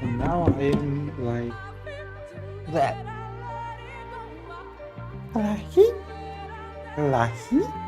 Now I am like that. Lahi? Lahi?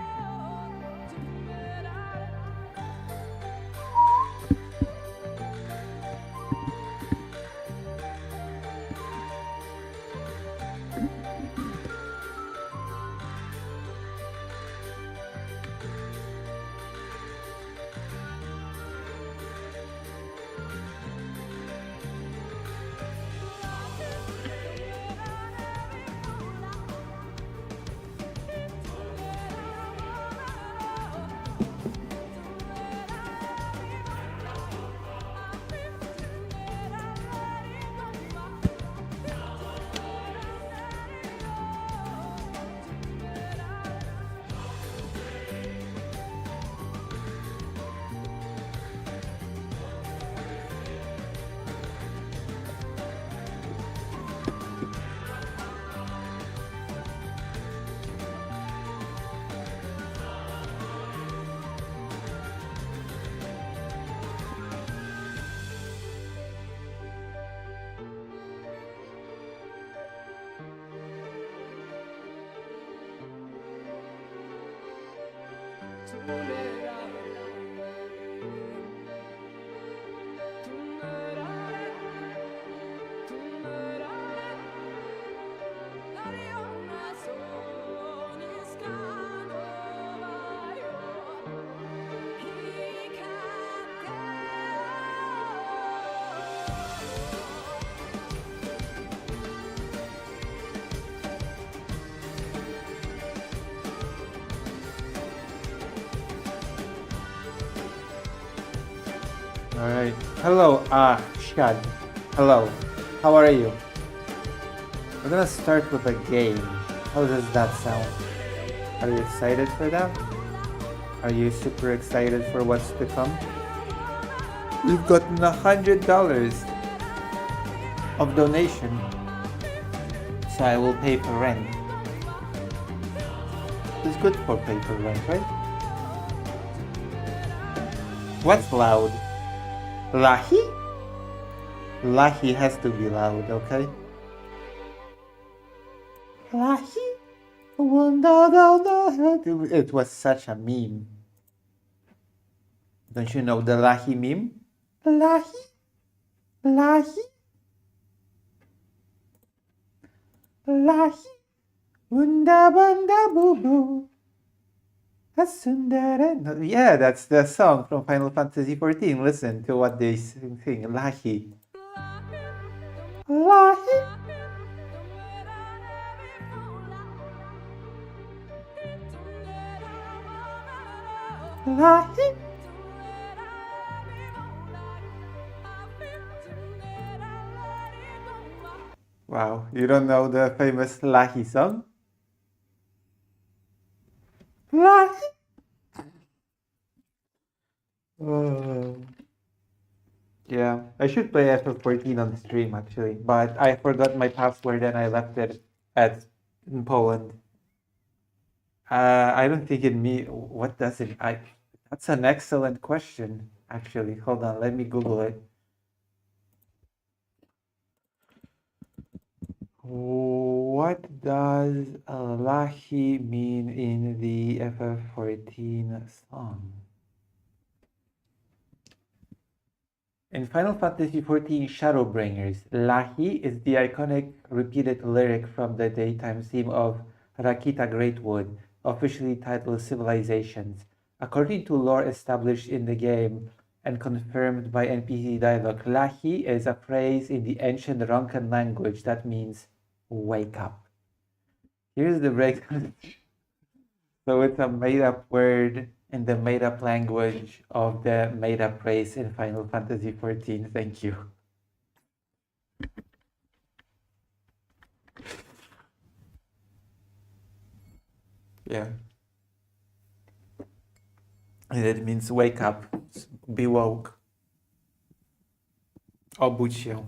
Alright. Hello, Shad. Hello. How are you? We're gonna start with a game. How does that sound? Are you excited for that? Are you super excited for what's to come? We've gotten $100 of donation, so I will pay for rent. It's good for pay for rent, right? What's loud? Lahi? Lahi has to be loud, okay? Lahi? It was such a meme. Don't you know the Lahi meme? Lahi? Lahi? Lahi? Unda bunda boo boo. Yeah, that's the song from Final Fantasy XIV. Listen to what they sing. Lahi. Lahi. Lahi. Wow, you don't know the famous Lahi song? Lahi. Yeah, I should play FF14 on the stream actually, but I forgot my password and I left it in Poland. I don't think it me. What does it? That's an excellent question. Actually, hold on. Let me Google it. What does Lahi mean in the FF14 song? In Final Fantasy XIV Shadowbringers, Lahi is the iconic repeated lyric from the daytime theme of Rakita Greatwood, officially titled Civilizations. According to lore established in the game and confirmed by NPC dialogue, Lahi is a phrase in the ancient Ronkan language that means wake up. Here's the breakdown. So it's a made-up word in the made-up language of the made-up race in Final Fantasy XIV. Thank you. Yeah. And it means wake up, be woke. Obudź się.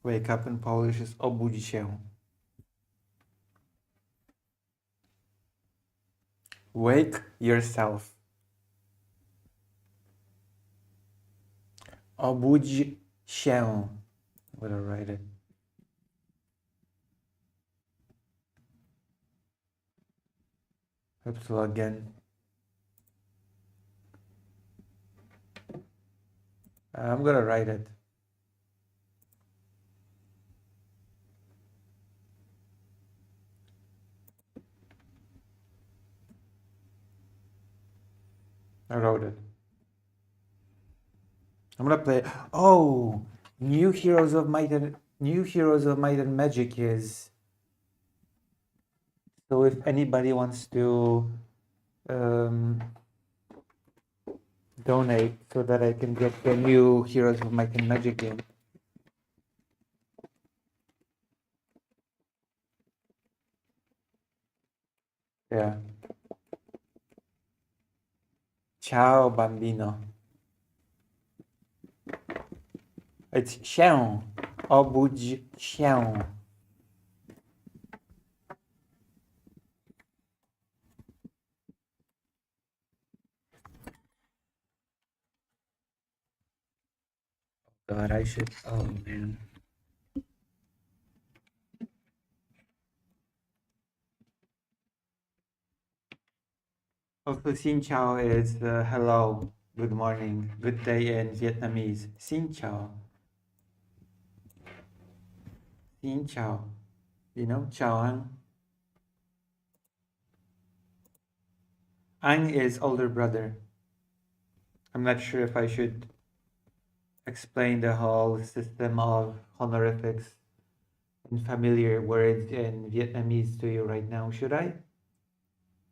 Wake up in Polish is obudź się. Wake yourself. Obudź Xiao. I'm gonna write it. Let's log in. I'm gonna write it. I wrote it. I'm gonna play. Oh, New Heroes of Might and Magic is. So if anybody wants to um, donate so that I can get the new Heroes of Might and Magic game. Yeah. Ciao, bambino. It's Xiao. Obudź się. God, I should. Oh man. Also, xin chào is hello, good morning, good day in Vietnamese. Xin chào. Xin chào. You know, chào anh. Anh is older brother. I'm not sure if I should explain the whole system of honorifics and familiar words in Vietnamese to you right now, should I?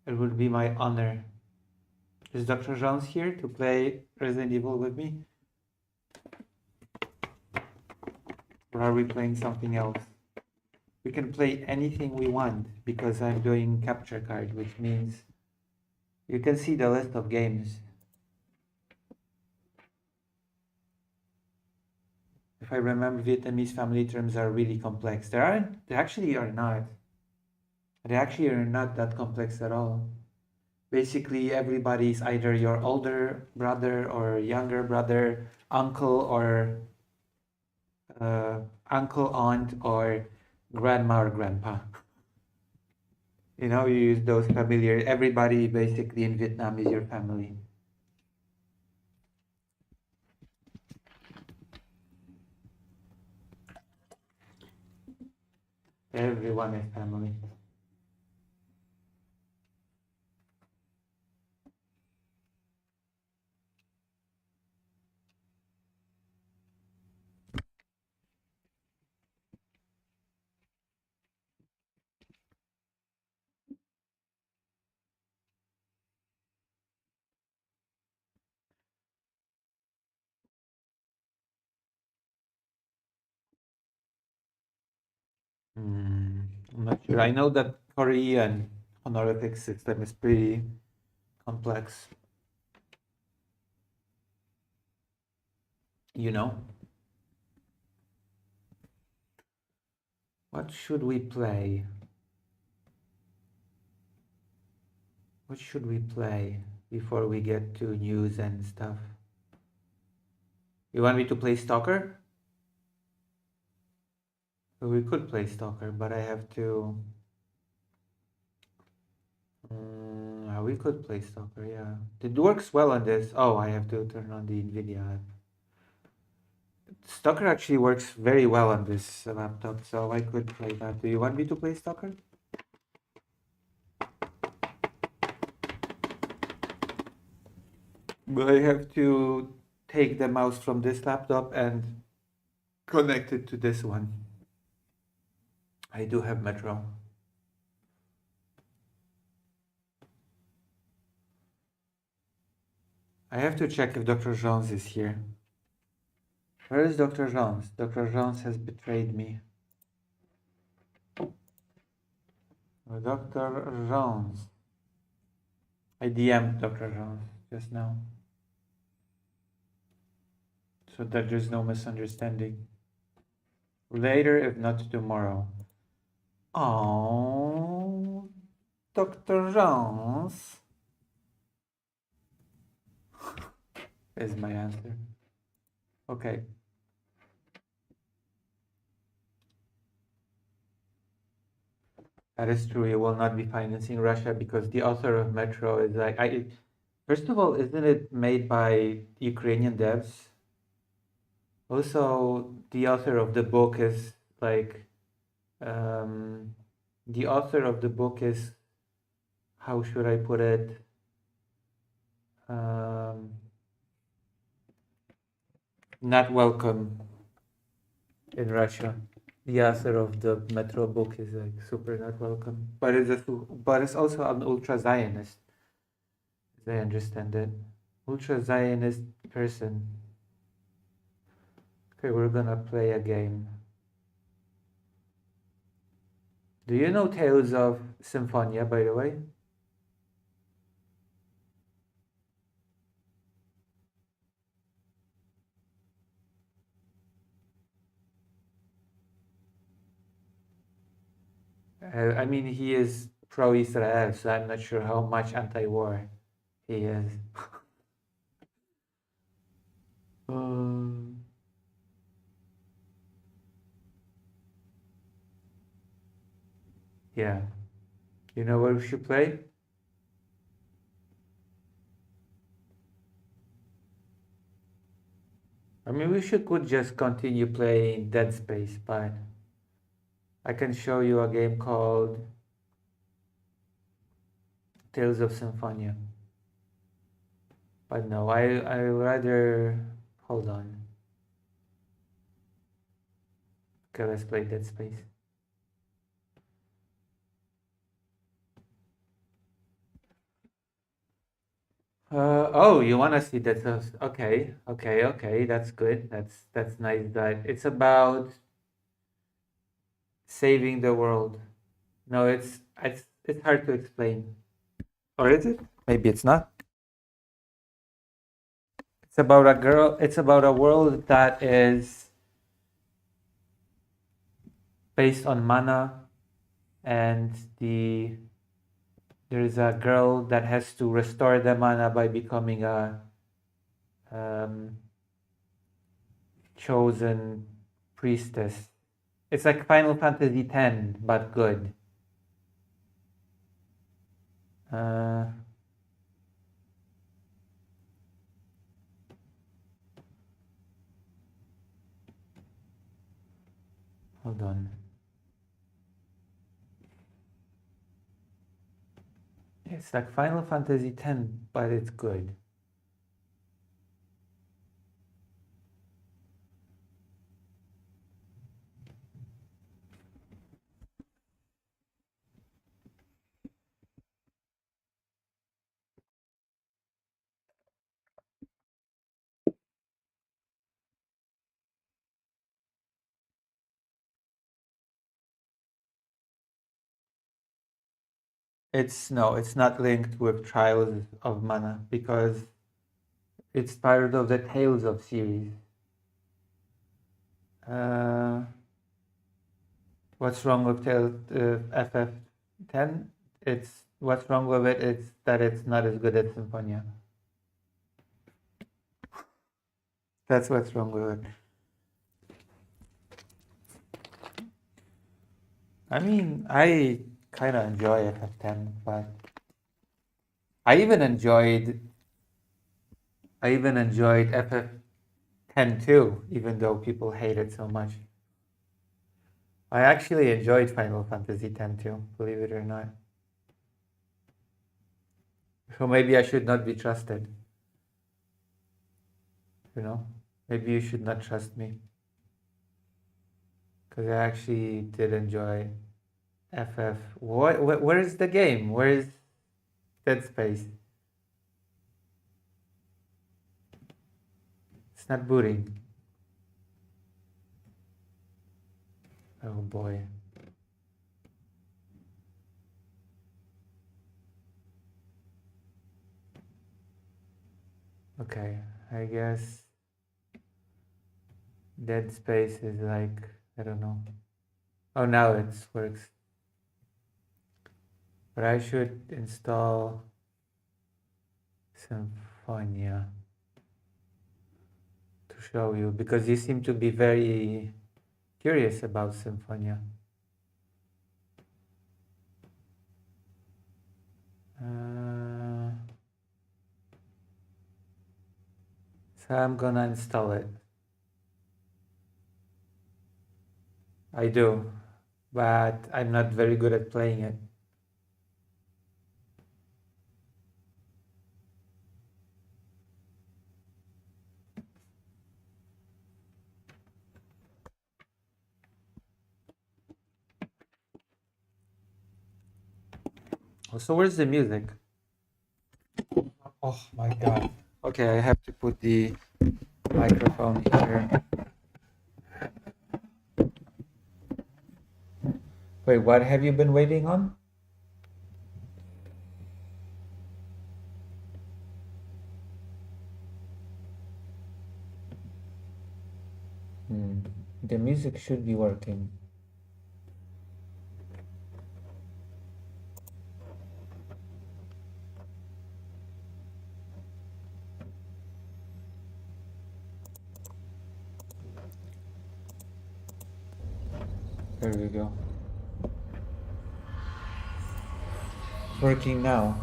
It would be my honor. Is Dr. Jones here to play Resident Evil with me? Or are we playing something else? We can play anything we want because I'm doing capture card, which means you can see the list of games. If I remember, Vietnamese family terms are really complex. They actually are not. They actually are not that complex at all. Basically, everybody's either your older brother or younger brother, uncle or uncle, aunt, or grandma or grandpa. You know, you use those familiar. Everybody basically in Vietnam is your family. Everyone is family. I'm not sure. I know that Korean honorific system is pretty complex. You know? What should we play? What should we play before we get to news and stuff? You want me to play Stalker? Well, we could play Stalker, but I have to... we could play Stalker, yeah. It works well on this. Oh, I have to turn on the NVIDIA app. Stalker actually works very well on this laptop, so I could play that. Do you want me to play Stalker? But I have to take the mouse from this laptop and connect it to this one. I do have Metro. I have to check if Dr. Jones is here. Where is Dr. Jones? Dr. Jones has betrayed me. Dr. Jones. I DM'd Dr. Jones just now. So that there's no misunderstanding. Later, if not tomorrow. Oh, Dr. Jones is my answer. Okay. That is true. You will not be financing Russia because the author of Metro is like I. First of all, isn't it made by Ukrainian devs? Also, the author of the book is like um, the author of the book is, how should I put it? Um, Not welcome in Russia. The author of the Metro book is like super not welcome, but but it's also an ultra Zionist, as I understand it. Ultra Zionist person. Okay, we're gonna play a game. Do you know Tales of Symphonia, by the way? I mean, he is pro-Israel, so I'm not sure how much anti-war he is. Um, yeah. You know what we should play? I mean, we could just continue playing Dead Space, but I can show you a game called Tales of Symphonia. But no, I rather hold on. Okay, let's play Dead Space. Oh, you want to see that? Okay, okay, okay. That's good. That's nice. That it's about saving the world. No, it's hard to explain. Or is it? Maybe it's not. It's about a girl. It's about a world that is based on mana, and there is a girl that has to restore the mana by becoming a um, chosen priestess. It's like Final Fantasy X, but good. Uh, Hold on. It's like Final Fantasy X, but it's good. It's no, it's not linked with Trials of Mana because it's part of the Tales of series. Uh, what's wrong with FF10? It's what's wrong with it? It's that it's not as good as Symphonia. That's what's wrong with it. I mean, I kind of enjoy FF10, but I even enjoyed FF10 too, even though people hate it so much. I actually enjoyed Final Fantasy X too, believe it or not. So maybe I should not be trusted. You know, maybe you should not trust me because I actually did enjoy FF. Where is the game? Where is Dead Space? It's not booting. Oh boy. Okay, I guess Dead Space is like, I don't know. Oh, now it works. But I should install Symphonia to show you because you seem to be very curious about Symphonia. So I'm gonna install it. I do, but I'm not very good at playing it. So where's the music? Oh my god. Okay, I have to put the microphone here. Wait, what have you been waiting on? The music should be working. There we go. It's working now.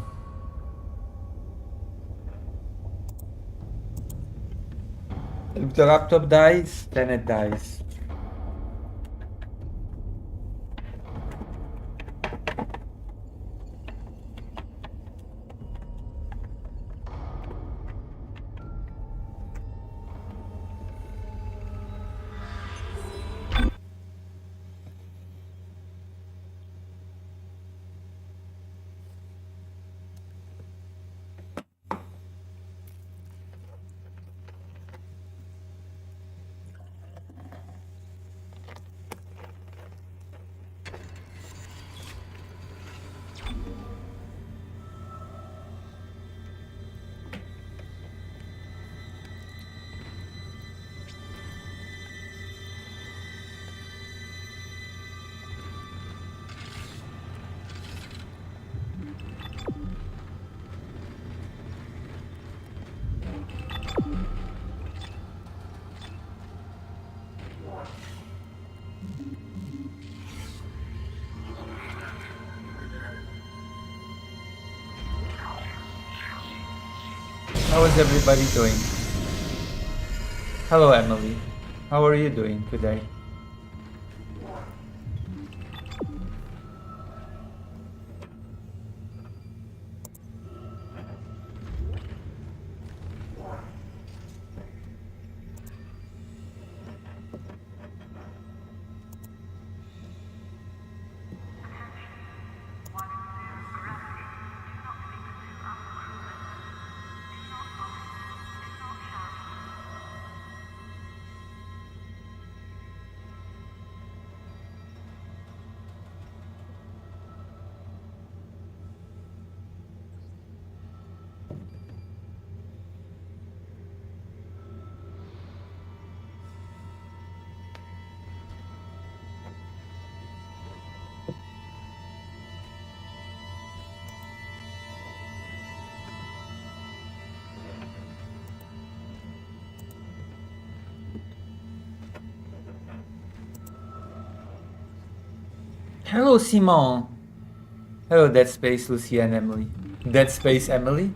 If the laptop dies, then it dies. How is everybody doing? Hello, Emily. How are you doing today? Hello, Simon. Hello, Dead Space, Lucia and Emily. Dead Space, Emily?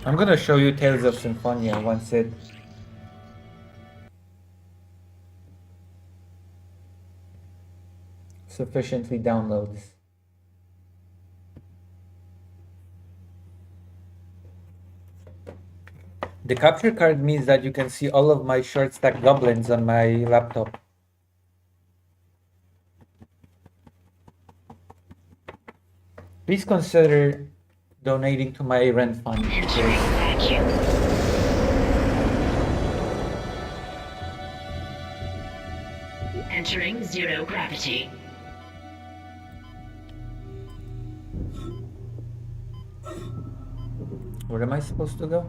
I'm gonna show you Tales of Symphonia once it sufficiently downloads. The capture card means that you can see all of my short stack goblins on my laptop. Please consider donating to my rent fund. Entering zero gravity. Where am I supposed to go?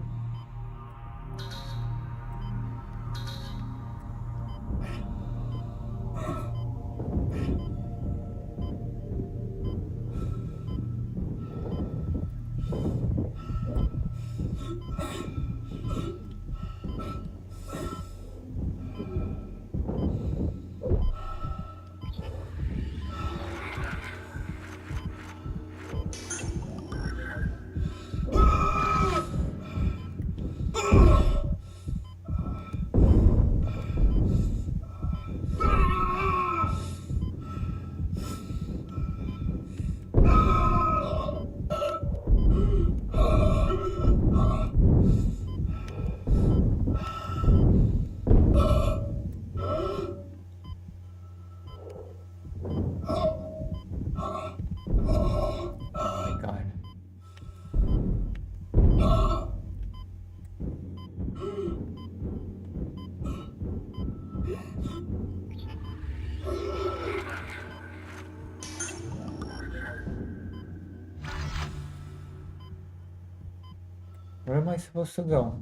am I supposed to go?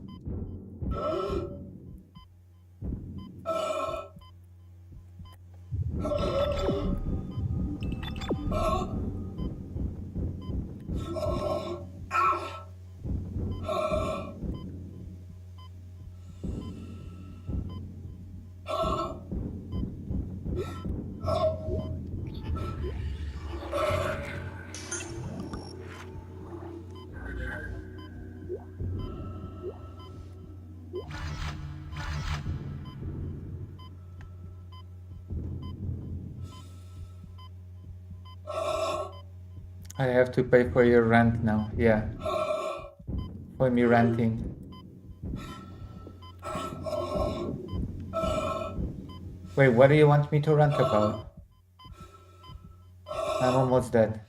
I have to pay for your rent now. Yeah. For me renting. Wait, what do you want me to rant about? I'm almost dead.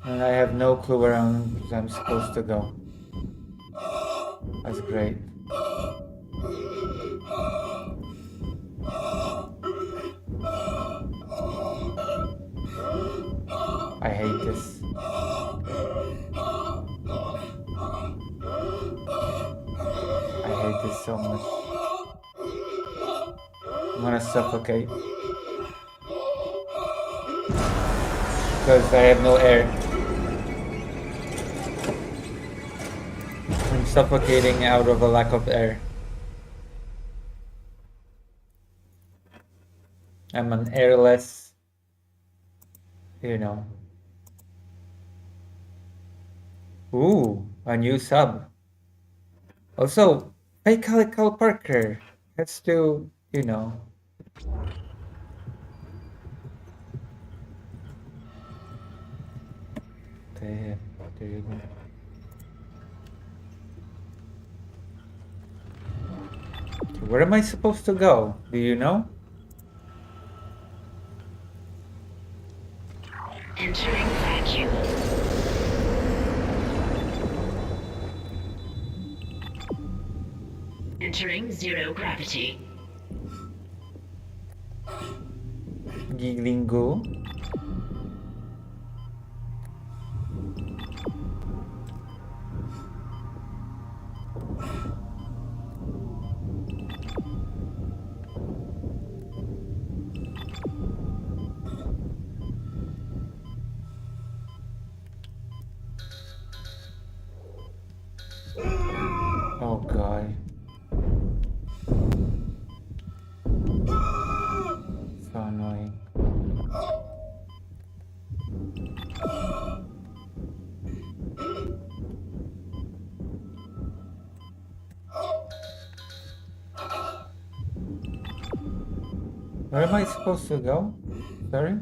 And I have no clue where I'm supposed to go. That's great. I hate this. I hate this so much. I'm gonna suffocate. Because I have no air. I'm suffocating out of a lack of air. I'm an airless, you know. Ooh, a new sub. Also, hey Calical Parker. Let's do, you know. Damn, there you go. Where am I supposed to go? Do you know? Entering vacuum. Entering zero gravity. Giglingo. Oh god. So annoying. Where am I supposed to go? Sorry?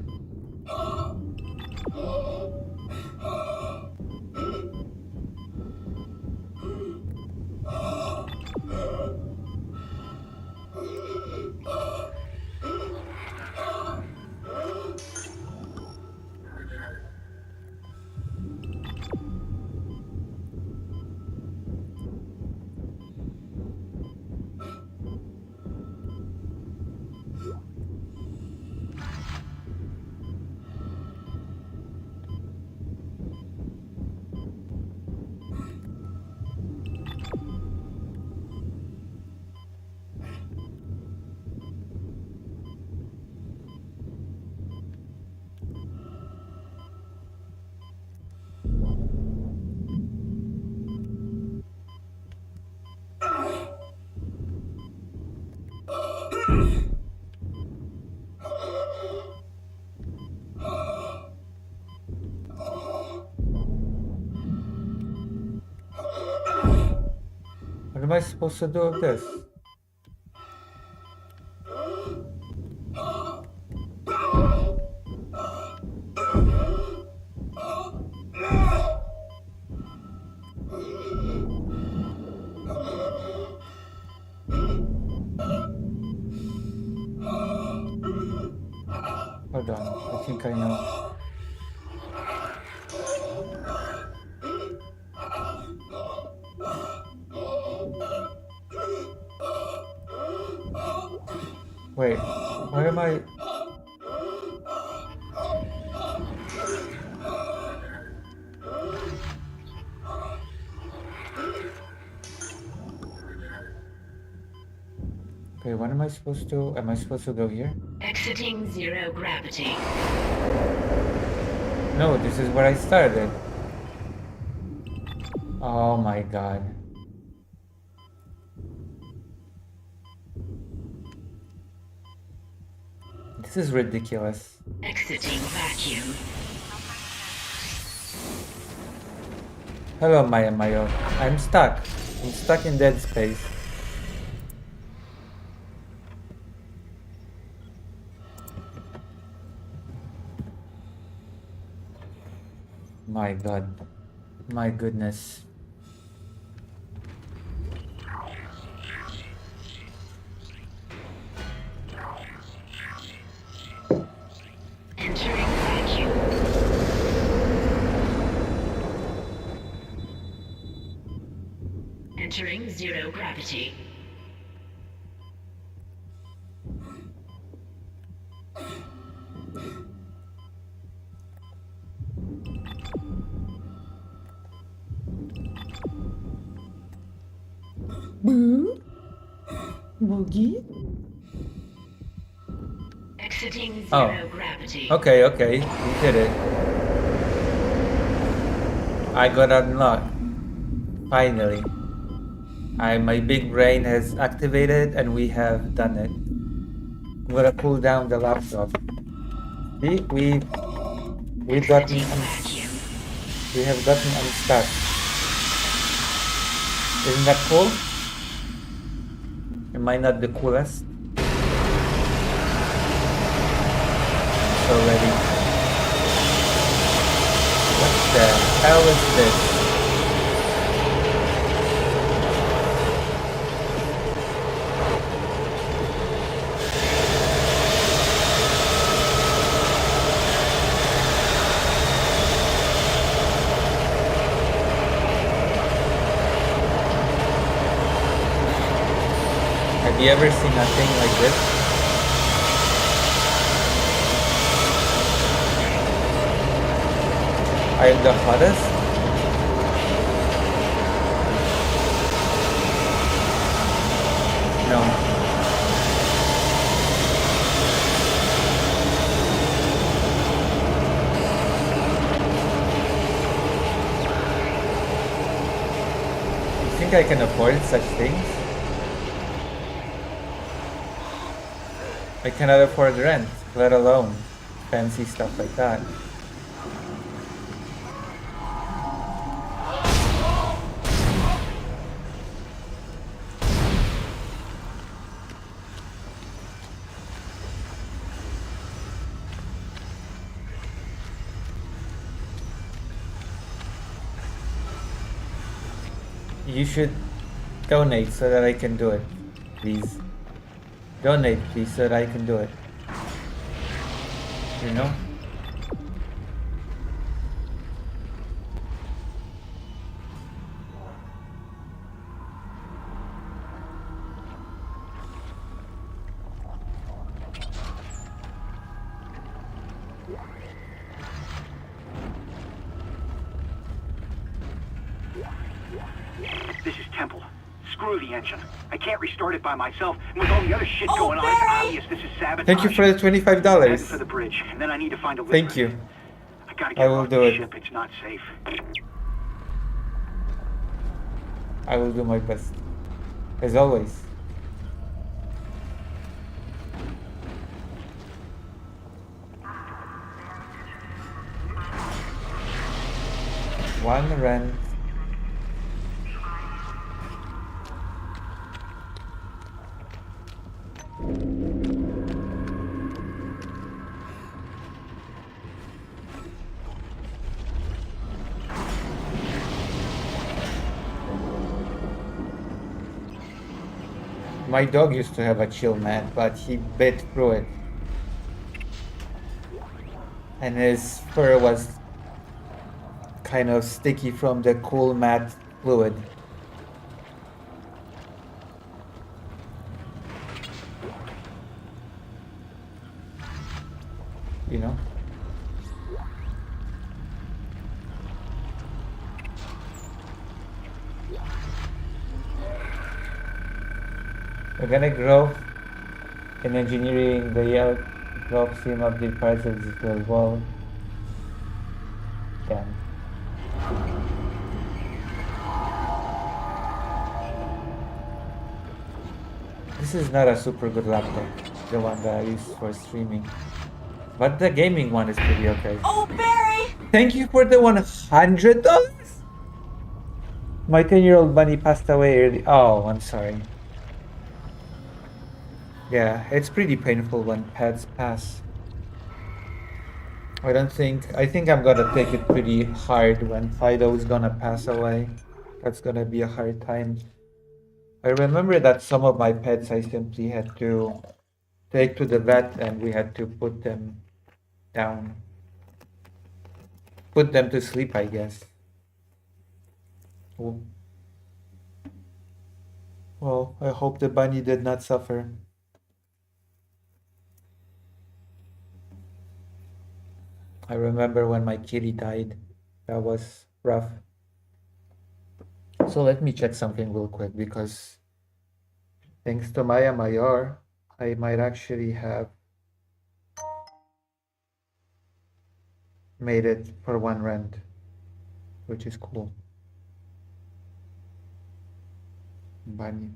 What am I supposed to do with this? Hold on, I think I know. Wait, why am I... Okay, what am I supposed to... Am I supposed to go here? Exiting zero gravity. No, this is where I started. Oh my god. This is ridiculous. Exiting vacuum. Hello, Maya Mayo. I'm stuck. I'm stuck in dead space. My god. My goodness. Entering vacuum. Entering zero gravity. Boo? Boogie? Exiting Oh. zero gravity. Okay, okay. We did it. I got unlocked. Finally. My big brain has activated and we have done it. I'm gonna pull down the laptop. See, we've gotten Exiting vacuum. we have gotten unstuck. Isn't that cool? Am I not the coolest? So ready. What the hell is this? Have you ever seen a thing like this? I'm the hottest? No. You think I can afford such things? I cannot afford rent, let alone fancy stuff like that. You should donate so that I can do it, please. Donate, please, so that I can do it. You know? This is Temple. Screw the engine. I can't restart it by myself, and with all the other shit going on, it's obvious this is sabotage. Thank you for the Head $25. for the bridge, and then I need to find a lift. Thank you. I gotta I get will off do the it. ship. It's not safe. I will do my best. As always. One rent. My dog used to have a chill mat, but he bit through it. And his fur was kind of sticky from the cool mat fluid. You know? We're gonna grow In engineering, the drop seam of the parts of the wall. Damn. This is not a super good laptop, the one that I use for streaming. But the gaming one is pretty okay. Oh, Barry! Thank you for the $100? My 10-year-old bunny passed away early. Oh, I'm sorry. Yeah, it's pretty painful when pets pass. I think I'm gonna take it pretty hard when Fido is gonna pass away. That's gonna be a hard time. I remember that some of my pets I simply had to take to the vet and we had to put them down. Put them to sleep, I guess. Well, I hope the bunny did not suffer. I remember when my kitty died. That was rough. So let me check something real quick because thanks to Maya Mayor, I might actually have made it for one rent, which is cool. Bunny.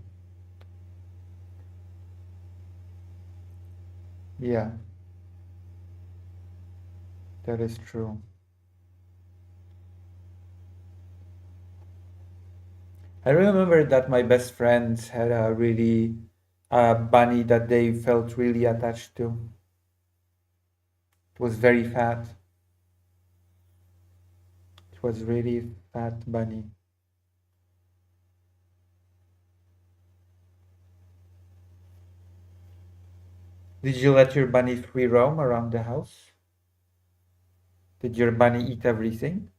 Yeah, that is true. I remember that my best friends had a really bunny that they felt really attached to. It was very fat. It was really fat bunny. Did you let your bunny free roam around the house? Did your bunny eat everything?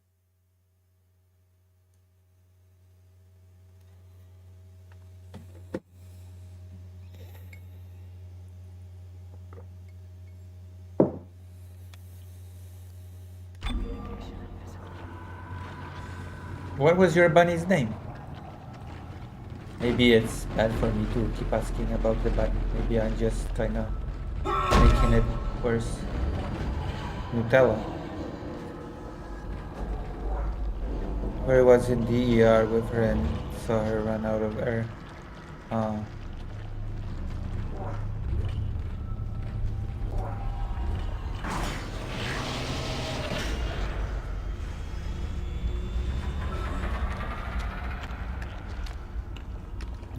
What was your bunny's name? Maybe it's bad for me to keep asking about the bunny. Maybe I'm just kinda making it worse. Nutella. Where was in the ER with her and saw her run out of air.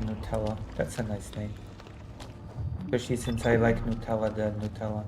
Nutella. That's a nice name. Especially since I like Nutella than Nutella.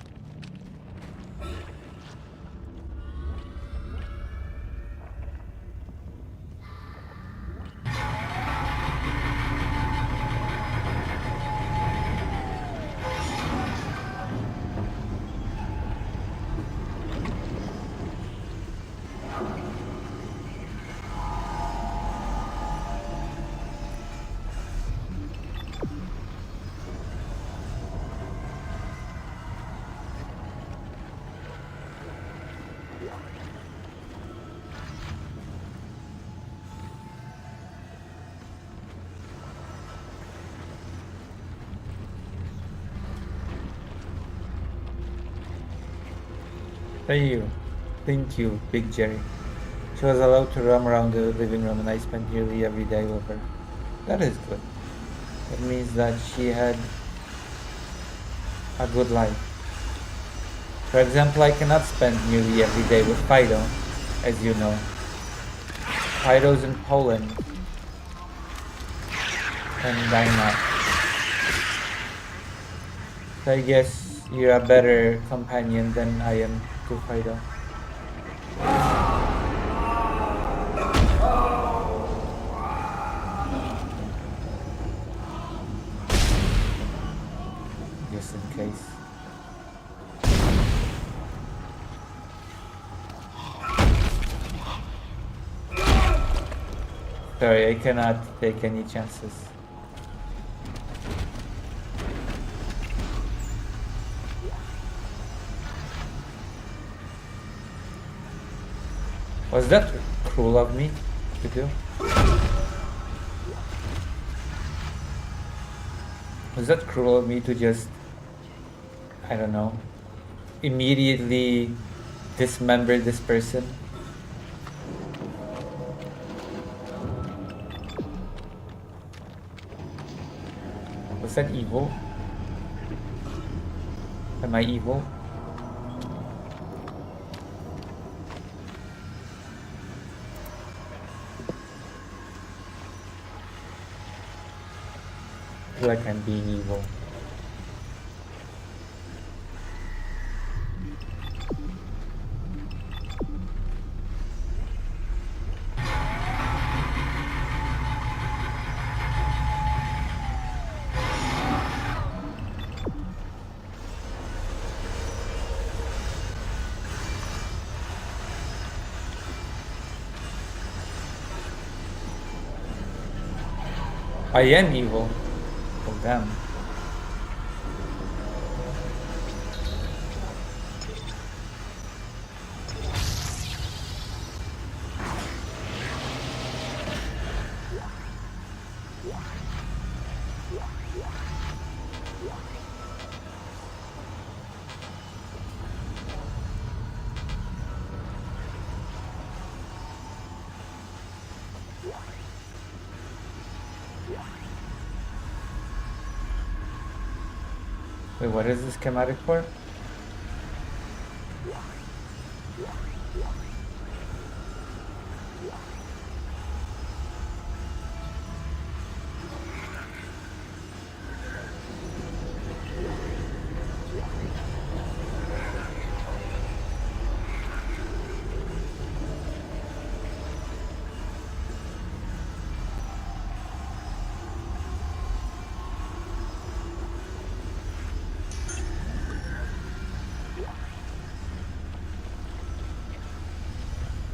Thank you, Big Jerry. She was allowed to roam around the living room and I spent nearly every day with her. That is good. That means that she had a good life. For example, I cannot spend nearly every day with Fido, as you know. Fido's in Poland. And I'm not. So I guess you're a better companion than I am to Fido. Just in case. Sorry, I cannot take any chances. Was that cruel of me to do? Was that cruel of me to just I don't know, immediately dismember this person. Was that evil? Am I evil? I feel like I'm being evil. I am evil. Oh damn. Wait, what is this schematic for?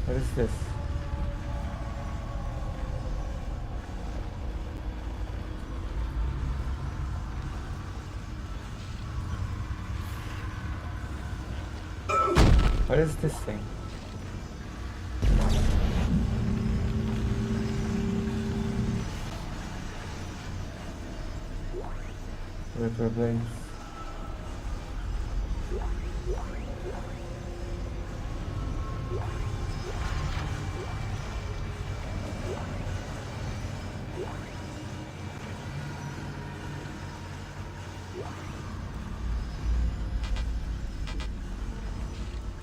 What is this? What is this thing? Retro blades.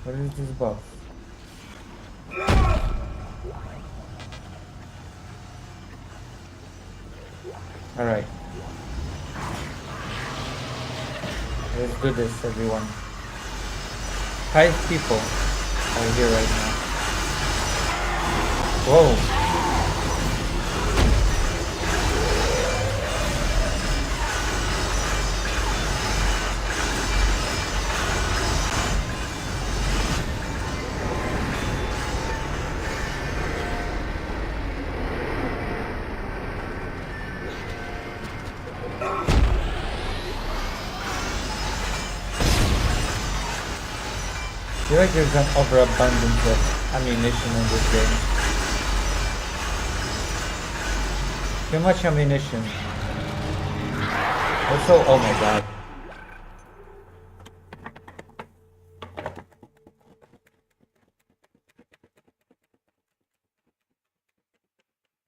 What is this buff? Alright. Let's do this, everyone. 5 people are here right now. Whoa. I feel like there's an overabundance of ammunition in this game. Too much ammunition. Also, oh my god.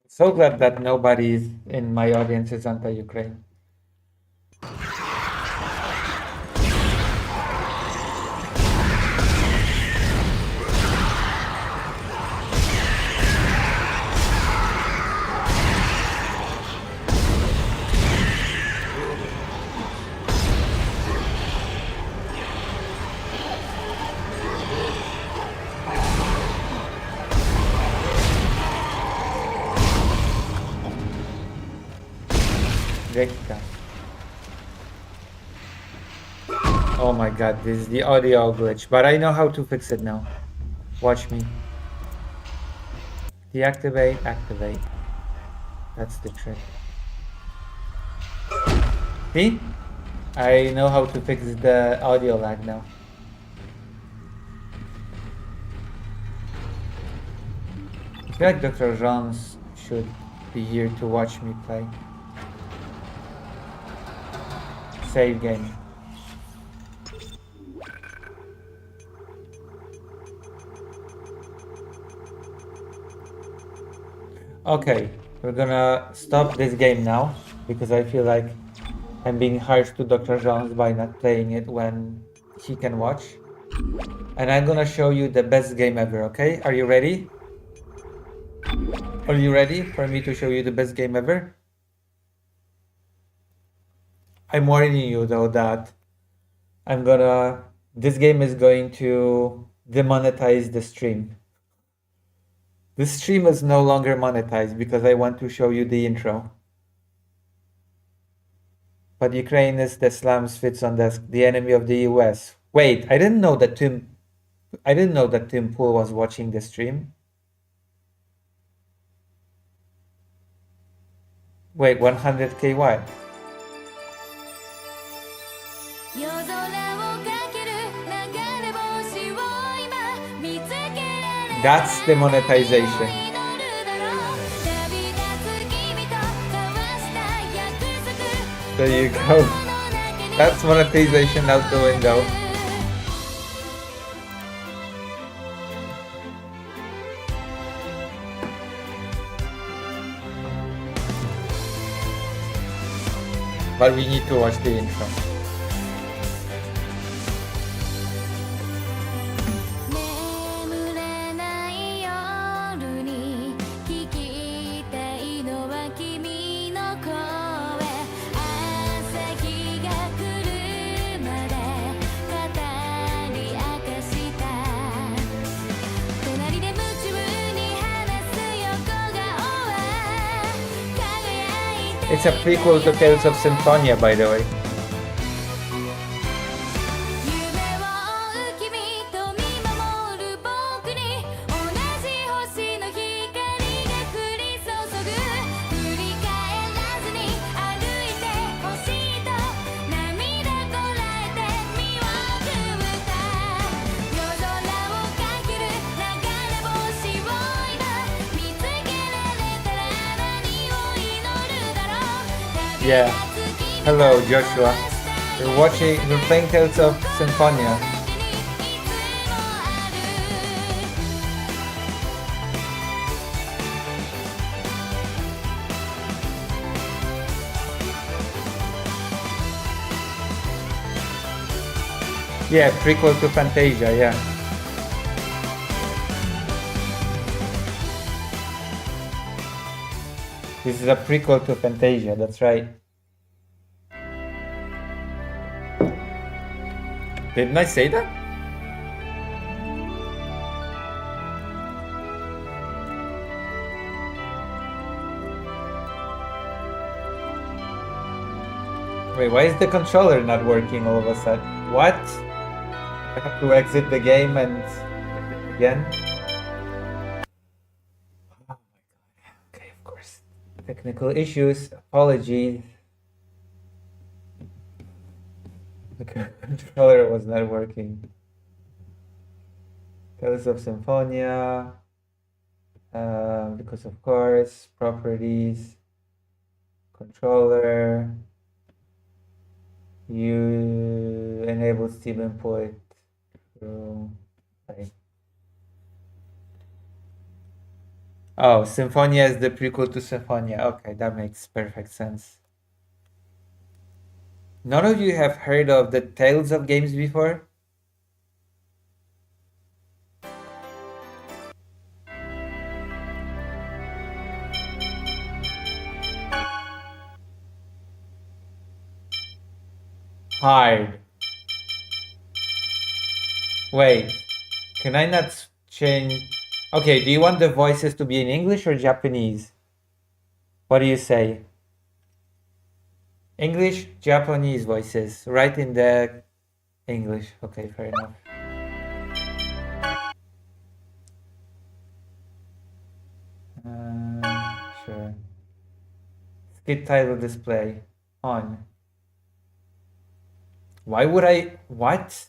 So glad that nobody in my audience is anti-Ukraine. Rekka. Oh my god, this is the audio glitch, but I know how to fix it now. Watch me. Deactivate, activate. That's the trick. See? I know how to fix the audio lag now. I feel like Dr. Jones should be here to watch me play. Save game. Okay, we're gonna stop this game now because I feel like I'm being harsh to Dr. Jones by not playing it when he can watch. And I'm gonna show you the best game ever, okay? Are you ready? Are you ready for me to show you the best game ever? I'm warning you though that this game is going to demonetize the stream. The stream is no longer monetized because I want to show you the intro. But Ukraine is the slums fits on the enemy of the US. Wait, I didn't know that Tim Pool was watching the stream. Wait, 100k what? That's the monetization. There you go. That's monetization out the window. But we need to watch the intro. It's a prequel to Tales of Symphonia, by the way. Yeah. Hello, Joshua. We're playing Tales of Symphonia. Yeah, prequel to Fantasia, yeah. This is a prequel to Fantasia, that's right. Didn't I say that? Wait, why is the controller not working all of a sudden? What? I have to exit the game and again? Oh my god. Okay, of course. Technical issues, apologies. The controller was not working. Tales of Symphonia. Because of course, properties, controller. You enable Steam input. Right. Oh, Symphonia is the prequel to Symphonia. Okay, that makes perfect sense. None of you have heard of the Tales of games before? Hard. Wait, can I not change? Okay, do you want the voices to be in English or Japanese? What do you say? English, Japanese voices. Right in the English. Okay, fair enough. Sure. Skip title display on. Why would I? What?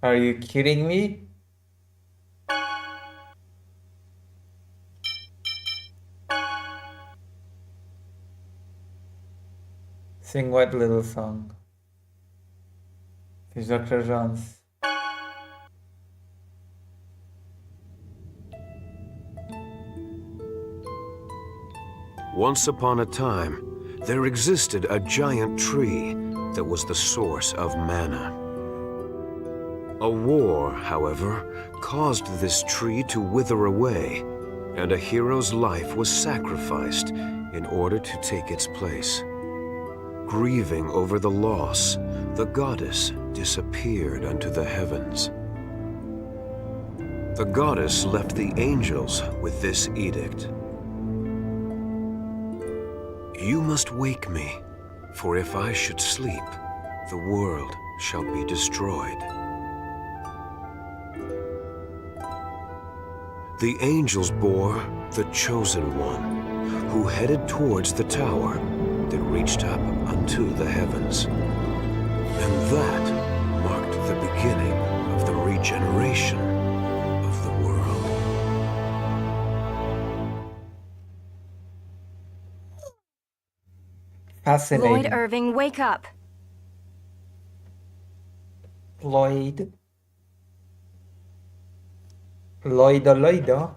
Are you kidding me? Sing what little song? It's Dr. Jones. Once upon a time, there existed a giant tree that was the source of manna. A war, however, caused this tree to wither away, and a hero's life was sacrificed in order to take its place. Grieving over the loss, the goddess disappeared unto the heavens. The goddess left the angels with this edict. You must wake me, for if I should sleep, the world shall be destroyed. The angels bore the chosen one, who headed towards the tower that reached up unto the heavens. And that marked the beginning of the regeneration of the world. Fascinating. Lloyd Irving, wake up. Lloyd. Lloydo.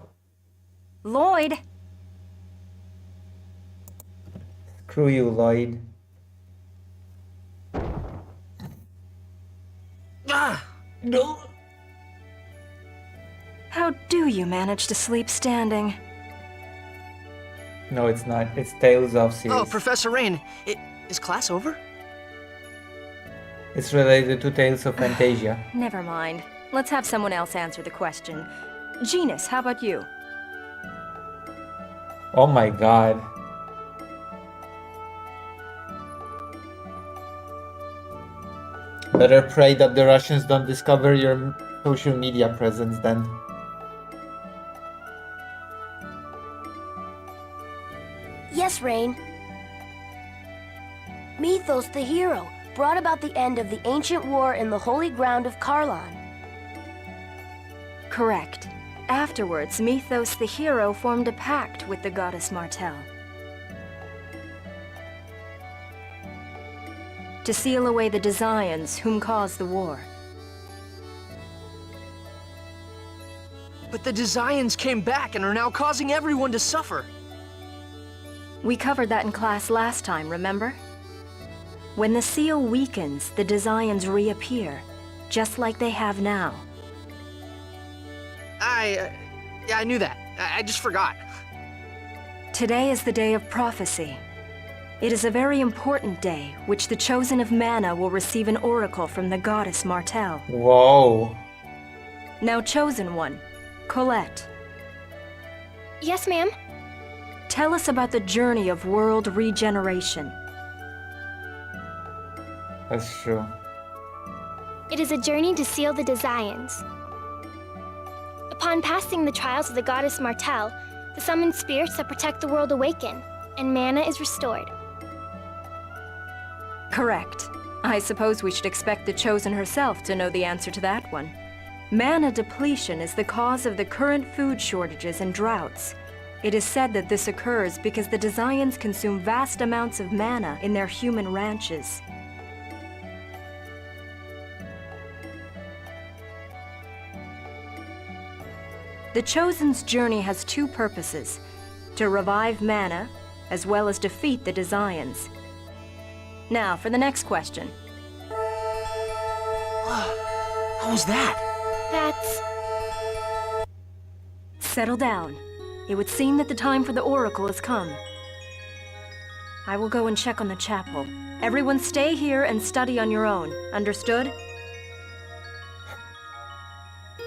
Lloyd! Screw you, Lloyd. No. How do you manage to sleep standing? No, it's not. It's Tales of series. Oh, Professor Rain, is class over? It's related to Tales of Fantasia. Never mind. Let's have someone else answer the question. Genus, how about you? Oh my god. Better pray that the Russians don't discover your social media presence then. Yes, Rain. Mythos the hero brought about the end of the ancient war in the holy ground of Karlan. Correct. Afterwards, Mythos the hero formed a pact with the goddess Martel. To seal away the Desians whom caused the war. But the Desians came back and are now causing everyone to suffer. We covered that in class last time, remember? When the seal weakens, the Desians reappear, just like they have now. Yeah, I knew that. I just forgot. Today is the day of prophecy. It is a very important day, which the Chosen of Mana will receive an oracle from the goddess Martel. Whoa. Now, Chosen One, Colette, Yes, ma'am. tell us about the journey of world regeneration. That's true. It is a journey to seal the Desians. Upon passing the trials of the goddess Martel, the summoned spirits that protect the world awaken, and mana is restored. Correct. I suppose we should expect the Chosen herself to know the answer to that one. Mana depletion is the cause of the current food shortages and droughts. It is said that this occurs because the Desians consume vast amounts of mana in their human ranches. The Chosen's journey has two purposes: to revive mana, as well as defeat the Desians. Now, for the next question. What was that? That's... Settle down. It would seem that the time for the oracle has come. I will go and check on the chapel. Everyone stay here and study on your own. Understood?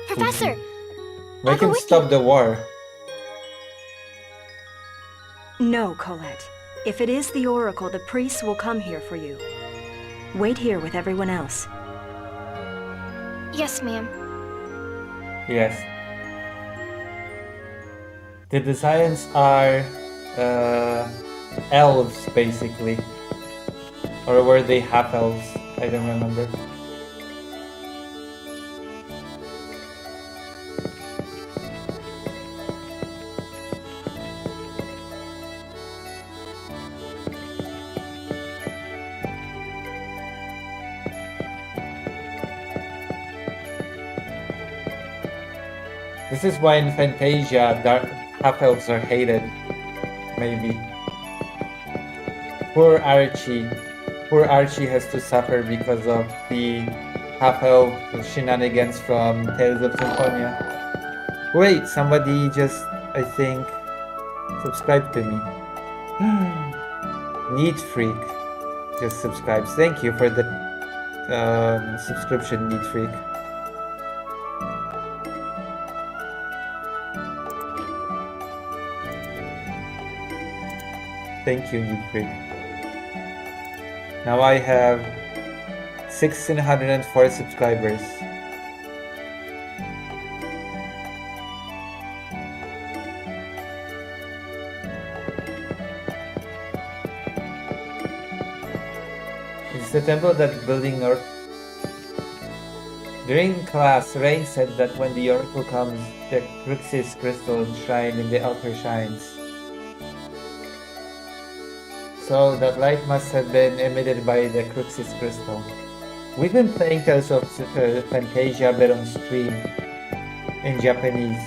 Professor! Make go him with stop you. the war. No, Colette. If it is the oracle, the priests will come here for you. Wait here with everyone else. Yes, ma'am. Yes. The Desians are elves, basically. Or were they half elves? I don't remember. This is why in Fantasia, half elves are hated. Maybe. Poor Archie. Poor Archie has to suffer because of the half-elf shenanigans from Tales of Symphonia. Wait, somebody just, I think, subscribed to me. Neat Freak just subscribes. Thank you for the subscription, Neat Freak. Thank you, Neat Freak. Now I have 1,604 subscribers. It's the temple that building or during class, Rain said that when the oracle comes, the Cruxis crystal enshrined in the altar shines. So that light must have been emitted by the Cruxis crystal. We've been playing Tales of Fantasia but on stream in Japanese.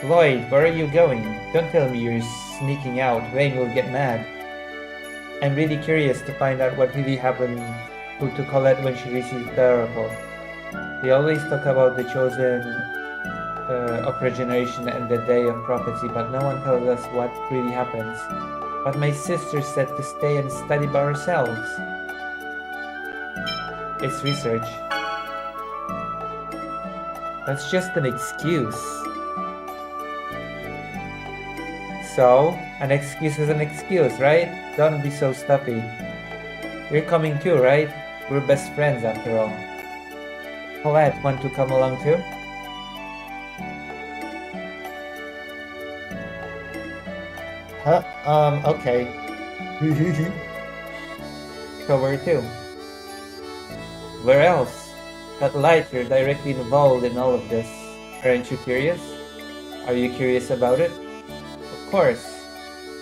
Lloyd, where are you going? Don't tell me you're sneaking out. Rain will get mad. I'm really curious to find out what really happened to Colette when she received the oracle. They always talk about the chosen of regeneration and the day of prophecy, but no one tells us what really happens. But my sister said to stay and study by ourselves. It's research. That's just an excuse. So, an excuse is an excuse, right? Don't be so stuffy. You're coming too, right? We're best friends after all. Colette, want to come along too? Okay. So where to? Where else? At Light, you're directly involved in all of this. Aren't you curious? Are you curious about it? Of course.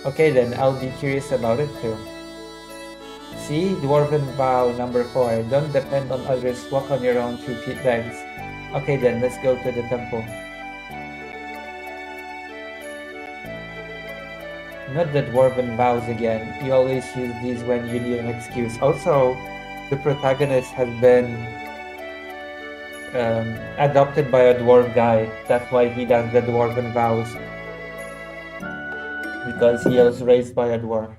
Okay then, I'll be curious about it too. See, Dwarven Vow number 4. Don't depend on others, walk on your own 2 feet legs. Okay then, let's go to the temple. Not the Dwarven Vows again. You always use these when you need an excuse. Also, the protagonist has been adopted by a dwarf guy. That's why he does the Dwarven Vows. Because he was raised by a dwarf.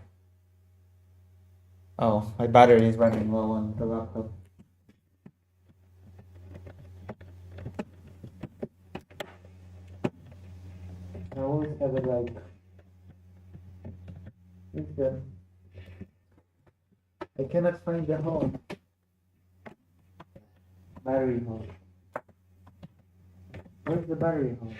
Oh, my battery is running low on the laptop. I always have it like... I cannot find the home. Battery home. Where's the battery home?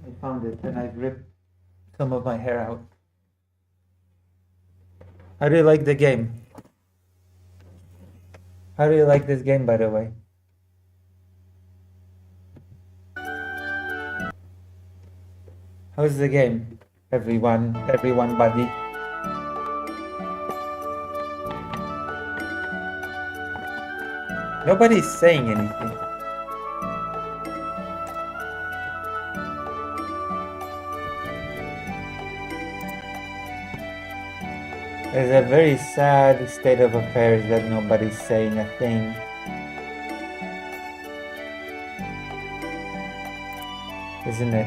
I found it and I've ripped some of my hair out. How do you like the game? How do you like this game, by the way? How's the game, everyone, buddy? Nobody's saying anything. It's a very sad state of affairs that nobody's saying a thing. Isn't it?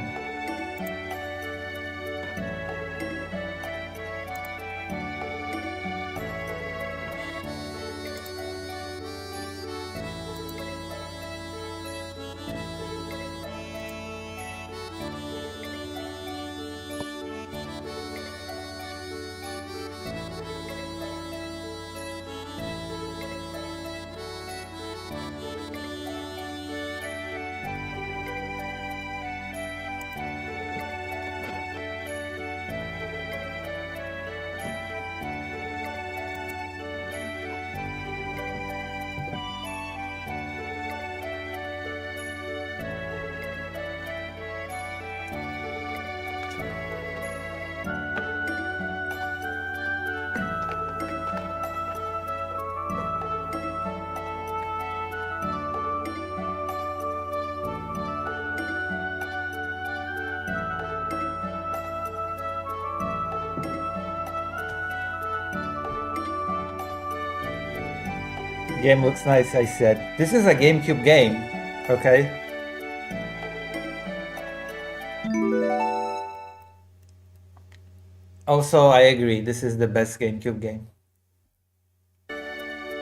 Game looks nice, I said. This is a GameCube game, okay? Also, I agree, this is the best GameCube game.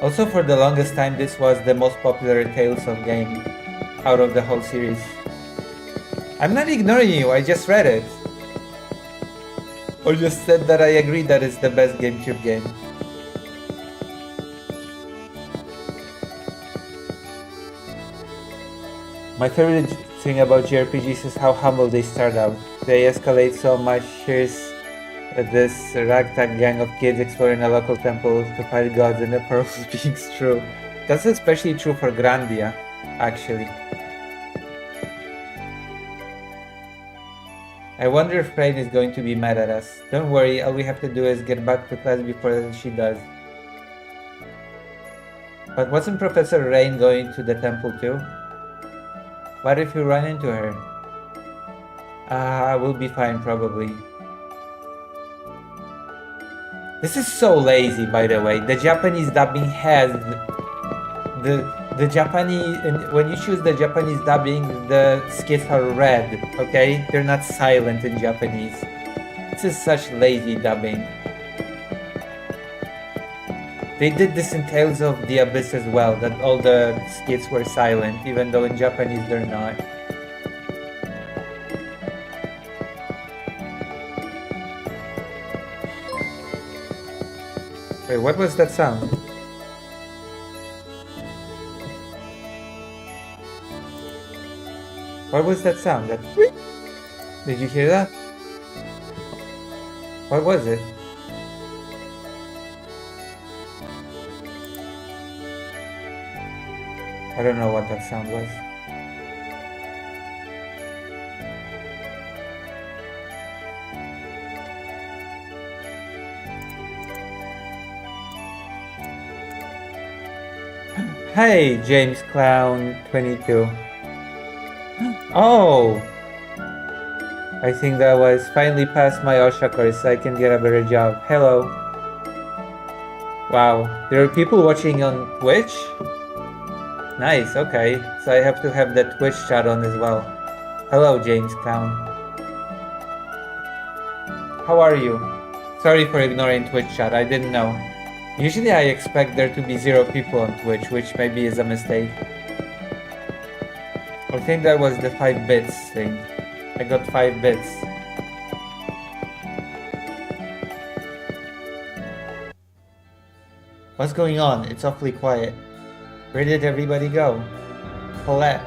Also, for the longest time, this was the most popular Tales of game out of the whole series. I'm not ignoring you, I just read it. Or just said that I agree that it's the best GameCube game. My favorite thing about JRPGs is how humble they start out. They escalate so much. Here's this ragtag gang of kids exploring a local temple to fight gods and the pearls being true. That's especially true for Grandia, actually. I wonder if Rain is going to be mad at us. Don't worry, all we have to do is get back to class before she does. But wasn't Professor Rain going to the temple too? What if we run into her? We'll be fine probably. This is so lazy, by the way. The Japanese dubbing has the Japanese, when you choose the Japanese dubbing, the skits are red, okay? They're not silent in Japanese. This is such lazy dubbing. They did this in Tales of the Abyss as well, that all the skits were silent, even though in Japanese they're not. Wait, what was that sound? What was that sound? That... Did you hear that? What was it? I don't know what that sound was. Hey, James Clown 22. Oh! I think that was finally past my OSHA course so I can get a better job. Hello. Wow, there are people watching on Twitch? Nice, okay. So I have to have that Twitch chat on as well. Hello, James Clown. How are you? Sorry for ignoring Twitch chat, I didn't know. Usually I expect there to be 0 people on Twitch, which maybe is a mistake. I think that was the 5 bits thing. I got 5 bits. What's going on? It's awfully quiet. Where did everybody go? Colette.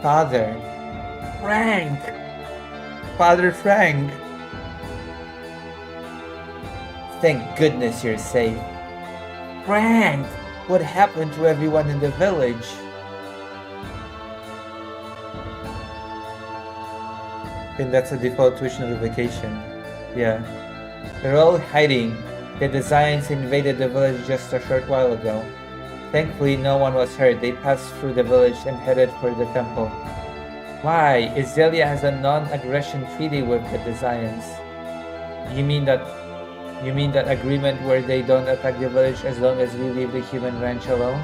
Father. Frank! Father Frank! Thank goodness you're safe. Frank! What happened to everyone in the village? I think that's a default Twitch notification. Yeah. They're all hiding. The Designs invaded the village just a short while ago. Thankfully, no one was hurt. They passed through the village and headed for the temple. Why? Iselia has a non-aggression treaty with the Designs. You mean that agreement where they don't attack the village as long as we leave the human ranch alone?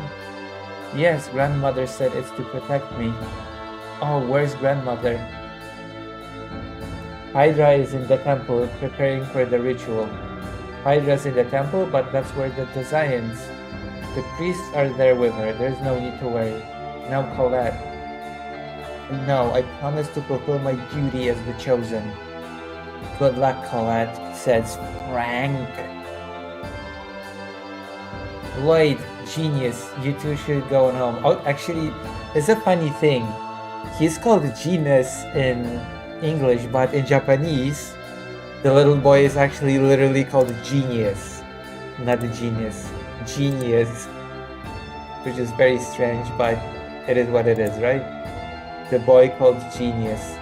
Yes, grandmother said it's to protect me. Oh, where's grandmother? Hydra is in the temple preparing for the ritual. Hydra's in the temple, but that's where the Designs. The priests are there with her. There's no need to worry. Now Colette. No, I promise to fulfill my duty as the Chosen. Good luck, Colette, says Frank. Lloyd, genius, you two should go home. Oh, actually, it's a funny thing. He's called Genius in English, but in Japanese, the little boy is actually literally called Genius, not a genius. Genius, which is very strange, but it is what it is, right? The boy called Genius.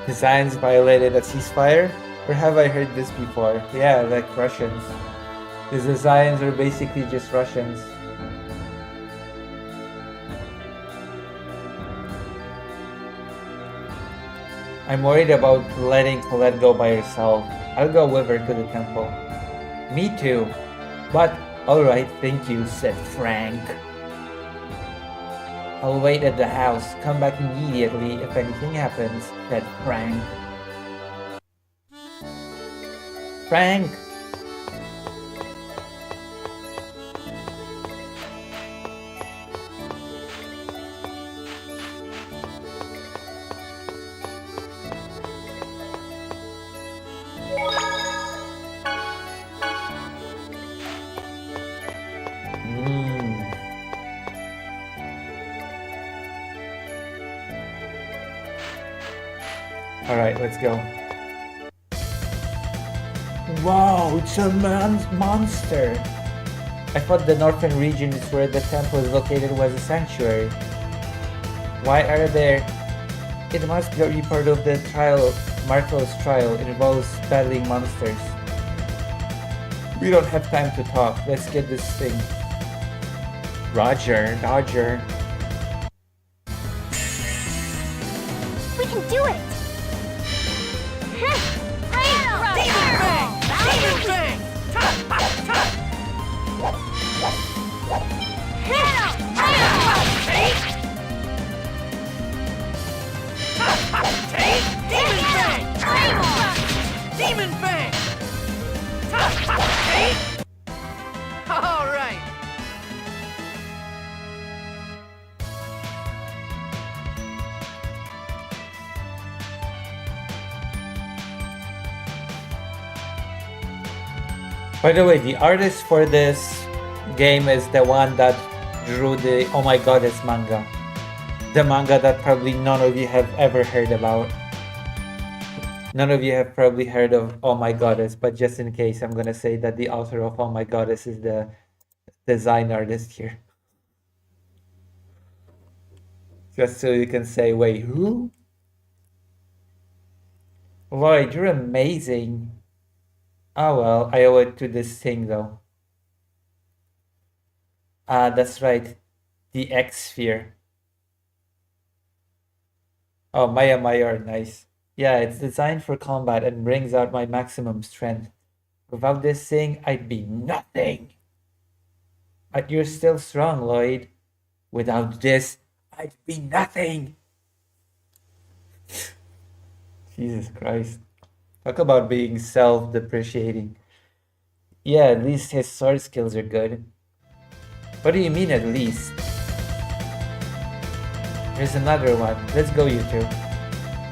Designs violated a ceasefire? Or have I heard this before? Yeah, like Russians. The Designs are basically just Russians. I'm worried about letting Colette go by herself. I'll go with her to the temple. Me too. But, alright, thank you, said Frank. I'll wait at the house. Come back immediately if anything happens, said Frank. Frank! Alright, let's go. Wow, it's a monster! I thought the northern region is where the temple is located was a sanctuary. Why are there... It must be part of the trial, Marco's trial. It involves battling monsters. We don't have time to talk. Let's get this thing. Roger, Dodger. We can do it! Demon Fang! All right. By the way, the artist for this game is the one that drew the Oh My Goddess manga. The manga that probably none of you have ever heard about. None of you have probably heard of Oh My Goddess, but just in case, I'm gonna say that the author of Oh My Goddess is the design artist here. Just so you can say, wait, who? Lloyd, you're amazing. Oh well, I owe it to this thing though. Ah, that's right. The X-Sphere. Oh, Maya Mayor, nice. Yeah, it's designed for combat and brings out my maximum strength. Without this thing, I'd be nothing. But you're still strong, Lloyd. Without this, I'd be nothing. Jesus Christ. Talk about being self-depreciating. Yeah, at least his sword skills are good. What do you mean at least? Here's another one. Let's go, you two.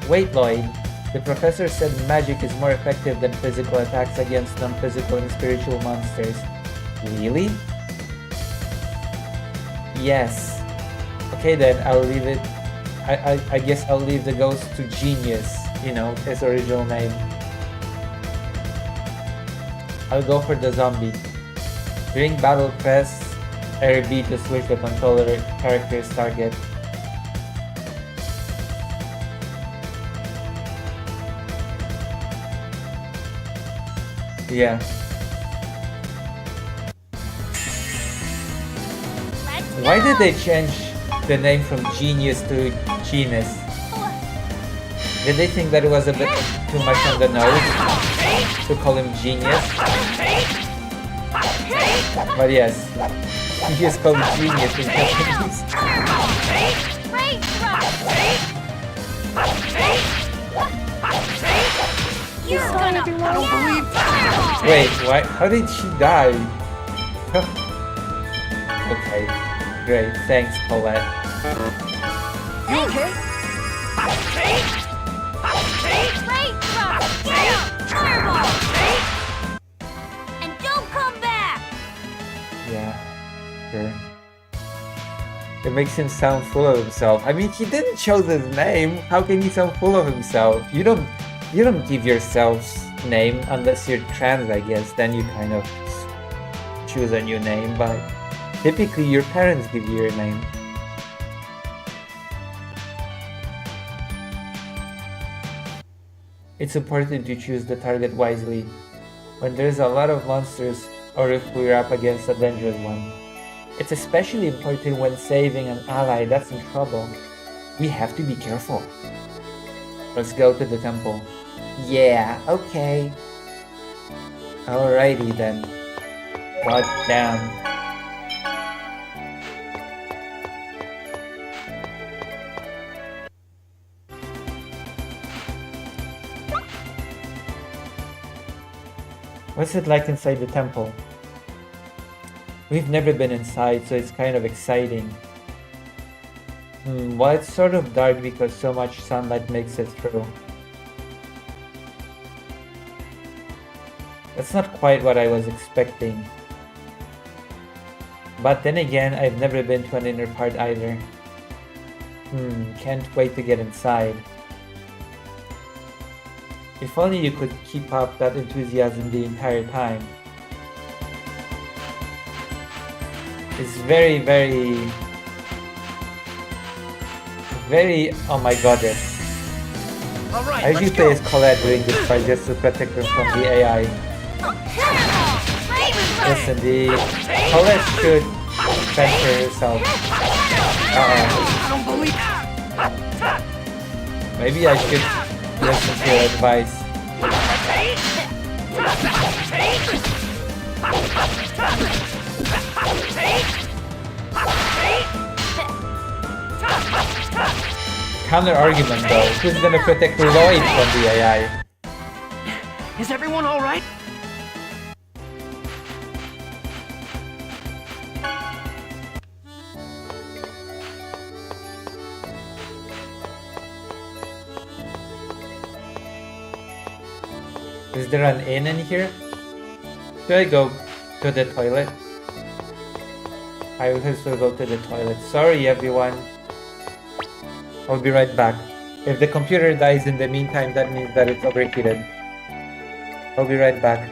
Wait, Lloyd. The professor said magic is more effective than physical attacks against non-physical and spiritual monsters. Really? Yes. Okay then, I'll leave it. I guess I'll leave the ghost to Genius, you know, his original name. I'll go for the zombie. During battle, press RB to switch the controller character's target. Yeah. Why did they change the name from Genius to Genus? Did they think that it was a bit too much on the nose to call him Genius? But yes, he just called Genius in Japanese. I don't believe that. Wait, what? How did she die? Okay, great. Thanks, Colette. You okay? And don't come back! Yeah, sure. It makes him sound full of himself. I mean, he didn't choose his name. How can he sound full of himself? You don't give yourselves name unless you're trans, I guess. Then you kind of choose a new name, but typically your parents give you your name. It's important to choose the target wisely when there's a lot of monsters or if we're up against a dangerous one. It's especially important when saving an ally that's in trouble. We have to be careful. Let's go to the temple. Yeah, okay. Alrighty then. God damn. What's it like inside the temple? We've never been inside, so it's kind of exciting. Well, it's sort of dark because so much sunlight makes it through. That's not quite what I was expecting. But then again, I've never been to an inner part either. Can't wait to get inside. If only you could keep up that enthusiasm the entire time. It's very, oh my goddess. I usually play as Colette during this fight just to protect her from the AI. Listen, the Colette should fend for herself. Maybe I should listen to your advice. Counter argument though, who's gonna protect Lloyd from the AI? Is everyone alright? Is there an inn in here? Should I go to the toilet? I will also go to the toilet. Sorry everyone. I'll be right back. If the computer dies in the meantime, that means that it's overheated. I'll be right back.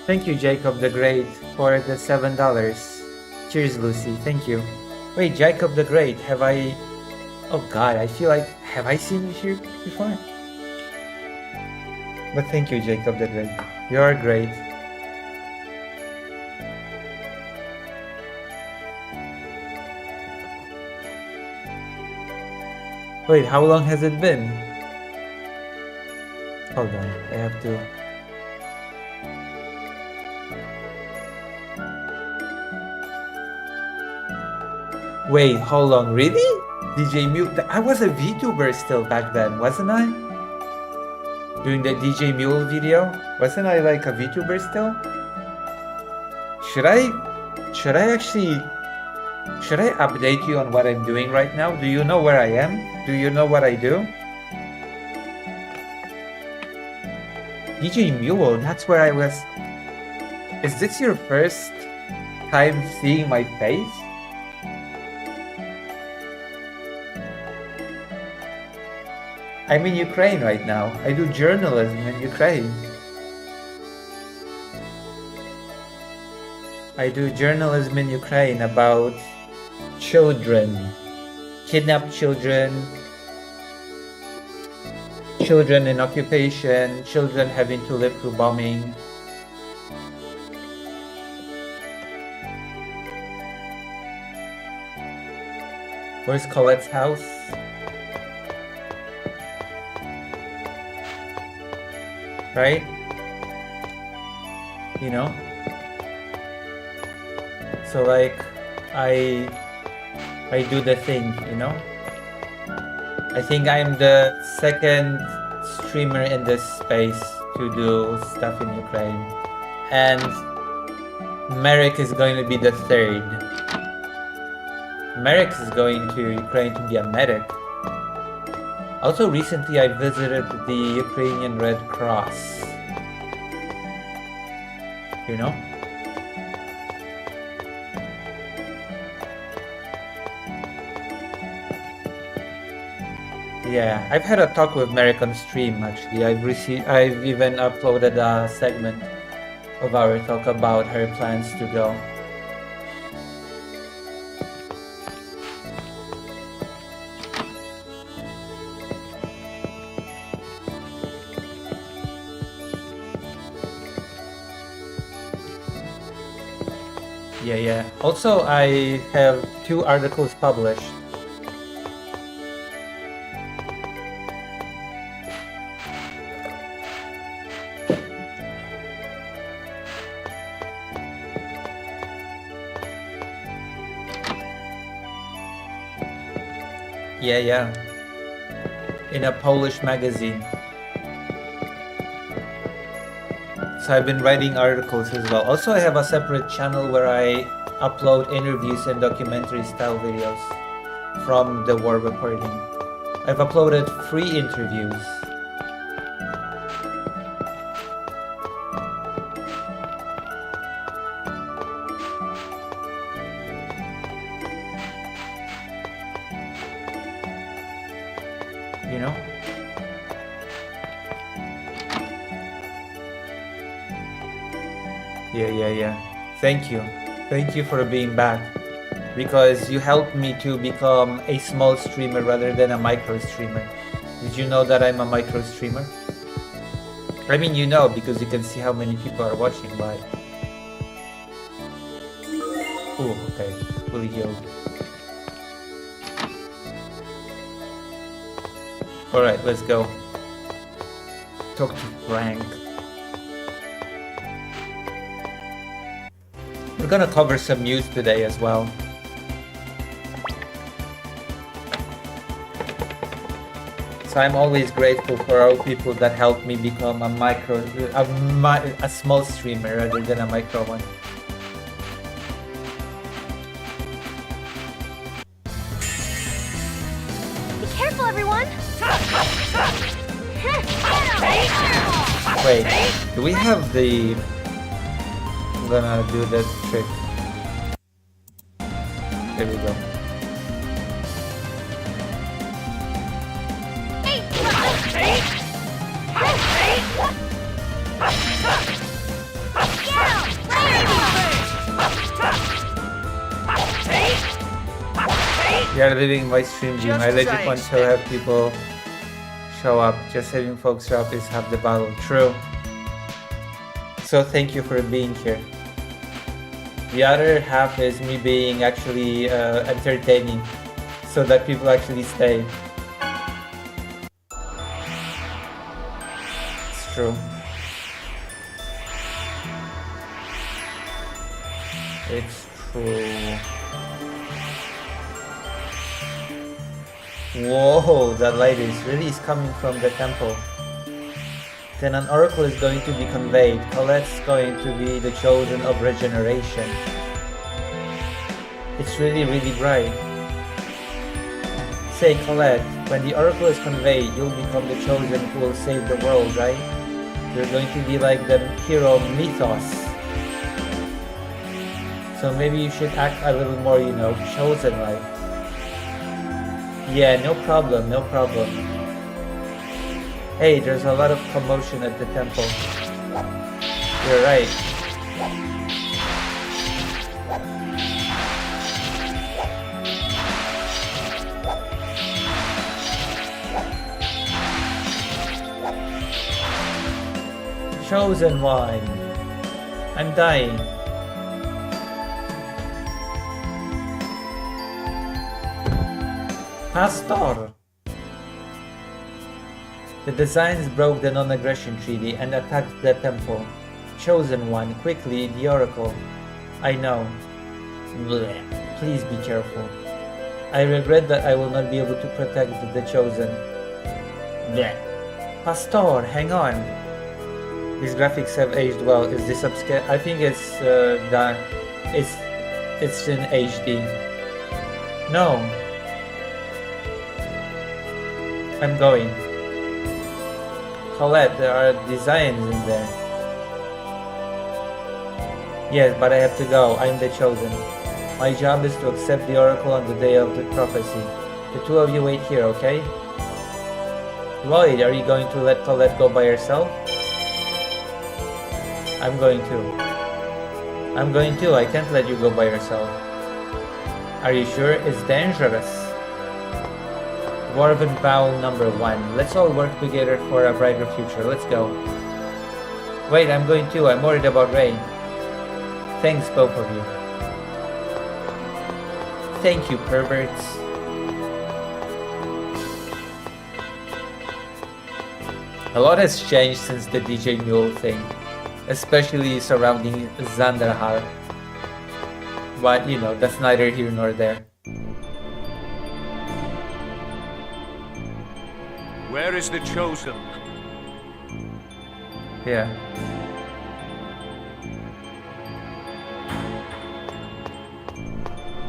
Thank you, Jacob the Great, for the $7. Cheers, Lucy. Thank you. Wait, Jacob the Great, have I... Oh god, I feel like... Have I seen you here before? But thank you, Jacob the Great. You're great. Wait, how long has it been? Hold on, I have to... Wait, hold on, really? DJ Mule, I was a VTuber still back then, wasn't I? Doing the DJ Mule video? Wasn't I like a VTuber still? Should I update you on what I'm doing right now? Do you know where I am? Do you know what I do? DJ Mule, that's where I was. Is this your first time seeing my face? I'm in Ukraine right now. I do journalism in Ukraine. I do journalism in Ukraine about children, kidnapped children, children in occupation, children having to live through bombing. Where's Colette's house? Right? You know? So like, I do the thing, you know? I think I'm the second streamer in this space to do stuff in Ukraine. And Merrick is going to be the third. Merrick is going to Ukraine to be a medic. Also recently I visited the Ukrainian Red Cross. You know? Yeah, I've had a talk with Merrick on stream actually. I've even uploaded a segment of our talk about her plans to go. Yeah. Also, I have 2 articles published. Yeah. In a Polish magazine. So I've been writing articles as well. Also, I have a separate channel where I upload interviews and documentary style videos from the war reporting. I've uploaded 3 interviews. You know? Yeah. Thank you. Thank you for being back. Because you helped me to become a small streamer rather than a micro streamer. Did you know that I'm a micro streamer? I mean, you know, because you can see how many people are watching live. Oh, okay. Fully healed. Alright, let's go. Talk to Frank. We're gonna cover some news today as well. So I'm always grateful for all people that helped me become a small streamer rather than a micro one. Be careful, everyone! Wait, do we have the... I'm gonna do that trick. There we go. We are leaving my stream game. I legit want to have people show up. Just having folks show up is half the battle. True. So thank you for being here. The other half is me being actually entertaining so that people actually stay. It's true. It's true. Whoa, that light is coming from the temple. Then an oracle is going to be conveyed. Colette's going to be the chosen of regeneration. It's really bright. Say, Colette, when the oracle is conveyed, you'll become the chosen who will save the world, right? You're going to be like the hero mythos. So maybe you should act a little more, you know, chosen-like. Yeah, no problem. Hey, there's a lot of commotion at the temple. You're right. Chosen one. I'm dying. Pastor. The Designs broke the non-aggression treaty and attacked the temple. Chosen one, quickly, the oracle. I know. Blech. Please be careful. I regret that I will not be able to protect the chosen. Blech. Pastor, hang on. These graphics have aged well. Is this upscale? I think it's done. It's in HD. No. I'm going. Colette, there are designs in there. Yes, but I have to go. I'm the chosen. My job is to accept the oracle on the day of the prophecy. The two of you wait here, okay? Lloyd, are you going to let Colette go by herself? I'm going to. I can't let you go by yourself. Are you sure? It's dangerous. Dwarven vow number 1. Let's all work together for a brighter future. Let's go. Wait, I'm going too. I'm worried about Ray. Thanks, both of you. Thank you, perverts. A lot has changed since the DJ Mule thing, especially surrounding Zandarhar. But, you know, that's neither here nor there. Where is the chosen? Yeah.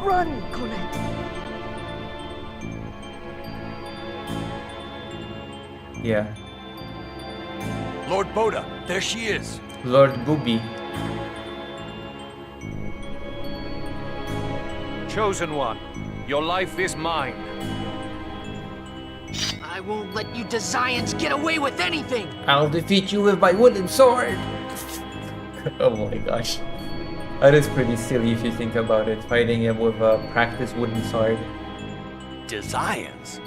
Run, Colette. Yeah. Lord Boda, there she is. Lord Booby. Chosen one, your life is mine. I won't let you Desians get away with anything! I'll defeat you with my wooden sword! Oh my gosh. That is pretty silly if you think about it, fighting him with a practiced wooden sword. Desians?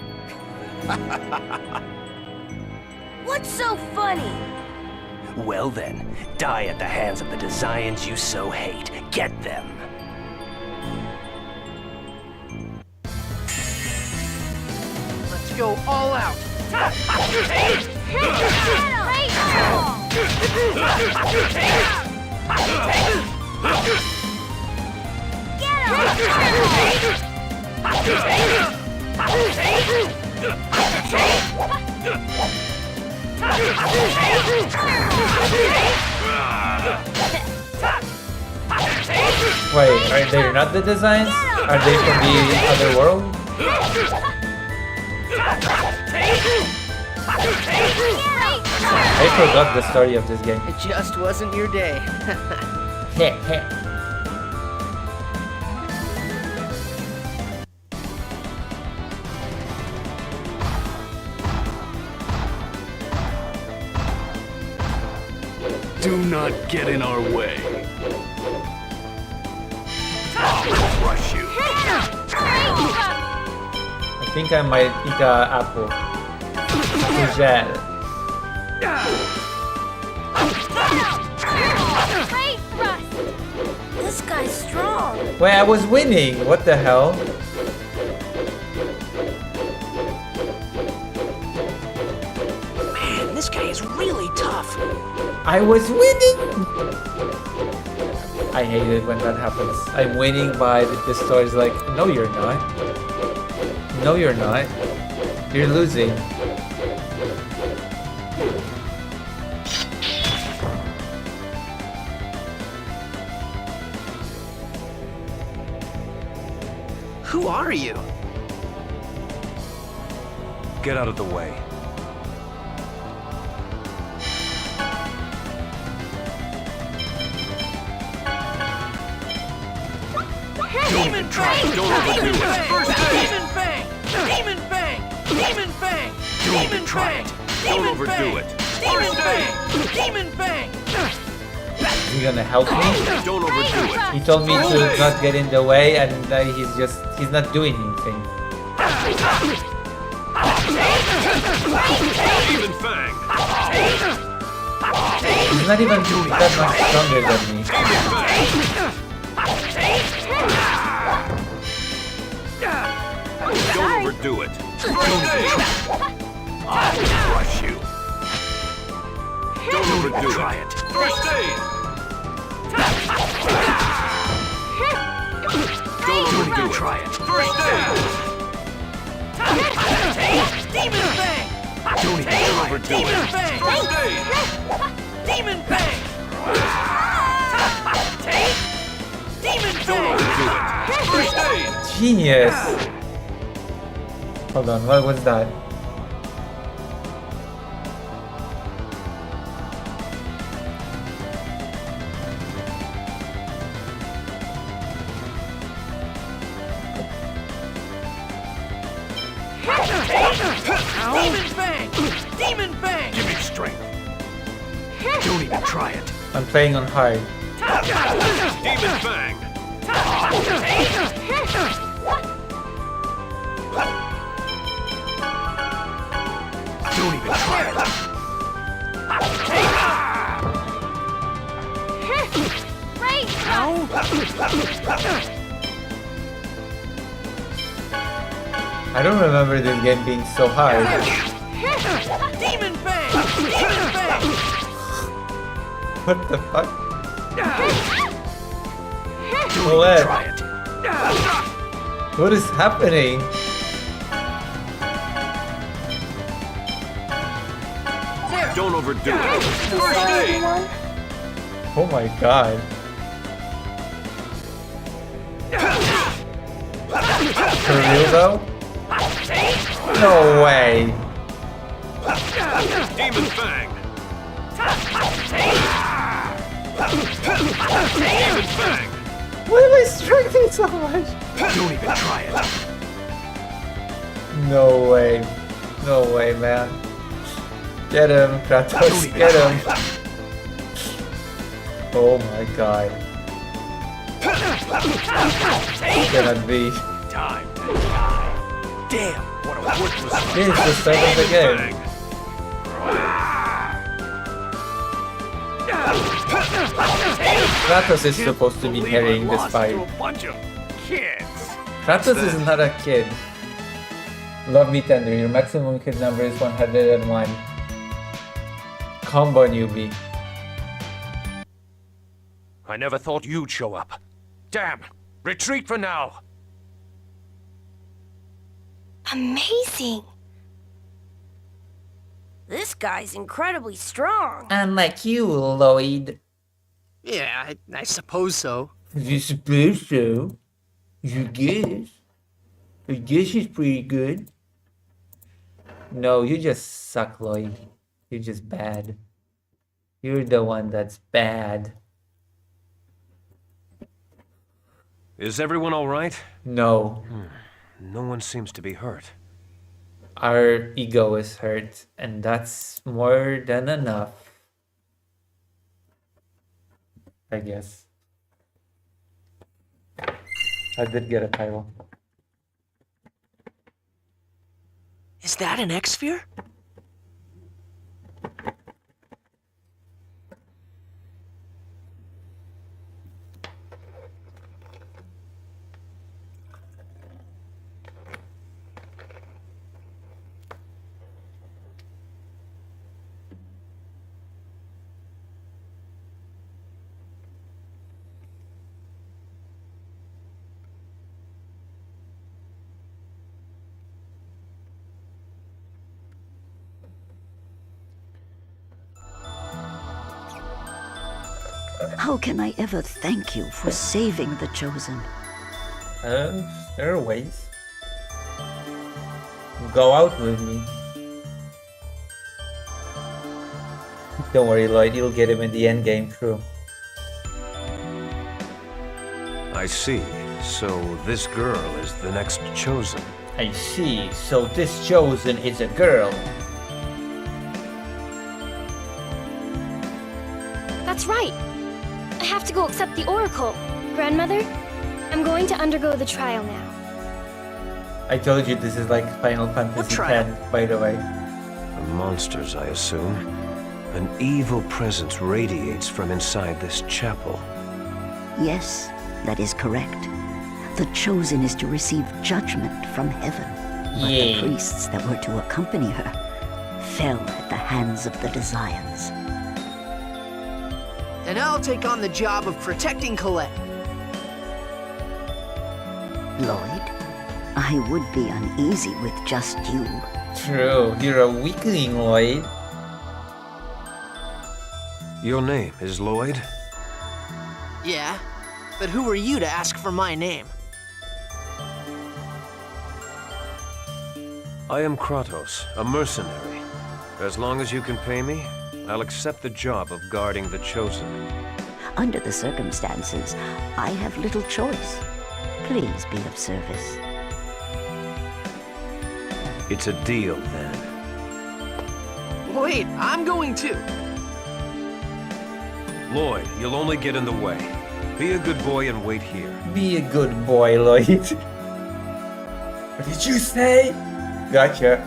What's so funny? Well then, die at the hands of the Desians you so hate. Get them! Let's go all out! Wait, are they not the designs? Are they from the other world? I forgot the story of this game. It just wasn't your day. Do not get in our way. I'll crush you. I think I might eat a apple. Gel. This guy's strong. Wait, I was winning! What the hell? Man, this guy is really tough. I was winning! I hate it when that happens. I'm winning, but the story's like, no you're not. No you're not. You're losing. Who are you? Get out of the way. Demon Fang! Don't overdo it. First Demon Fang! Demon Fang! Demon Fang! Demon Fang! Don't overdo it. Demon Fang! Demon Fang! Is he gonna help me? Don't overdo it. He told me to not get in the way, and he's not doing anything. Even Fang. He's not even that much stronger than me. Don't overdo it. I'll crush you. Don't overdo Try it. it. First aid. Don't overdo it. Try it. First aid. Demon Fang! Don't even Don't try it. overdo Demon it. Fang! First aid. Demon Fang! Demon Don't Fang! overdo it. First aid. Genius! Hold on, what was that? Demon Fang! Demon Fang! Give me strength. Don't even try it. I'm playing on hard. Demon Fang. Don't even try it. Right! I don't remember this game being so hard. Demon Fang! Demon Fang! What the fuck? Don't Colette, even try it. what is happening? Don't overdo it. First aid. Oh my god. For real though? No way. Demon Fang. Demon Fang. Why am I struggling so much? Don't even try it. No way. No way, man. Get him, Kratos, get him. Oh my god. It cannot be. Time to die. Damn, what a worthless This is the start of the game. Kratos is supposed to be carrying this fight. To a bunch of kids. Kratos is not a kid. Love me tender, your maximum kid number is 101. Combo newbie. I never thought you'd show up. Damn, retreat for now. Amazing! This guy's incredibly strong. Unlike you, Lloyd. Yeah, I suppose so. You suppose so? You guess. I guess he's pretty good. No, you just suck, Lloyd. You're just bad. You're the one that's bad. Is everyone all right? No. No one seems to be hurt. Our ego is hurt, and that's more than enough. I guess. I did get a title. Is that an X-Sphere? How can I ever thank you for saving the Chosen? There are ways. Go out with me. Don't worry, Lloyd, you'll get him in the endgame crew. I see. So this girl is the next Chosen. I see. So this Chosen is a girl. That's right. I have to go accept the Oracle. Grandmother, I'm going to undergo the trial now. I told you this is like Final Fantasy X, by the way. The monsters, I assume. An evil presence radiates from inside this chapel. Yes, that is correct. The Chosen is to receive judgment from heaven. But the priests that were to accompany her fell at the hands of the Desians. And I'll take on the job of protecting Colette. Lloyd, I would be uneasy with just you. True, you're a weakling, Lloyd. Your name is Lloyd? Yeah, but who are you to ask for my name? I am Kratos, a mercenary. As long as you can pay me, I'll accept the job of guarding the Chosen. Under the circumstances, I have little choice. Please be of service. It's a deal, then. Wait, I'm going too. Lloyd, you'll only get in the way. Be a good boy and wait here. Be a good boy, Lloyd. What did you say? Gotcha.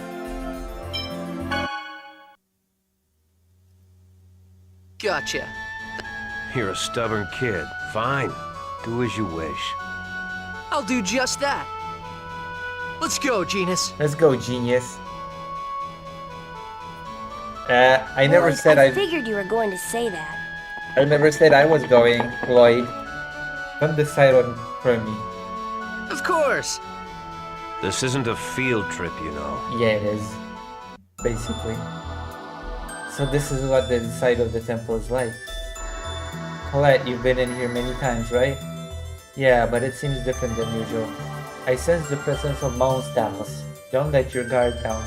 Gotcha. You're a stubborn kid. Fine. Do as you wish. I'll do just that. Let's go, Genus. Let's go, genius. I never said I figured you were going to say that. I never said I was going, Lloyd. Don't decide on for me. Of course. This isn't a field trip, you know. Yeah, it is. Basically. So this is what the inside of the temple is like. Colette, you've been in here many times, right? Yeah, but it seems different than usual. I sense the presence of monsters. Don't let your guard down.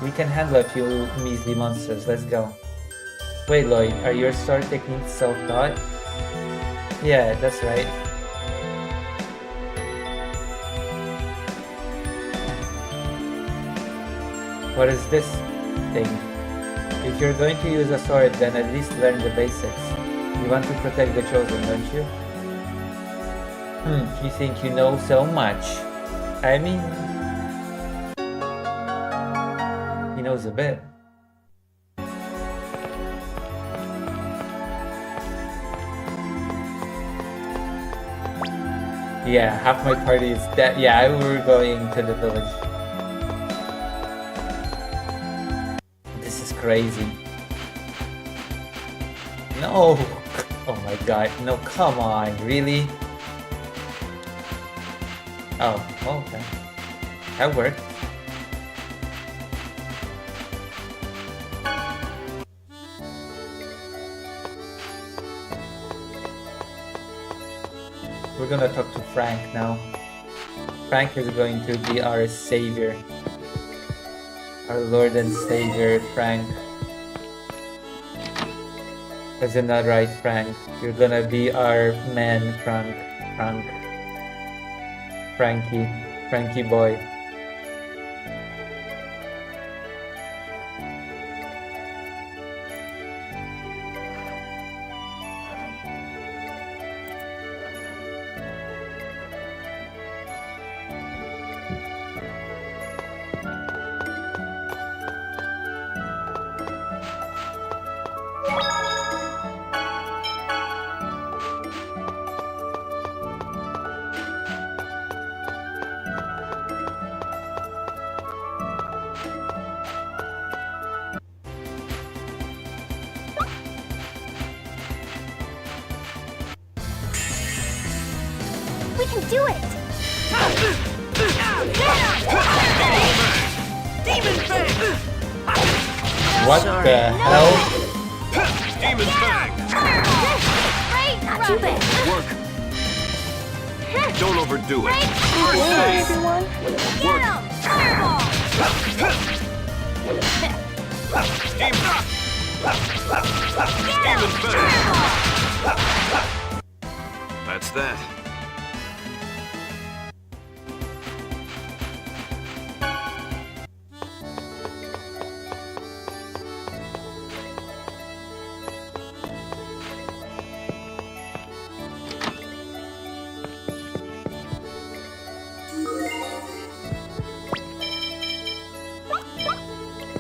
We can handle a few measly monsters. Let's go. Wait, Lloyd, are your sword techniques self-taught? Yeah, that's right. What is this thing? If you're going to use a sword, then at least learn the basics. You want to protect the Chosen, don't you? You think you know so much. I mean... he knows a bit. Yeah, half my party is dead. Yeah, we're going to the village. This is crazy. No! Oh my god, no, come on, really? Oh, okay. That worked. We're gonna talk to Frank now. Frank is going to be our savior. Our Lord and Savior, Frank. Isn't that right, Frank? You're gonna be our man, Frank. Frankie boy. We can do it! Demon Fang! What the hell? Demon Fang! Not too bad. Work. Don't overdo it. First aid. everyone. Work. Fireball. Even better. That's that.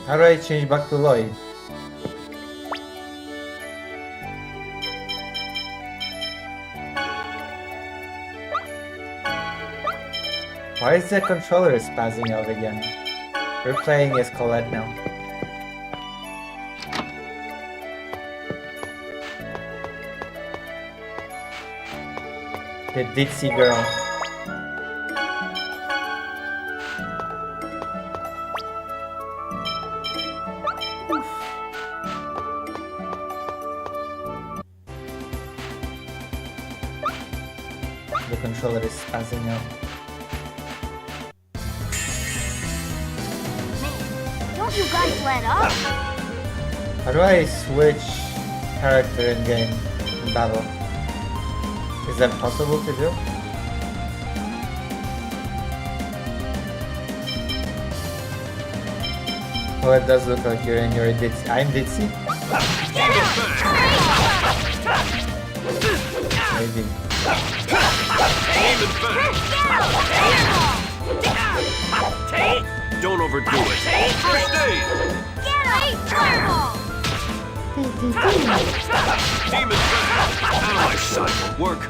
How do I change back to Lloyd? Why is the controller spazzing out again? We're playing as Colette now. The Dixie girl. The controller is spazzing out. Don't you guys let up? How do I switch character in game, in battle? Is that possible to do? Oh, it does look like you're in your Ditzy. I'm Ditzy? Maybe. Don't overdo it. First aid. Demon back. Out of my sight. Work.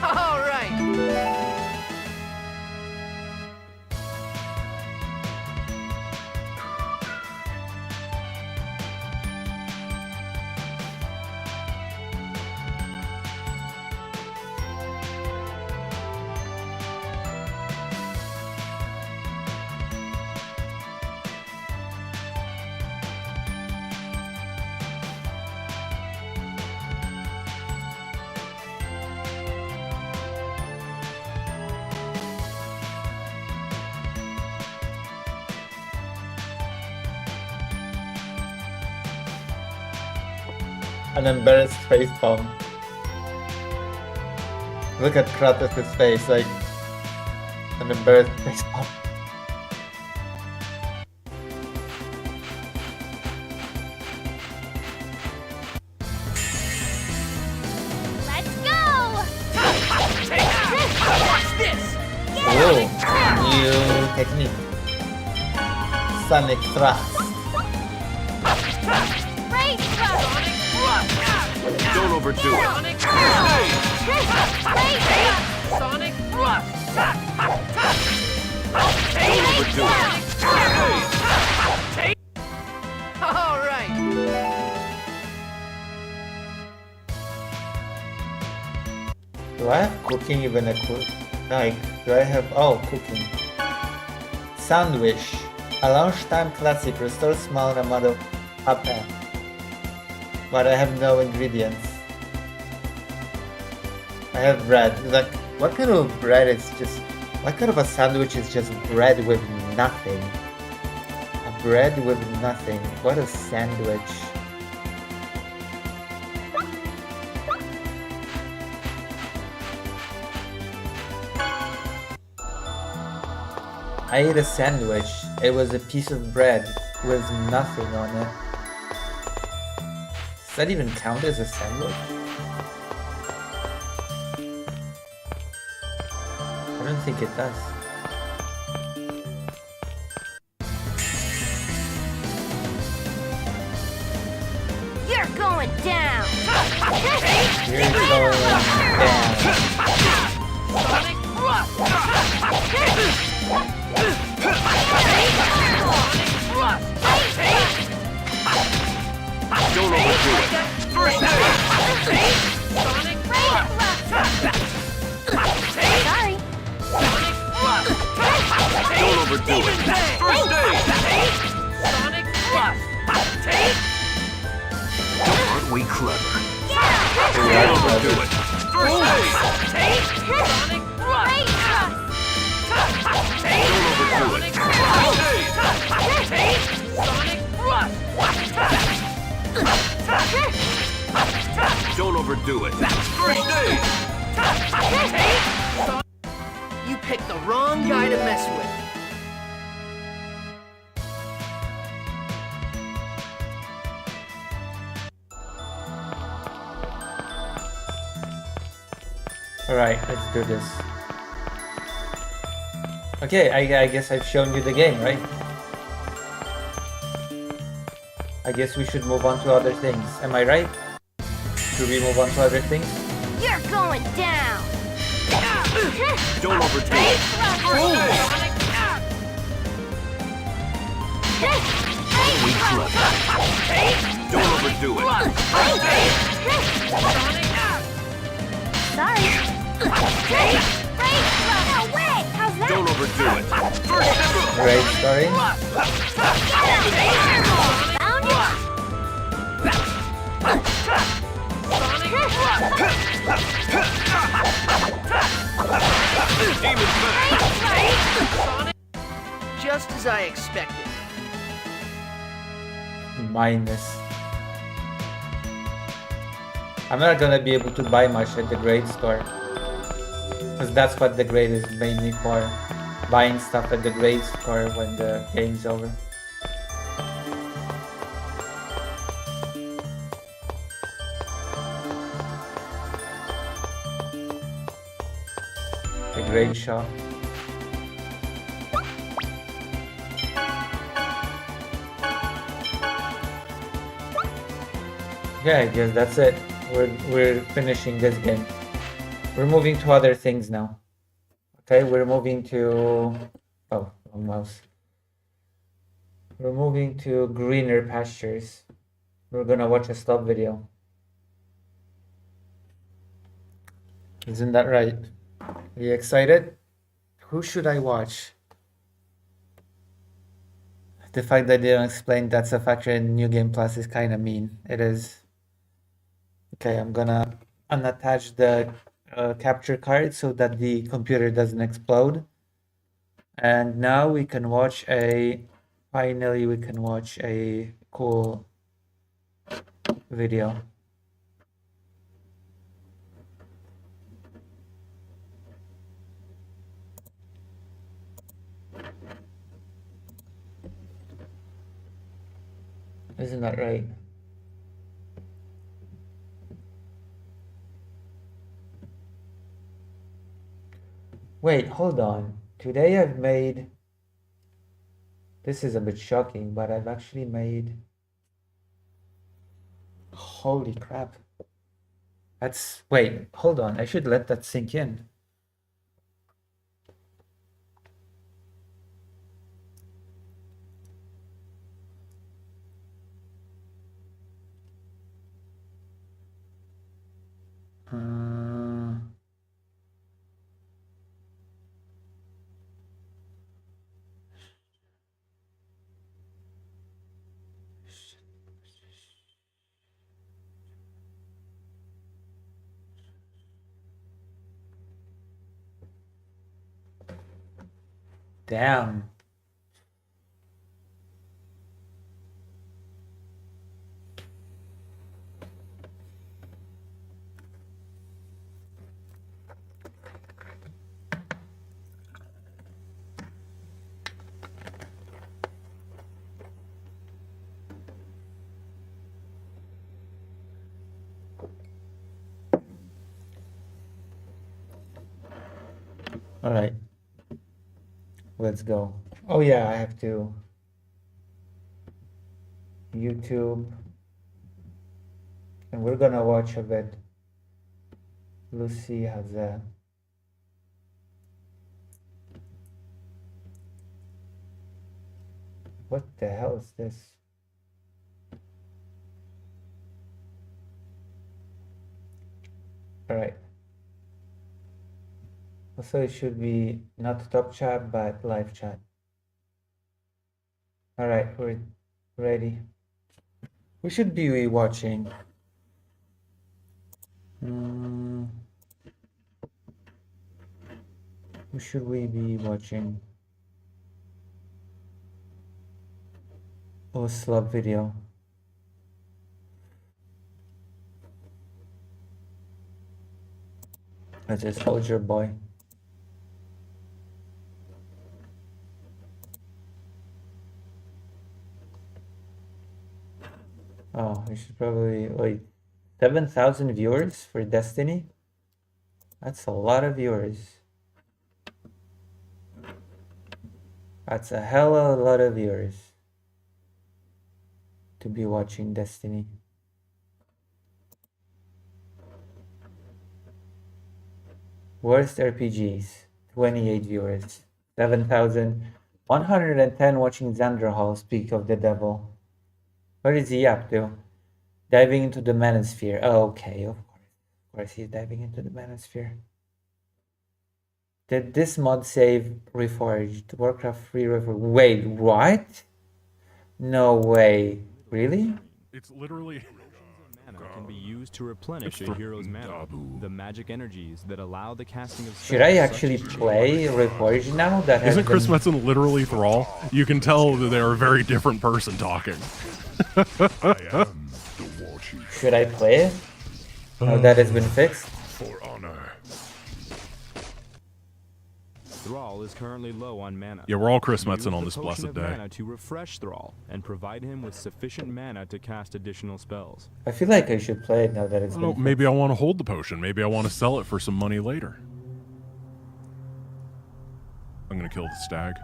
All right. An embarrassed face palm. Look at Kratos' face, like an embarrassed face palm. Let's go! Watch this. Oh, new technique. Sonic thrust. Great thrust! Don't overdo it. Sonic Great thrust! Sonic thrust. Don't overdo it. First aid. All right. Do I have cooking even a cook? Like, do I have... Oh, cooking. Sandwich. A lunchtime classic. Restores small amount of papa. But I have no ingredients. I have bread. Like, what kind of bread is just... What kind of a sandwich is just bread with nothing? A bread with nothing. What a sandwich. I ate a sandwich. It was a piece of bread with nothing on it. Does that even count as a sandwich? I don't think it does. You're going down. You're going down. Sonic thrust. Don't overdo it. First aid. Sonic thrust. Sorry. Don't overdo it. First aid. Sonic thrust. overdo it. First aid! Sonic Great Thrust! Don't overdo it. First aid! Sonic Thrust! Don't overdo it. First aid! You picked the wrong guy to mess with. Alright, let's do this. Okay, I guess I've shown you the game, right? I guess we should move on to other things. Am I right? Should we move on to other things? You're going down! Don't overdo it. First aid! We close. Don't overdo it. First aid! Sorry. Great Thrust! No way! How's that? Don't overdo it. First aid! Great story. Found you! Demon back. Just as I expected. Minus. I'm not gonna be able to buy much at the grade store. Because that's what the grade is mainly for. Buying stuff at the grade store when the game's over. The grade shop. Yeah, I guess that's it. We're finishing this game. We're moving to other things now. Okay, we're moving to... Oh, wrong mouse. We're moving to greener pastures. We're gonna watch a Slop video. Isn't that right? Are you excited? Who should I watch? The fact that they don't explain that's a factor in New Game Plus is kind of mean. It is. Okay, I'm gonna unattach the capture card so that the computer doesn't explode. And now we can watch finally we can watch a cool video. Isn't that right? Wait, hold on. Today I've made... This is a bit shocking, but I've actually made... Holy crap. That's... Wait, hold on. I should let that sink in. Damn. All right. Let's go. Oh yeah, I have to YouTube, and we're gonna watch a bit. Lucy has a... What the hell is this? All right. Also, it should be not top chat, but live chat. All right, we're ready. We should be watching. Who should we be watching? Oh, Slop video. That's a soldier boy. Oh, we should probably like 7,000 viewers for Destiny. That's a lot of viewers. That's a hell of a lot of viewers to be watching Destiny. Worst RPGs, 28 viewers. 7,110 watching Xanderhal speak of the devil. What is he up to? Diving into the manosphere. Oh, okay, of course he's diving into the manosphere. Did this mod save Reforged? Warcraft 3 Reforged. Wait, what? No way. Really? It's literally mana can be used to replenish a hero's mana. The magic energies that allow the casting of spells. Should I actually play Reforged now? That Isn't Chris Metzen literally Thrall? You can tell that they're a very different person talking. Should I play it? Now that has been fixed. For honor. Thrall is currently low on mana. Yeah, we're all Chris Metzen on this blessed day. Mana to refresh Thrall and provide him with sufficient mana to cast additional spells. I feel like I should play it now that it's been fixed. Maybe I want to hold the potion. Maybe I want to sell it for some money later. I'm gonna kill the stag.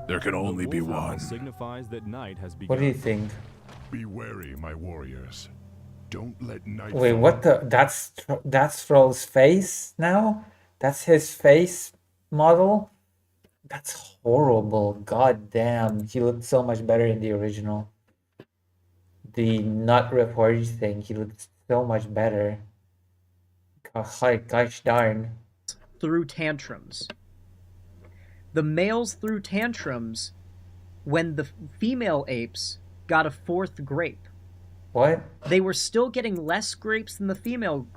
There can only be one. Signifies that night has begun. What do you think? Be wary, my warriors. Don't let night. Wait, what the? That's Thrall's face now? That's his face model? That's horrible. God damn. He looked so much better in the original. The not reforged thing, he looked so much better. Gosh darn. Through tantrums. The males threw tantrums when the female apes got a fourth grape. What? They were still getting less grapes than the female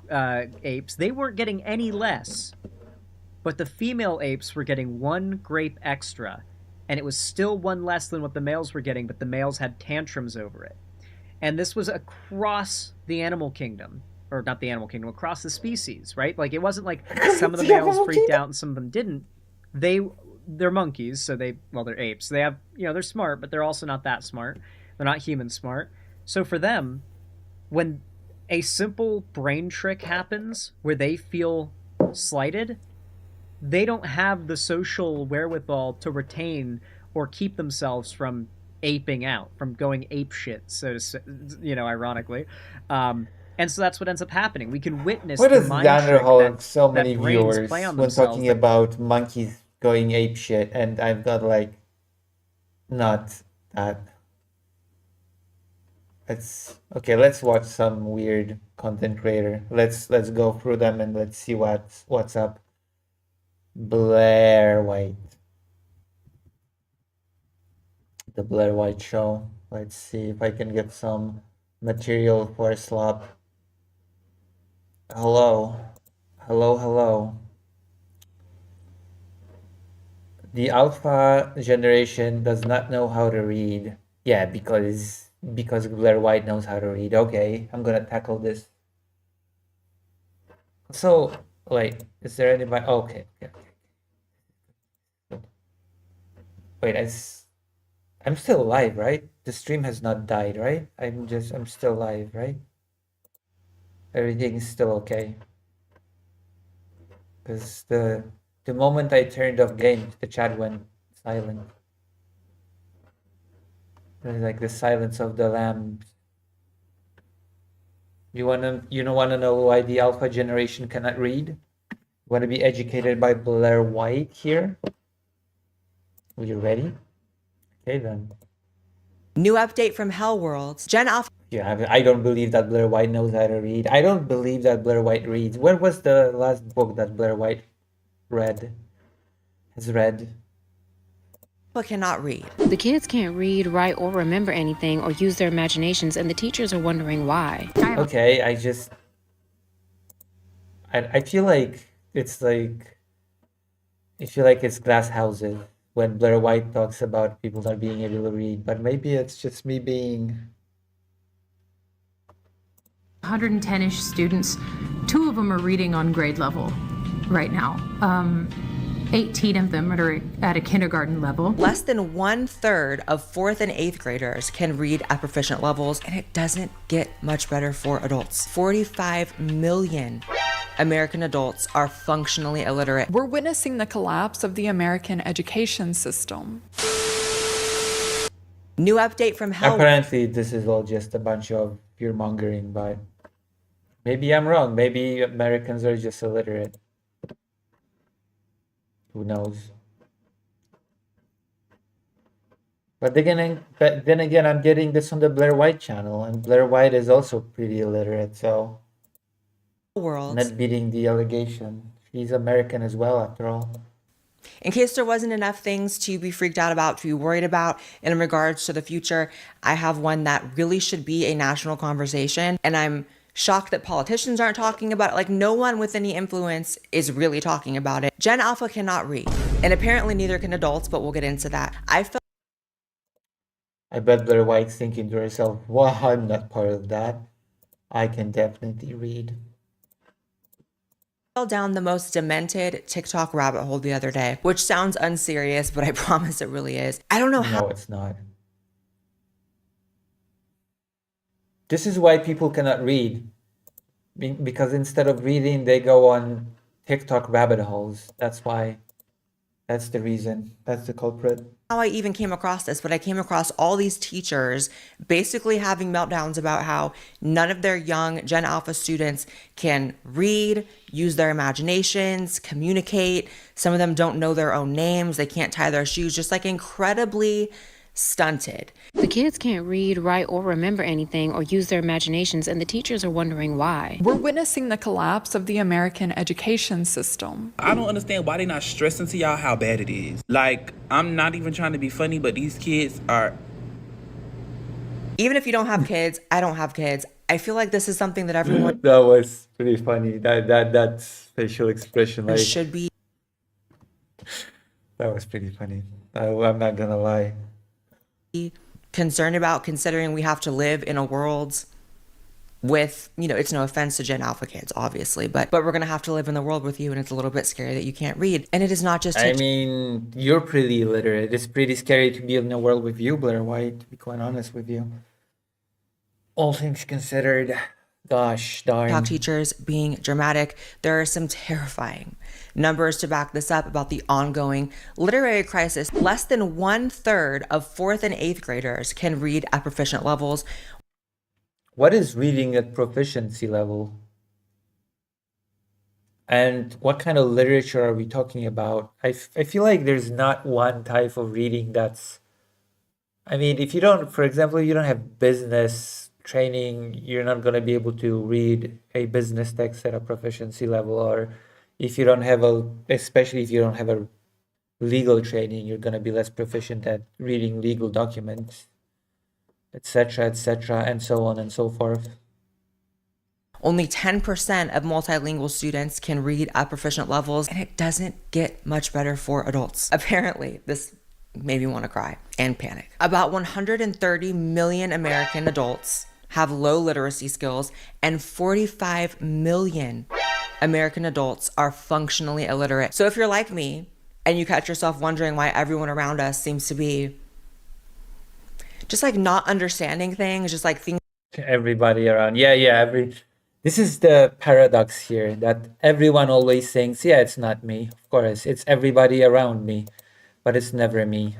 apes. They weren't getting any less. But the female apes were getting one grape extra. And it was still one less than what the males were getting, but the males had tantrums over it. And this was across the animal kingdom. Or not the animal kingdom, across the species, right? Like, it wasn't like some of the males freaked out and some of them didn't. They're monkeys, so they're apes. They have, they're smart, but they're also not that smart. They're not human smart. So for them, when a simple brain trick happens where they feel slighted, they don't have the social wherewithal to retain or keep themselves from aping out, from going ape shit, so to say, ironically. And so that's what ends up happening. We can witness What the does mind trick Xanderhal that, so many that brains viewers play on when themselves talking that- about monkeys going ape shit, and I've got like not that. Okay. Let's watch some weird content creator. Let's go through them and let's see what's up. Blair White. The Blair White Show. Let's see if I can get some material for Slop. Hello. The alpha generation does not know how to read. Yeah, because Blair White knows how to read. Okay, I'm gonna tackle this. So, like, is there anybody? Okay. Wait, I'm still live, right? The stream has not died, right? I'm still live, right? Everything is still okay. Because the moment I turned off games, the chat went silent. It's like the silence of the lambs. You wanna know why the alpha generation cannot read? Wanna be educated by Blair White here? Are you ready? Okay then. New update from Hell Worlds. Gen Alpha. Yeah, I don't believe that Blair White knows how to read. I don't believe that Blair White reads. When was the last book that Blair White has read? But cannot read. The kids can't read, write, or remember anything or use their imaginations, and the teachers are wondering why. Okay, I feel like it's I feel like it's glass houses when Blair White talks about people not being able to read, but maybe it's just me being 110-ish students, 2 of them are reading on grade level right now. 18 of them are at a kindergarten level. Less than 1/3 of 4th and 8th graders can read at proficient levels, and it doesn't get much better for adults. 45 million American adults are functionally illiterate. We're witnessing the collapse of the American education system. New update from Hell. Apparently, this is all just a bunch of fear mongering, but maybe I'm wrong. Maybe Americans are just illiterate. Who knows? But then again, I'm getting this on the Blair White channel, and Blair White is also pretty illiterate, so World. not beating the allegation. She's American as well, after all. In case there wasn't enough things to be freaked out about, to be worried about in regards to the future, I have one that really should be a national conversation, and I'm shocked that politicians aren't talking about it. Like, no one with any influence is really talking about it. Gen Alpha cannot read, and apparently neither can adults, but we'll get into that. I bet Blair White's thinking to herself, well, I'm not part of that. I can definitely read. Fell down the most demented TikTok rabbit hole the other day, which sounds unserious, but I promise it really is. I don't know how. No, it's not. This is why people cannot read. Because instead of reading, they go on TikTok rabbit holes. That's why. That's the reason. That's the culprit. How I even came across this, but I came across all these teachers basically having meltdowns about how none of their young Gen Alpha students can read, use their imaginations, communicate. Some of them don't know their own names. They can't tie their shoes, just like incredibly stunted. The kids can't read, write, or remember anything or use their imaginations, and the teachers are wondering why. We're witnessing the collapse of the American education system. I don't understand why they're not stressing to y'all how bad it is. Like, I'm not even trying to be funny, but these kids are... Even if you don't have kids, I don't have kids. I feel like this is something that everyone... That was pretty funny. That facial expression, like... should be... That was pretty funny. I'm not gonna lie. Concerned about, considering we have to live in a world with, you know, it's no offense to Gen Alpha kids, obviously, but we're gonna have to live in the world with you, and it's a little bit scary that you can't read. And it is not just... I mean, you're pretty illiterate. It's pretty scary to be in a world with you, Blair White, to be quite honest with you. All things considered, gosh darn. TikTok teachers being dramatic. There are some terrifying numbers to back this up about the ongoing literary crisis. Less than 1/3 of 4th and 8th graders can read at proficient levels. What is reading at proficiency level? And what kind of literature are we talking about? I feel like there's not one type of reading that's... I mean, if you don't, for example, if you don't have business training, you're not going to be able to read a business text at a proficiency level. Or if you don't have especially if you don't have a legal training, you're going to be less proficient at reading legal documents, etc., and so on and so forth. Only 10% of multilingual students can read at proficient levels, and it doesn't get much better for adults. Apparently, this made me want to cry and panic. About 130 million American adults have low literacy skills, and 45 million American adults are functionally illiterate. So if you're like me and you catch yourself wondering why everyone around us seems to be just like not understanding things, just like things... Everybody around. This is the paradox here, that everyone always thinks, yeah, it's not me. Of course, it's everybody around me, but it's never me.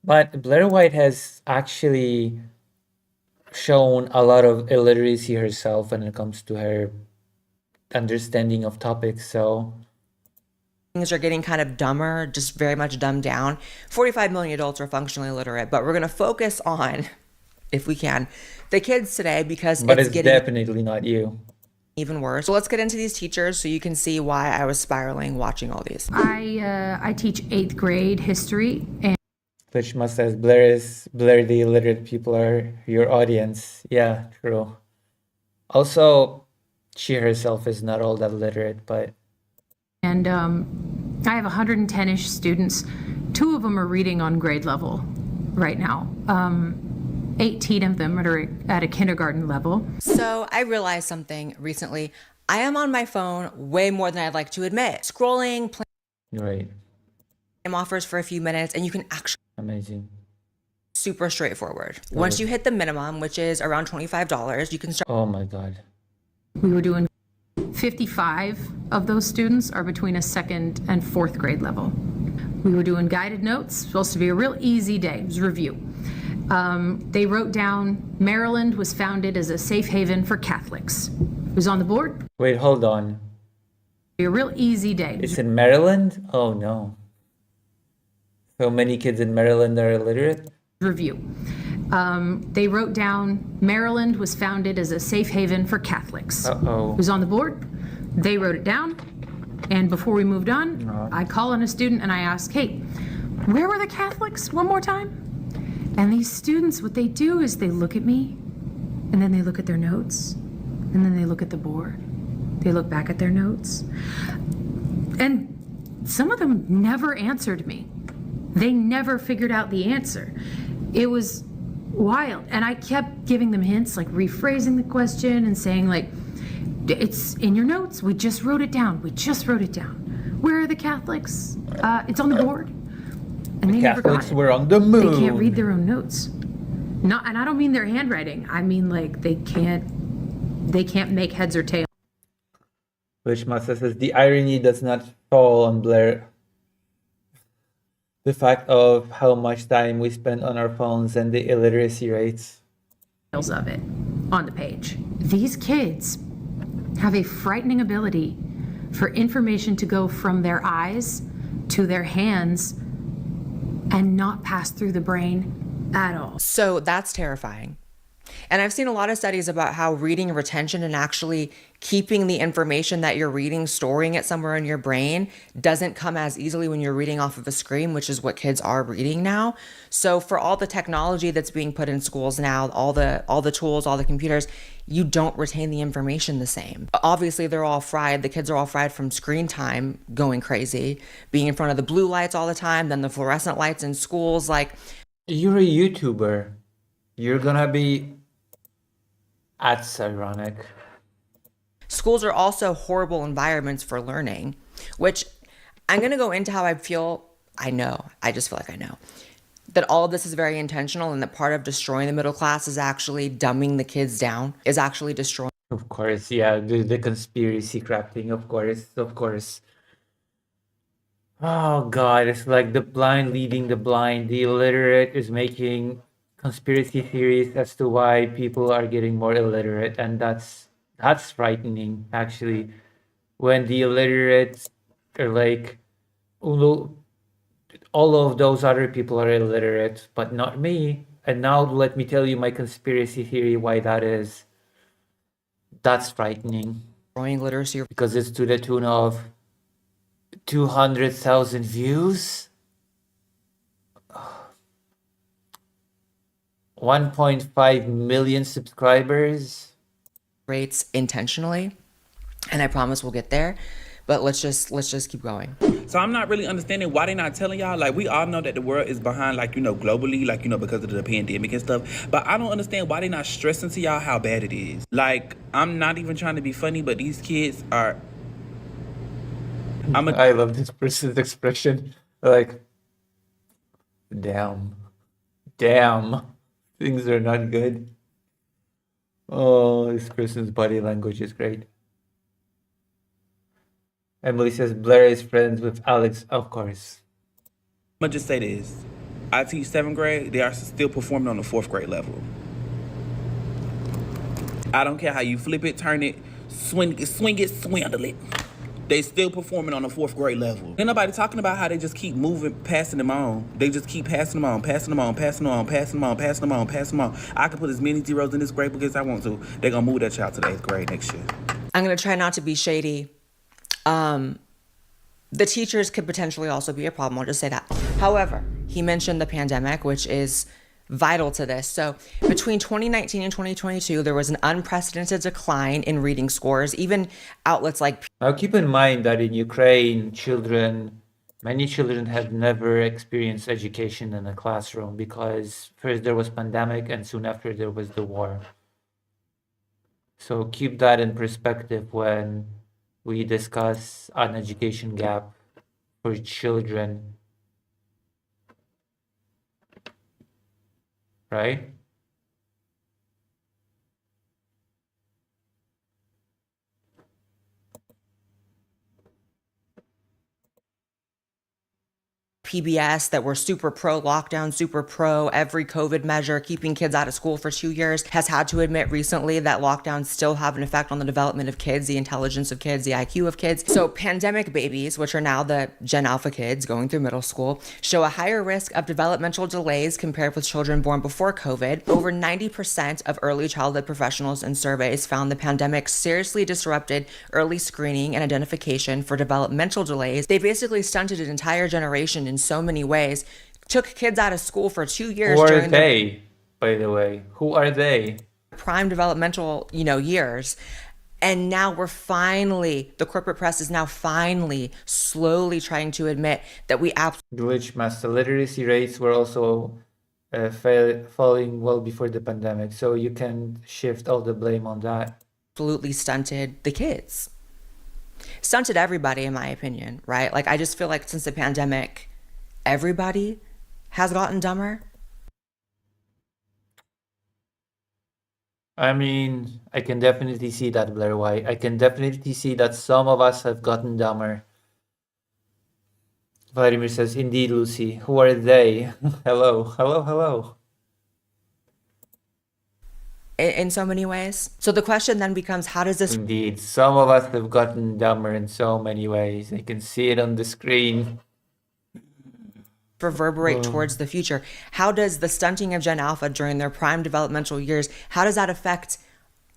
But Blair White has actually shown a lot of illiteracy herself when it comes to her understanding of topics, so... Things are getting kind of dumber, just very much dumbed down. 45 million adults are functionally illiterate, but we're going to focus on, if we can, the kids today, because it's getting definitely not you. Even worse. So let's get into these teachers so you can see why I was spiraling watching all these. I teach 8th grade history, and Flitchma says Blair the illiterate people are your audience. Yeah, true. Also, she herself is not all that literate, but I have 110-ish students. 2 of them are reading on grade level right now. 18 of them are at a kindergarten level. So I realized something recently. I am on my phone way more than I'd like to admit. Scrolling, playing offers for a few minutes, and you can actually... Amazing. Super straightforward. Once you hit the minimum, which is around $25, you can start... Oh my God. We were doing 55 of those students are between a 2nd and 4th grade level. We were doing guided notes, supposed to be a real easy day. It was review. They wrote down Maryland was founded as a safe haven for Catholics. Who's on the board? Wait, hold on. A real easy day. It's in Maryland? Oh no. So many kids in Maryland are illiterate? Review. They wrote down Maryland was founded as a safe haven for Catholics. Uh-oh. Who's on the board? They wrote it down. And before we moved on, I call on a student and I ask, hey, where were the Catholics? One more time. And these students, what they do is they look at me and then they look at their notes and then they look at the board. They look back at their notes. And some of them never answered me. They never figured out the answer. It was wild. And I kept giving them hints, like rephrasing the question and saying, like, it's in your notes. We just wrote it down. We just wrote it down. Where are the Catholics? It's on the board. And they never got it. Catholics were on the moon. They can't read their own notes. Not, and I don't mean their handwriting. I mean, like, they can't make heads or tails. Which Masa says the irony does not fall on Blair. The fact of how much time we spend on our phones and the illiteracy rates of it on the page. These kids have a frightening ability for information to go from their eyes to their hands and not pass through the brain at all. So that's terrifying. And I've seen a lot of studies about how reading retention and actually keeping the information that you're reading, storing it somewhere in your brain, doesn't come as easily when you're reading off of a screen, which is what kids are reading now. So for all the technology that's being put in schools now, all the tools, all the computers, you don't retain the information the same. Obviously, they're all fried. The kids are all fried from screen time, going crazy, being in front of the blue lights all the time, then the fluorescent lights in schools. Like, you're a YouTuber. You're gonna be... That's ironic. Schools are also horrible environments for learning, which I'm going to go into how I feel. I just feel like I know that all of this is very intentional, and that part of destroying the middle class is actually dumbing the kids down, is actually destroying. Of course, yeah, the conspiracy crap thing, of course. Oh God, it's like the blind leading the blind. The illiterate is making conspiracy theories as to why people are getting more illiterate, and that's frightening, actually, when the illiterates are like, all of those other people are illiterate but not me. And now let me tell you my conspiracy theory why that is. That's frightening. Growing literacy, because it's to the tune of 200,000 views. 1.5 million subscribers. Rates intentionally, and I promise we'll get there, but let's just keep going. So I'm not really understanding why they're not telling y'all. Like, we all know that the world is behind, like, globally, like, because of the pandemic and stuff, but I don't understand why they're not stressing to y'all how bad it is. Like, I'm not even trying to be funny, but these kids are... I love this person's expression, like, damn, things are not good. Oh, this person's body language is great. Emily says Blair is friends with Alex, of course. I'm gonna just say this. I teach 7th grade, they are still performing on the 4th grade level. I don't care how you flip it, turn it, swing it, swindle it. They still performing on the 4th grade level. Ain't nobody talking about how they just keep moving, passing them on. They just keep passing them on. I can put as many zeros in this grade book as I want to. They're gonna move that child to the 8th grade next year. I'm gonna try not to be shady. The teachers could potentially also be a problem. I'll just say that. However, he mentioned the pandemic, which is vital to this. So between 2019 and 2022, there was an unprecedented decline in reading scores. Even outlets like... Now keep in mind that in Ukraine, children Many children have never experienced education in a classroom because first there was pandemic and soon after there was the war. So keep that in perspective when we discuss an education gap for children, right? PBS that were super pro lockdown, super pro every COVID measure, keeping kids out of school for 2 years, has had to admit recently that lockdowns still have an effect on the development of kids, the intelligence of kids, the IQ of kids. So pandemic babies, which are now the Gen Alpha kids going through middle school, show a higher risk of developmental delays compared with children born before COVID. Over 90% of early childhood professionals in surveys found the pandemic seriously disrupted early screening and identification for developmental delays. They basically stunted an entire generation in so many ways, took kids out of school for 2 years. Who are during they, by the way? Who are they? Prime developmental, years. And now we're finally, the corporate press is now finally slowly trying to admit that we Which master literacy rates were also falling well before the pandemic. So you can shift all the blame on that. absolutely stunted the kids. Stunted everybody, in my opinion, right? Like, I just feel like since the pandemic, everybody has gotten dumber. I mean, I can definitely see that, Blair White. I can definitely see that some of us have gotten dumber. Vladimir says, indeed, Lucy. Who are they? Hello, hello, hello. In so many ways. So the question then becomes, how does this... Indeed, some of us have gotten dumber in so many ways. I can see it on the screen. Reverberate towards the future? How does the stunting of Gen Alpha during their prime developmental years, how does that affect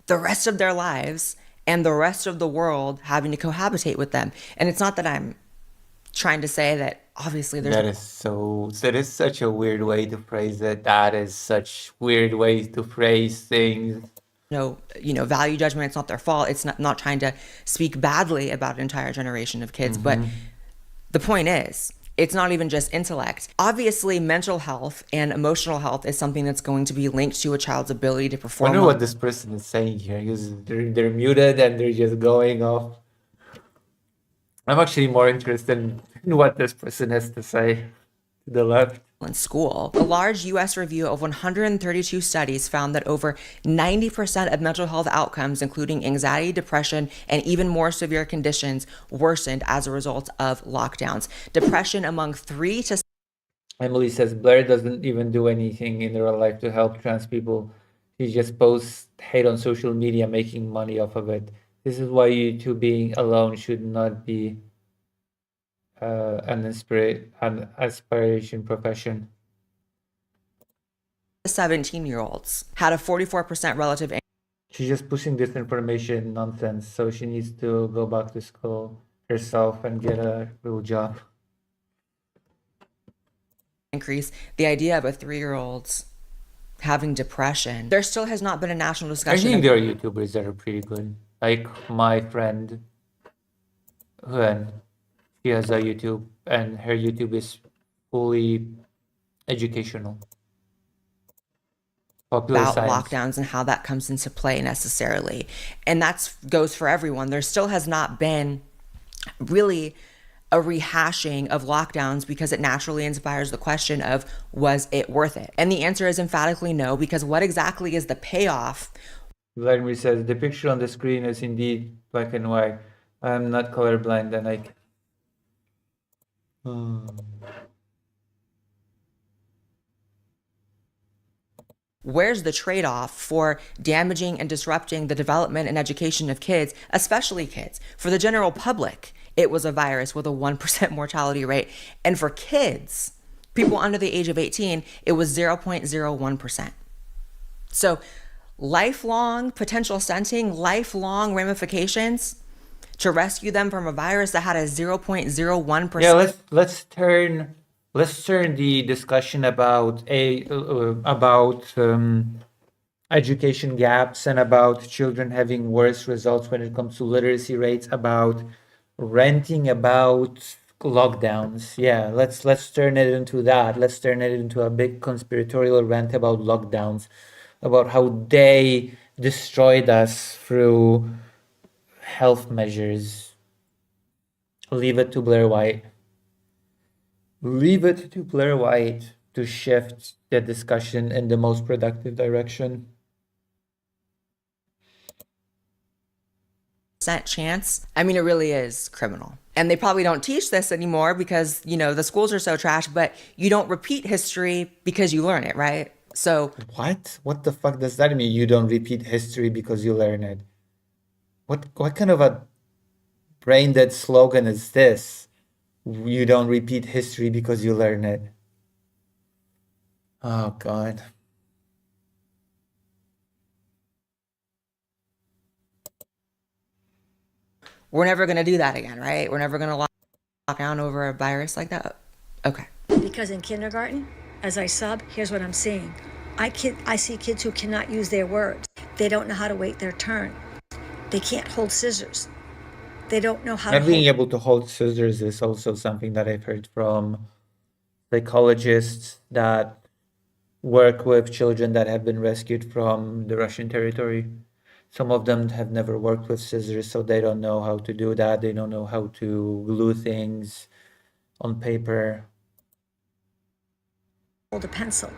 the rest of their lives and the rest of the world having to cohabitate with them? And it's not that I'm trying to say that obviously there's... That is such a weird way to phrase it. That is such weird ways to phrase things. No, value judgment. It's not their fault. It's not trying to speak badly about an entire generation of kids. But the point is, it's not even just intellect. Obviously, mental health and emotional health is something that's going to be linked to a child's ability to I perform. wonder what this person is saying here, because they're muted and they're just going off. I'm actually more interested in what this person has to say to the left. In school. A large U.S. review of 132 studies found that over 90% of mental health outcomes, including anxiety, depression, and even more severe conditions, worsened as a result of lockdowns. Depression among 3 to... Emily says Blair doesn't even do anything in real life to help trans people. She just posts hate on social media, making money off of it. This is why you two being alone should not be an aspiration profession. 17-year-olds had a 44% relative... She's just pushing disinformation nonsense, so she needs to go back to school herself and get a real job. Increase the idea of a 3-year-old having depression. There still has not been a national discussion. I think there are YouTubers that are pretty good. Like my friend, Huan, she has a YouTube, and her YouTube is fully educational. Popular about science. Lockdowns and how that comes into play necessarily. And that goes for everyone. There still has not been really a rehashing of lockdowns because it naturally inspires the question of, was it worth it? And the answer is emphatically no, because what exactly is the payoff? Vladimir says, the picture on the screen is indeed black and white. I'm not colorblind and I can... Where's the trade-off for damaging and disrupting the development and education of kids, especially kids? For the general public, it was a virus with a 1% mortality rate. And for kids, people under the age of 18, it was 0.01%. So lifelong potential stunting, lifelong ramifications to rescue them from a virus that had a 0.01%. Yeah, let's turn the discussion about education gaps and about children having worse results when it comes to literacy rates, about renting, about lockdowns. Yeah, let's turn it into that. Let's turn it into a big conspiratorial rant about lockdowns, about how they destroyed us through health measures. Leave it to Blair White. Leave it to Blair White to shift the discussion in the most productive direction. Chance. I mean, it really is criminal. And they probably don't teach this anymore because, you know, the schools are so trash, but you don't repeat history because you learn it, right? So What the fuck does that mean? You don't repeat history because you learn it. What kind of a brain dead slogan is this? You don't repeat history because you learn it. Oh God. we're never going to do that again, right? We're never going to lock down over a virus like that. Okay. Because in kindergarten, as I sub, here's what I'm seeing. I see kids who cannot use their words. They don't know how to wait their turn. They can't hold scissors. They don't know how Not to being hold... able to hold scissors is also something that I've heard from psychologists that work with children that have been rescued from the Russian territory. Some of them have never worked with scissors, so they don't know how to do that. They don't know how to glue things on paper. hold a pencil.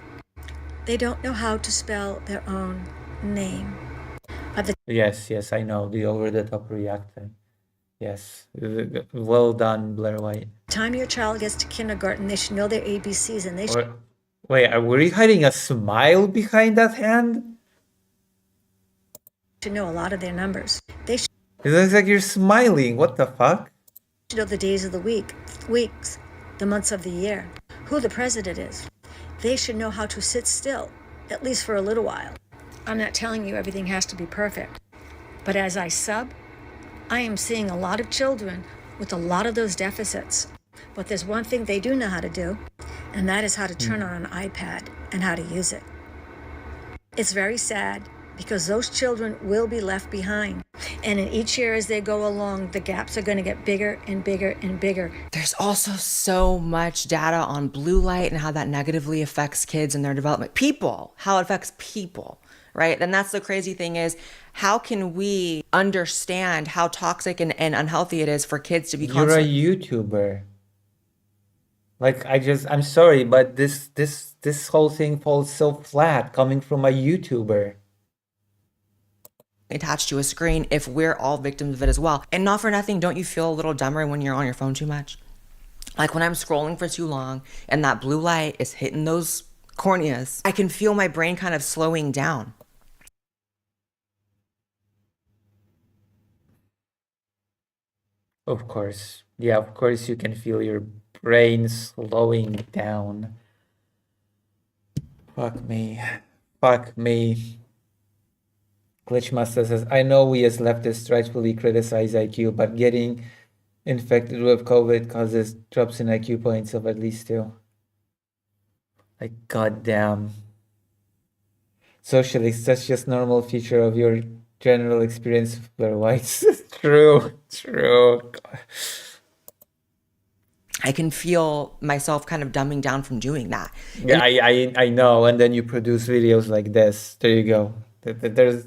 They don't know how to spell their own name. Yes, I know. The over-the-top reacting. Yes. Well done, Blair White. Time your child gets to kindergarten, they should know their ABCs and they should... Wait, were you hiding a smile behind that hand? to know a lot of their numbers. They should It looks like you're smiling. What the fuck? know the days of the week, weeks, the months of the year, who the president is. They should know how to sit still, at least for a little while. I'm not telling you everything has to be perfect, but as I sub, I am seeing a lot of children with a lot of those deficits. But there's one thing they do know how to do, and that is how to turn on an iPad and how to use it. It's very sad because those children will be left behind. And in each year as they go along, the gaps are going to get bigger and bigger and bigger. There's also so much data on blue light and how that negatively affects kids and their development. How it affects people, right? And that's the crazy thing is, how can we understand how toxic and unhealthy it is for kids to be constantly... You're a YouTuber. Like, I'm sorry, but this whole thing falls so flat coming from a YouTuber. Attached to a screen if we're all victims of it as well. And not for nothing, don't you feel a little dumber when you're on your phone too much? Like when I'm scrolling for too long and that blue light is hitting those corneas, I can feel my brain kind of slowing down. Of course. Yeah, of course you can feel your brain slowing down. Fuck me. Glitchmaster says, I know we as leftists rightfully criticize IQ, but getting infected with COVID causes drops in IQ points of at least 2. Like, goddamn. Socialists, that's just normal feature of your general experience with Blair White. True. I can feel myself kind of dumbing down from doing that. Yeah, I know. And then you produce videos like this. There you go. There's...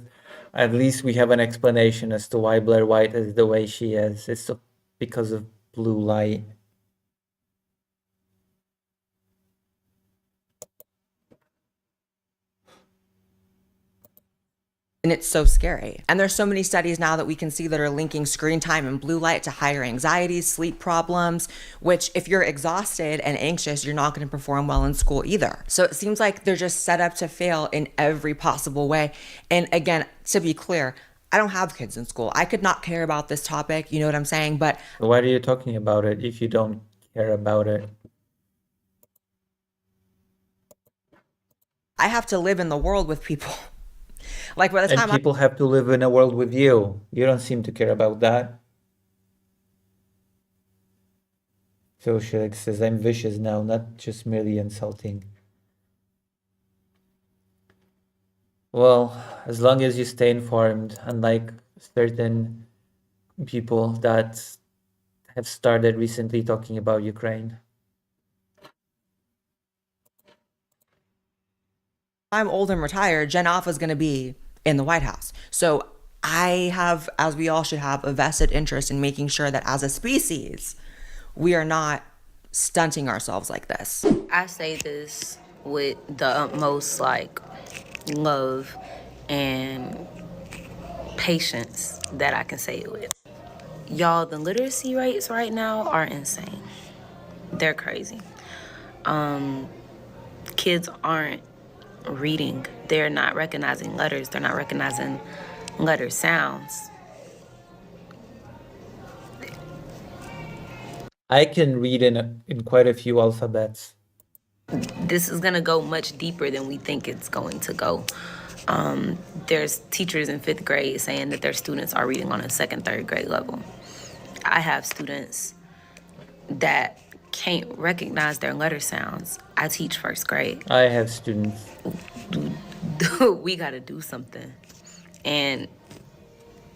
At least we have an explanation as to why Blair White is the way she is. It's because of blue light. And it's so scary. And there's so many studies now that we can see that are linking screen time and blue light to higher anxiety, sleep problems, which if you're exhausted and anxious, you're not going to perform well in school either. So it seems like they're just set up to fail in every possible way. And again, to be clear, I don't have kids in school. I could not care about this topic, you know what I'm saying? But why are you talking about it if you don't care about it? I have to live in the world with people. Like by the time people have to live in a world with you. You don't seem to care about that. Socialix says, I'm vicious now, not just merely insulting. Well, as long as you stay informed, unlike certain people that have started recently talking about Ukraine. I'm old and retired, Gen Alpha is going to be in the White House. So I have, as we all should have, a vested interest in making sure that as a species, we are not stunting ourselves like this. I say this with the utmost love and patience that I can say it with. Y'all, the literacy rates right now are insane. They're crazy. Kids aren't reading. They're not recognizing letters. They're not recognizing letter sounds. I can read in quite a few alphabets. This is gonna go much deeper than we think it's going to go. There's teachers in 5th grade saying that their students are reading on a 2nd, 3rd grade level. I have students that can't recognize their letter sounds. I teach 1st grade. I have students. We gotta do something. And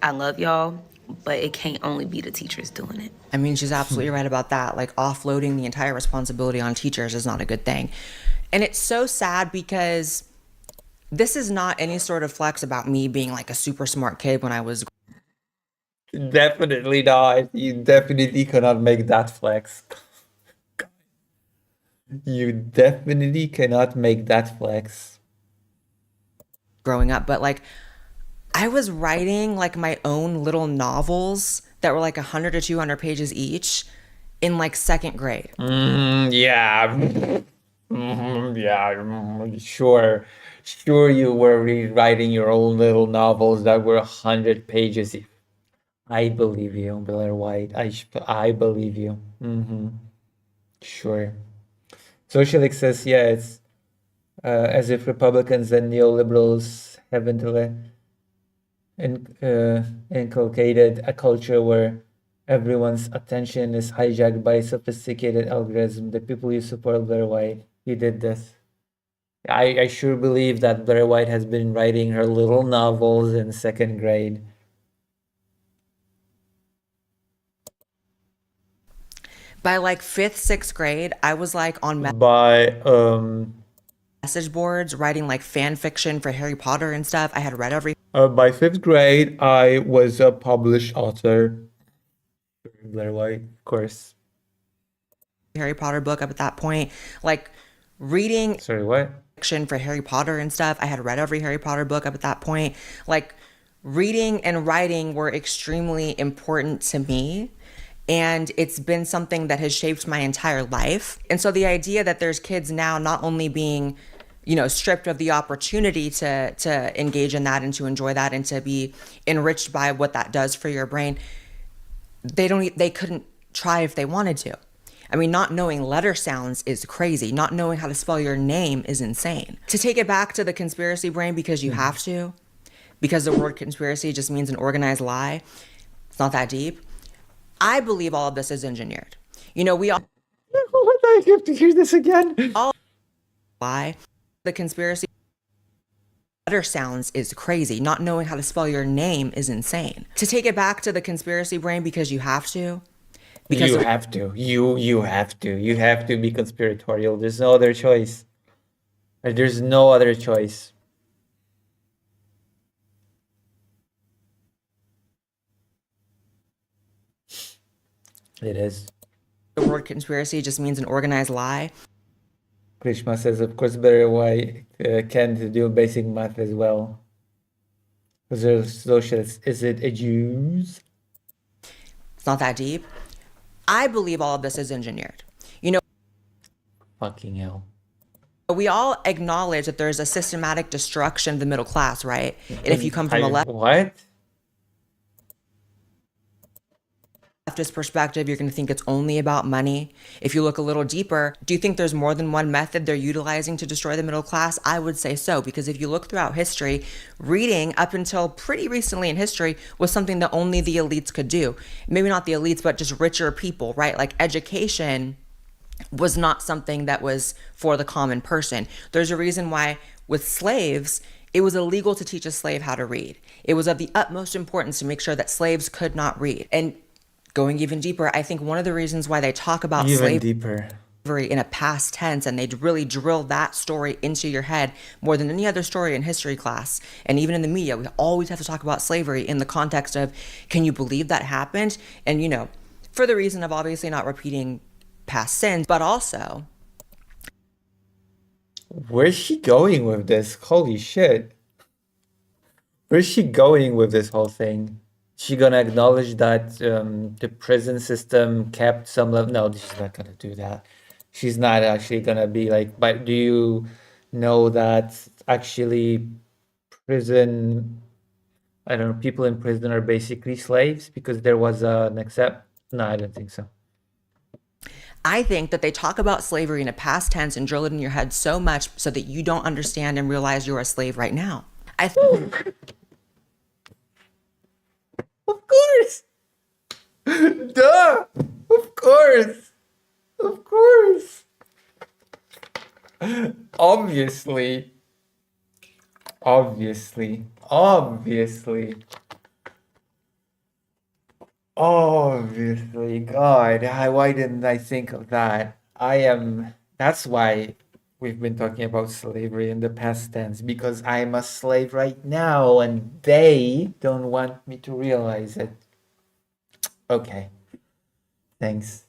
I love y'all, but it can't only be the teachers doing it. I mean, she's absolutely right about that. Like, offloading the entire responsibility on teachers is not a good thing. And it's so sad because this is not any sort of flex about me being like a super smart kid when I was. Definitely not. You definitely cannot make that flex. You definitely cannot make that flex. Growing up, but like, I was writing like my own little novels that were like 100 to 200 pages each in like 2nd grade. Yeah. Sure. Sure, you were rewriting your own little novels that were 100 pages. I believe you, Blair White. I believe you. Sure. Socialist says, yeah, it's as if Republicans and neoliberals haven't inculcated a culture where everyone's attention is hijacked by sophisticated algorithm. The people you support, Blair White, you did this. I sure believe that Blair White has been writing her little novels in 2nd grade. By like 5th, 6th grade, I was like on message boards writing like fan fiction for Harry Potter and stuff. I had read every. By 5th grade, I was a published author. Blair White, of course. Harry Potter book up at that point, like reading. Sorry, what? Fiction for Harry Potter and stuff. I had read every Harry Potter book up at that point. Like, reading and writing were extremely important to me. And it's been something that has shaped my entire life. And so the idea that there's kids now not only being, you know, stripped of the opportunity to engage in that and to enjoy that and to be enriched by what that does for your brain, they couldn't try if they wanted to. I mean, not knowing letter sounds is crazy. Not knowing how to spell your name is insane. To take it back to the conspiracy brain because you have to, because the word conspiracy just means an organized lie. It's not that deep. I believe all of this is engineered. You know, we all. I have to hear this again. All lie. The conspiracy letter sounds is crazy. Not knowing how to spell your name is insane. To take it back to the conspiracy brain because you have to. Because you have to. You have to. You have to be conspiratorial. There's no other choice. There's no other choice. It is. The word conspiracy just means an organized lie. Krishma says, of course, better why can't do basic math as well. Because they're socialists. Is it a Jews? It's not that deep. I believe all of this is engineered. You know, fucking hell. We all acknowledge that there's a systematic destruction of the middle class, right? And if you come from a what? leftist perspective, you're going to think it's only about money. If you look a little deeper, do you think there's more than one method they're utilizing to destroy the middle class? I would say so, because if you look throughout history, reading up until pretty recently in history was something that only the elites could do. Maybe not the elites, but just richer people, right? Like education was not something that was for the common person. There's a reason why with slaves, it was illegal to teach a slave how to read. It was of the utmost importance to make sure that slaves could not read. And Going even deeper, I think one of the reasons why they talk about Even slavery deeper. in a past tense and they really drill that story into your head more than any other story in history class. And even in the media, we always have to talk about slavery in the context of, can you believe that happened? And, you know, for the reason of obviously not repeating past sins, but also. Where's she going with this? Holy shit. Where's she going with this whole thing? She gonna acknowledge that the prison system kept some level? No, she's not gonna do that. She's not actually gonna be like, but do you know that actually prison, I don't know, people in prison are basically slaves because there was an accept? No, I don't think so. I think that they talk about slavery in a past tense and drill it in your head so much so that you don't understand and realize you're a slave right now. Of course. Duh. Of course. Of course. Obviously. Obviously. Obviously. Obviously. God, why didn't I think of that? That's why we've been talking about slavery in the past tense, because I'm a slave right now and they don't want me to realize it. Okay. Thanks.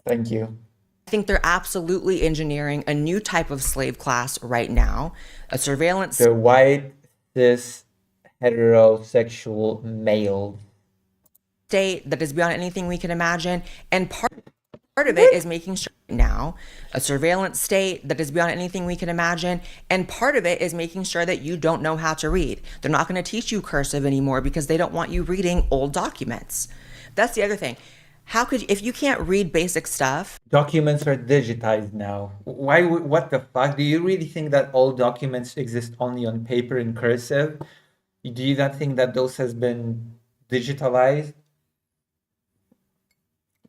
Thank you. I think they're absolutely engineering a new type of slave class right now, a surveillance. The white, cis, heterosexual male state that is beyond anything we can imagine. And part of it is making sure now, a surveillance state that is beyond anything we can imagine. And part of it is making sure that you don't know how to read. They're not going to teach you cursive anymore because they don't want you reading old documents. That's the other thing. How could you, if you can't read basic stuff? Documents are digitized now. What the fuck? Do you really think that all documents exist only on paper in cursive? Do you not think that those has been digitalized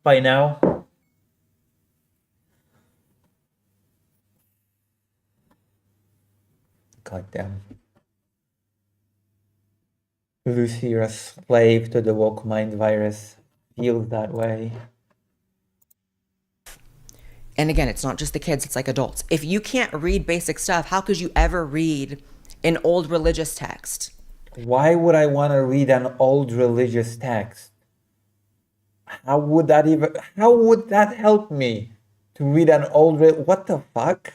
by now? God damn. Lucy, you're a slave to the woke mind virus. Feels that way. And again, it's not just the kids, it's like adults. If you can't read basic stuff, how could you ever read an old religious text? Why would I want to read an old religious text? How would that help me to read an old, what the fuck?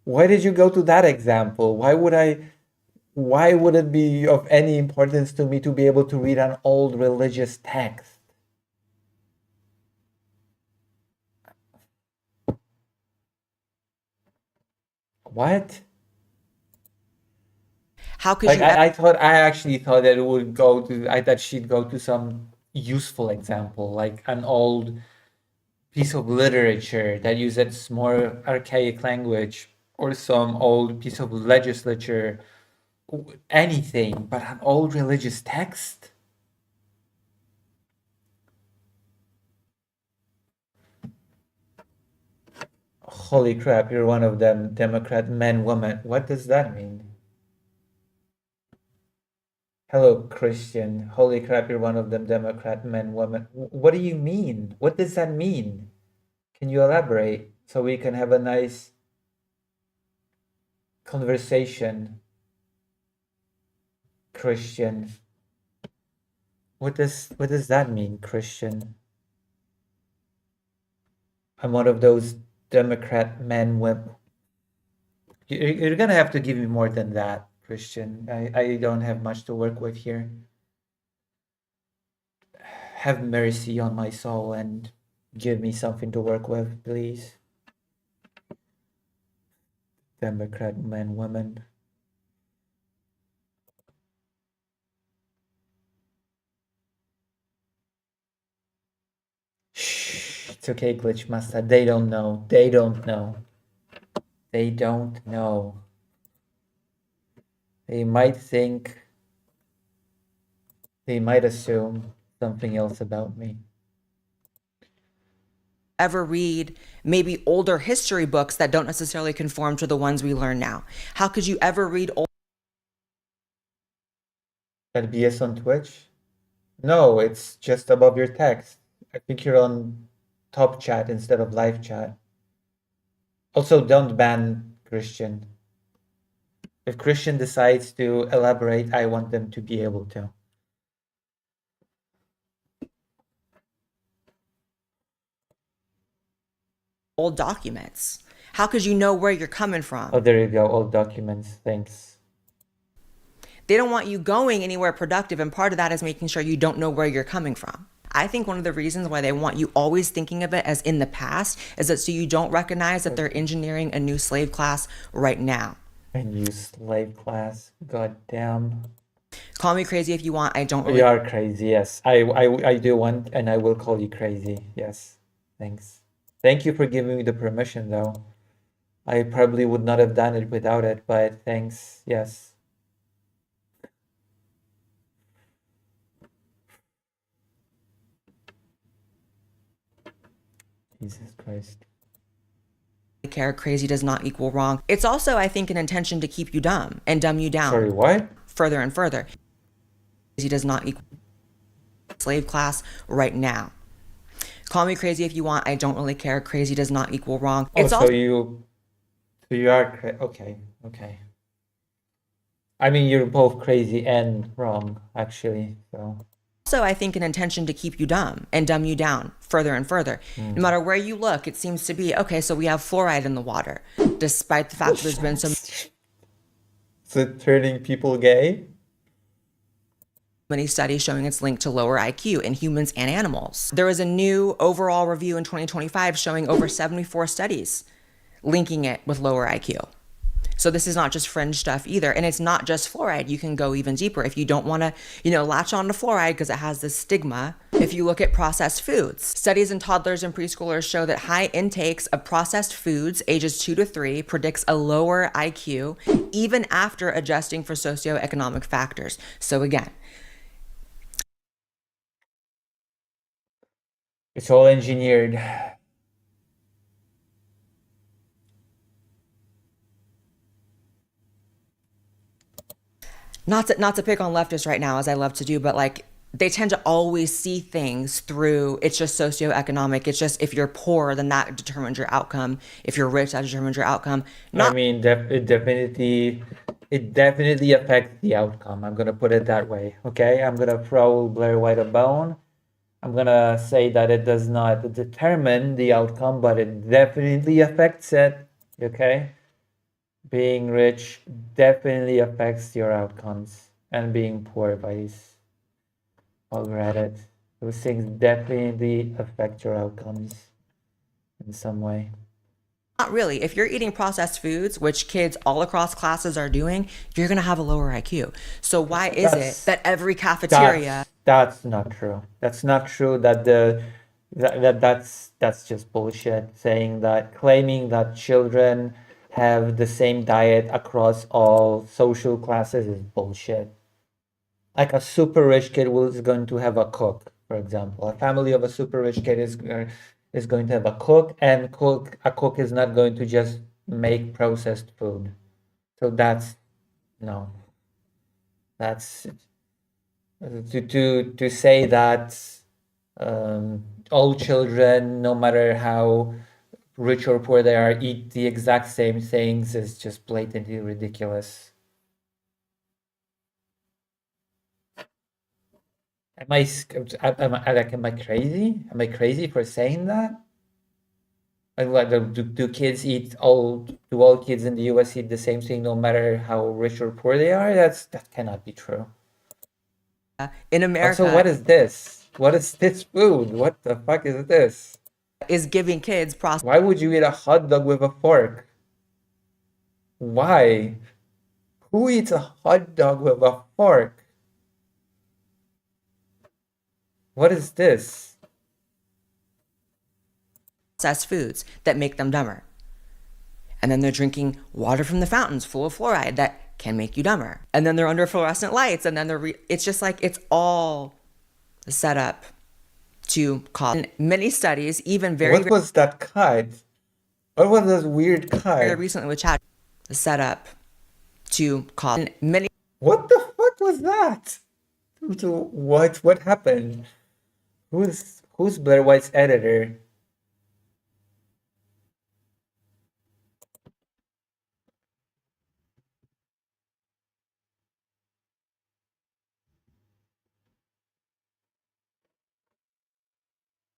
Why did you go to that example? Why would it be of any importance to me to be able to read an old religious text? What? How could like, you? I actually thought that it would go to, that she'd go to some useful example, like an old piece of literature that uses more archaic language, or some old piece of legislature, anything, but an old religious text? Holy crap, you're one of them Democrat men, woman. What does that mean? Hello, Christian. Holy crap, you're one of them Democrat men, woman. What do you mean? What does that mean? Can you elaborate so we can have a nice conversation? Christian. What does that mean, Christian? I'm one of those Democrat men, women. You're gonna have to give me more than that, Christian. I don't have much to work with here. Have mercy on my soul and give me something to work with, please. Democrat men, women. Shh, it's okay, Glitch Master. They don't know. They don't know. They don't know. They might think, they might assume something else about me. Ever read maybe older history books that don't necessarily conform to the ones we learn now? How could you ever read old? That BS on Twitch? No, it's just above your text. I think you're on top chat instead of live chat. Also, don't ban Christian. If Christian decides to elaborate, I want them to be able to. Old documents. How could you know where you're coming from? Oh, there you go. Old documents. Thanks. They don't want you going anywhere productive, and part of that is making sure you don't know where you're coming from. I think one of the reasons why they want you always thinking of it as in the past is that so you don't recognize that they're engineering a new slave class right now. A new slave class. God damn. Call me crazy if you want. I don't really. You are crazy, yes. I do want, and I will call you crazy. Yes. Thanks. Thank you for giving me the permission, though. I probably would not have done it without it, but thanks. Yes. Jesus Christ. Care crazy does not equal wrong. It's also, I think, an intention to keep you dumb and dumb you down. Sorry, what? Further and further. Crazy does not equal slave class right now. Call me crazy if you want. I don't really care. Crazy does not equal wrong. Oh, It's so also you are okay, okay. I mean, you're both crazy and wrong, actually. So I think, an intention to keep you dumb and dumb you down further and further. No matter where you look, it seems to be, okay, so we have fluoride in the water, despite the fact that there's been so is it turning people gay? many studies showing its link to lower IQ in humans and animals. There was a new overall review in 2025 showing over 74 studies linking it with lower IQ. So this is not just fringe stuff either. And it's not just fluoride. You can go even deeper if you don't want to, latch on to fluoride because it has this stigma. If you look at processed foods, studies in toddlers and preschoolers show that high intakes of processed foods ages 2 to 3 predicts a lower IQ even after adjusting for socioeconomic factors. So again, it's all engineered. not to pick on leftists right now, as I love to do, but like they tend to always see things through, it's just socioeconomic. It's just if you're poor, then that determines your outcome. If you're rich, that determines your outcome. I mean, it definitely affects the outcome. I'm gonna put it that way. Okay, I'm gonna throw Blair White a bone. I'm gonna say that it does not determine the outcome, but it definitely affects it. Okay, being rich definitely affects your outcomes, and being poor, vice. While we're at it, those things definitely affect your outcomes in some way. Not really. If you're eating processed foods, which kids all across classes are doing, you're going to have a lower IQ. So why is it that every cafeteria... That's not true. That's not true. That's just bullshit. Claiming that children have the same diet across all social classes is bullshit. Like a super rich kid is going to have a cook, for example. A family of a super rich kid is going to have a cook, and a cook is not going to just make processed food. So that's to say that all children, no matter how rich or poor they are, eat the exact same things is just blatantly ridiculous. Am I crazy? Am I crazy for saying that? Like, do kids eat do all kids in the US eat the same thing no matter how rich or poor they are? That cannot be true. In America... So what is this? What is this food? What the fuck is this? Is giving kids processed... Why would you eat a hot dog with a fork? Why? Who eats a hot dog with a fork? What is this? Processed foods that make them dumber. And then they're drinking water from the fountains full of fluoride that can make you dumber. And then they're under fluorescent lights, and then it's just like it's all set up to cause. In many studies, even very... What was that cut? What was this weird cut? Very recently with chat, set up to cause. In many... What the fuck was that? What happened? Who's Blair White's editor?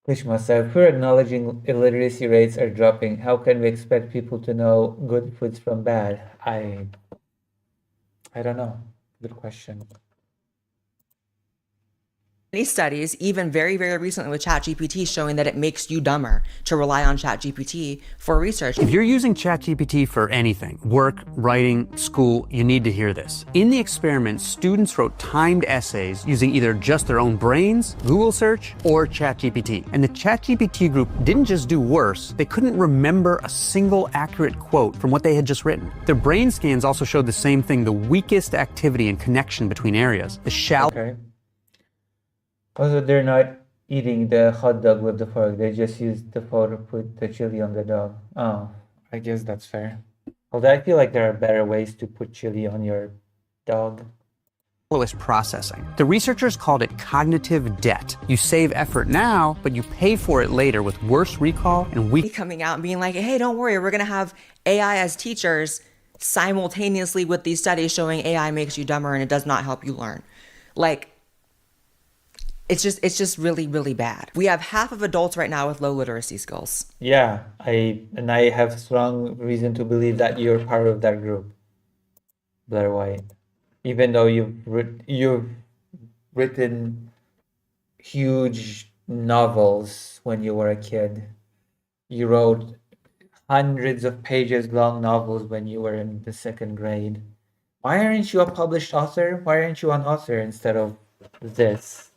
Krishma said, we're acknowledging illiteracy rates are dropping. How can we expect people to know good foods from bad? I don't know. Good question. Many studies, even very, very recently with ChatGPT, showing that it makes you dumber to rely on ChatGPT for research. If you're using ChatGPT for anything, work, writing, school, you need to hear this. In the experiment, students wrote timed essays using either just their own brains, Google search, or ChatGPT. And the ChatGPT group didn't just do worse, they couldn't remember a single accurate quote from what they had just written. Their brain scans also showed the same thing, the weakest activity and connection between areas. The shallow... Okay. Also, they're not eating the hot dog with the fork. They just use the fork to put the chili on the dog. Oh, I guess that's fair. Although I feel like there are better ways to put chili on your dog. Processing. The researchers called it cognitive debt. You save effort now, but you pay for it later with worse recall and weak... Coming out and being like, hey, don't worry, we're going to have AI as teachers simultaneously with these studies showing AI makes you dumber and it does not help you learn. Like, it's just really, really bad. We have half of adults right now with low literacy skills. Yeah, I have strong reason to believe that you're part of that group, Blair White. Even though you've written huge novels when you were a kid. You wrote hundreds of pages long novels when you were in the second grade. Why aren't you a published author? Why aren't you an author instead of this?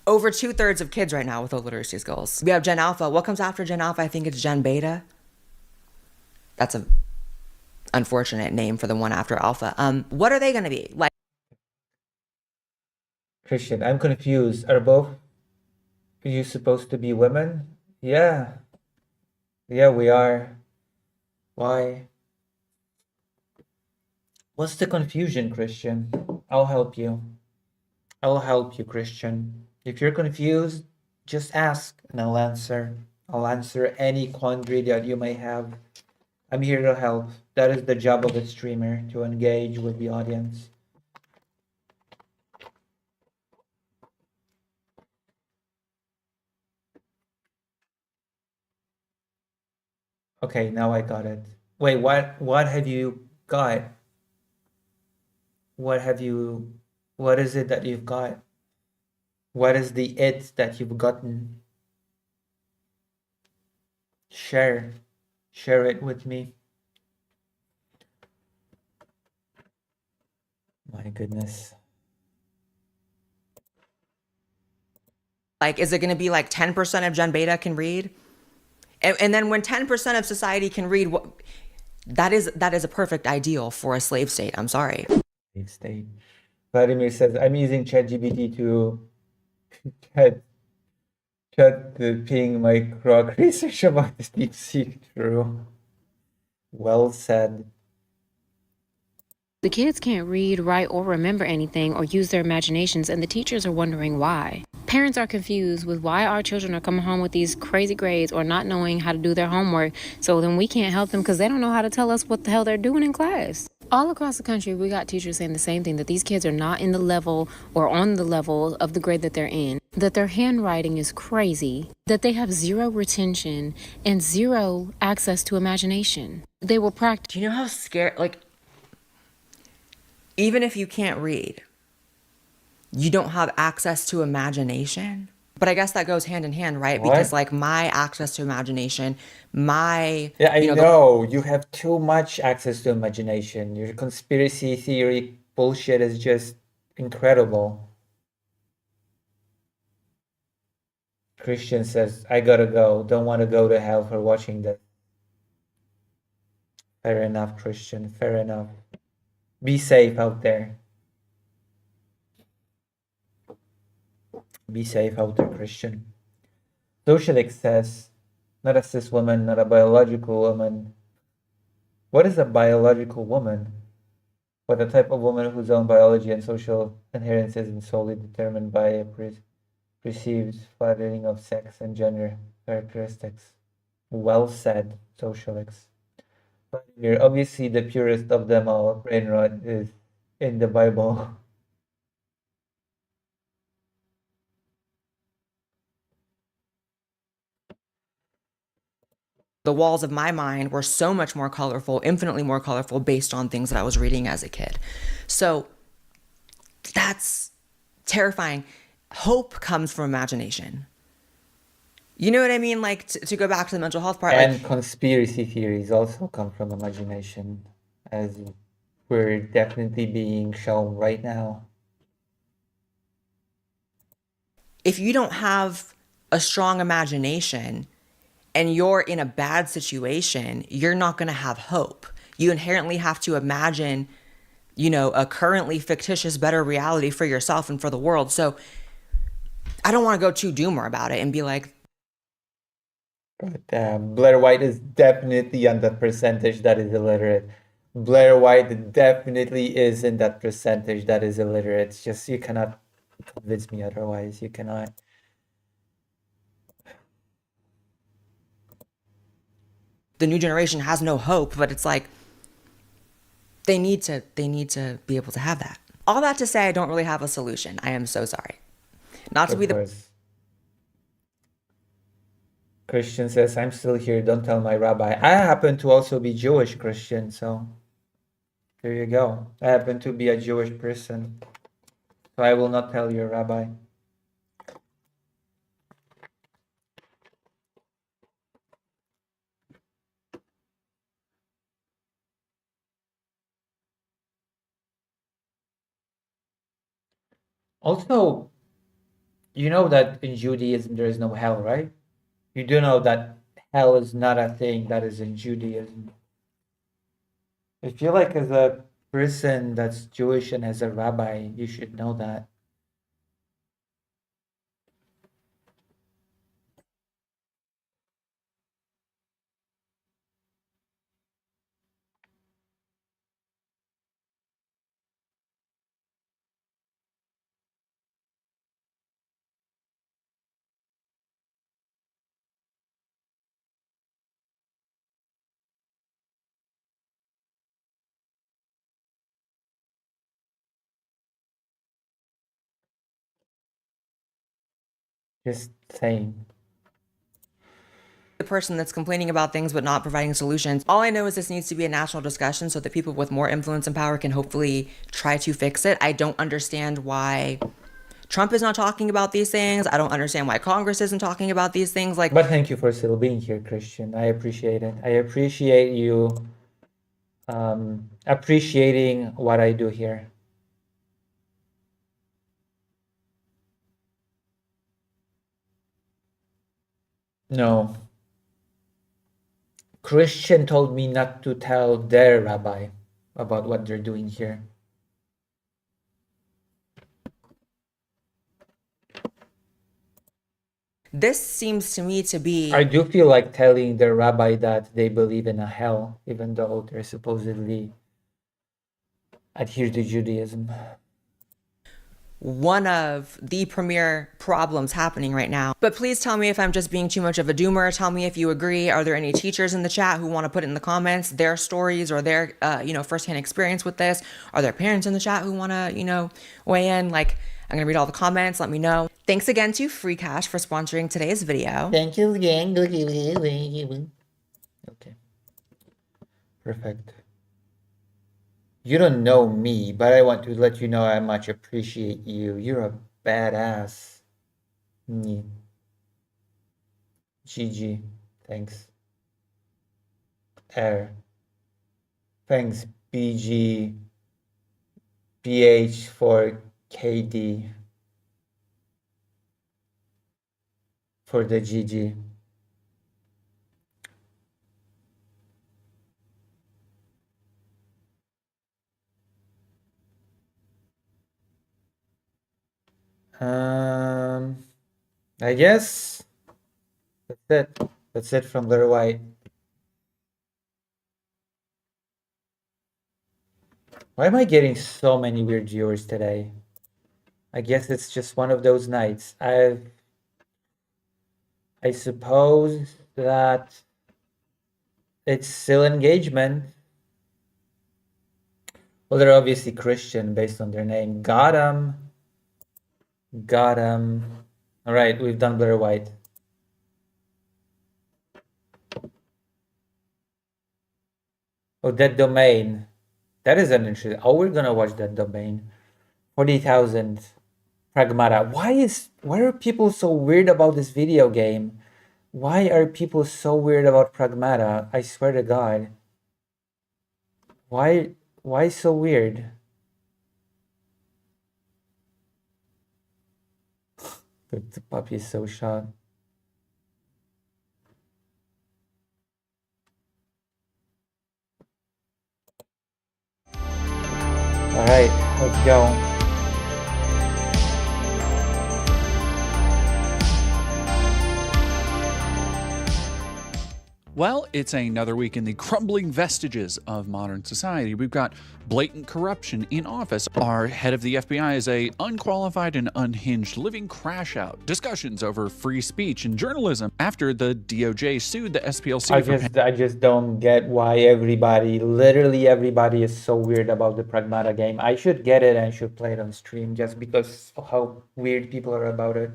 Over 2/3 of kids right now with low literacy skills. We have Gen Alpha. What comes after Gen Alpha? I think it's Gen Beta. That's a unfortunate name for the one after Alpha. What are they going to be? Like, Christian, I'm confused. Are both you supposed to be women? Yeah. Yeah, we are. Why? What's the confusion, Christian? I'll help you. I'll help you, Christian. If you're confused, just ask and I'll answer. I'll answer any quandary that you may have. I'm here to help. That is the job of a streamer, to engage with the audience. Okay, now I got it. Wait, what have you got? What is it that you've got? What is the it that you've gotten? Share it with me. My goodness. is it going to be like 10% of Gen Beta can read? And then when 10% of society can read, that is a perfect ideal for a slave state. I'm sorry. Slave state. Vladimir says, I'm using ChatGPT to chat the ping my croc research about this deep sea true. Well said. The kids can't read, write, or remember anything or use their imaginations, and the teachers are wondering why. Parents are confused with why our children are coming home with these crazy grades or not knowing how to do their homework, so then we can't help them because they don't know how to tell us what the hell they're doing in class. All across the country, we got teachers saying the same thing, that these kids are not in the level or on the level of the grade that they're in, that their handwriting is crazy, that they have zero retention and zero access to imagination. They will practice. Do you know how scared, even if you can't read, you don't have access to imagination? But I guess that goes hand in hand, right? What? Because my access to imagination, I know you have too much access to imagination. Your conspiracy theory bullshit is just incredible. Christian says, I gotta go. Don't want to go to hell for watching this. Fair enough, Christian. Fair enough. Be safe out there. Be safe out there, Christian. Socialix says, not a cis woman, not a biological woman. What is a biological woman? What a type of woman whose own biology and social inheritance is solely determined by a perceived flattering of sex and gender characteristics. Well said, socialists. Here, obviously, the purest of them all, brain rot, is in the Bible. The walls of my mind were so much more colorful, infinitely more colorful, based on things that I was reading as a kid. So that's terrifying. Hope comes from imagination. You know what I mean? Like, to go back to the mental health part. And like, conspiracy theories also come from imagination, as we're definitely being shown right now. If you don't have a strong imagination and you're in a bad situation, you're not going to have hope. You inherently have to imagine, a currently fictitious better reality for yourself and for the world. So I don't want to go too doomer about it and be like, But Blair White is definitely on that percentage that is illiterate. Blair White definitely is in that percentage that is illiterate. It's just you cannot convince me otherwise. You cannot. the new generation has no hope, but it's like they need to be able to have that. All that to say, I don't really have a solution. I am so sorry. Not to be the Christian says, I'm still here, don't tell my rabbi. I happen to also be Jewish, Christian, so there you go. I happen to be a Jewish person, so I will not tell your rabbi. Also, you know that in Judaism there is no hell, right? You do know that hell is not a thing that is in Judaism. I feel like as a person that's Jewish and as a rabbi, you should know that. Just saying. person that's complaining about things but not providing solutions. All I know is this needs to be a national discussion so that people with more influence and power can hopefully try to fix it. I don't understand why Trump is not talking about these things. I don't understand why Congress isn't talking about these things. But thank you for still being here, Christian. I appreciate it. I appreciate you appreciating what I do here. No. Christian told me not to tell their rabbi about what they're doing here. This seems to me to be... I do feel like telling their rabbi that they believe in a hell, even though they're supposedly adhere to Judaism. one of the premier problems happening right now. But please tell me if I'm just being too much of a doomer. Tell me if you agree. Are there any teachers in the chat who want to put in the comments their stories or their, firsthand experience with this? Are there parents in the chat who want to, weigh in? Like, I'm going to read all the comments. Let me know. Thanks again to Free Cash for sponsoring today's video. Thank you again. Okay. Perfect. You don't know me, but I want to let you know I much appreciate you. You're a badass. GG. Thanks. Air. Thanks, BG. BH for KD. For the GG. I guess that's it. That's it from Little White. Why am I getting so many weird viewers today? I guess it's just one of those nights. I suppose that it's still engagement. Well, they're obviously Christian based on their name. Got 'em. Got 'em. All right, we've done Blair White. Oh, Dead Domain. That is an interesting. Oh, we're gonna watch Dead Domain. 40,000. Pragmata. Why are people so weird about this video game? Why are people so weird about Pragmata? I swear to God. Why so weird? The puppy is so shot. Alright, let's go. Well, it's another week in the crumbling vestiges of modern society. We've got blatant corruption in office. Our head of the FBI is a unqualified and unhinged living crash out. Discussions over free speech and journalism after the DOJ sued the SPLC. I just don't get why literally everybody is so weird about the Pragmata game. I should get it and I should play it on stream just because of how weird people are about it.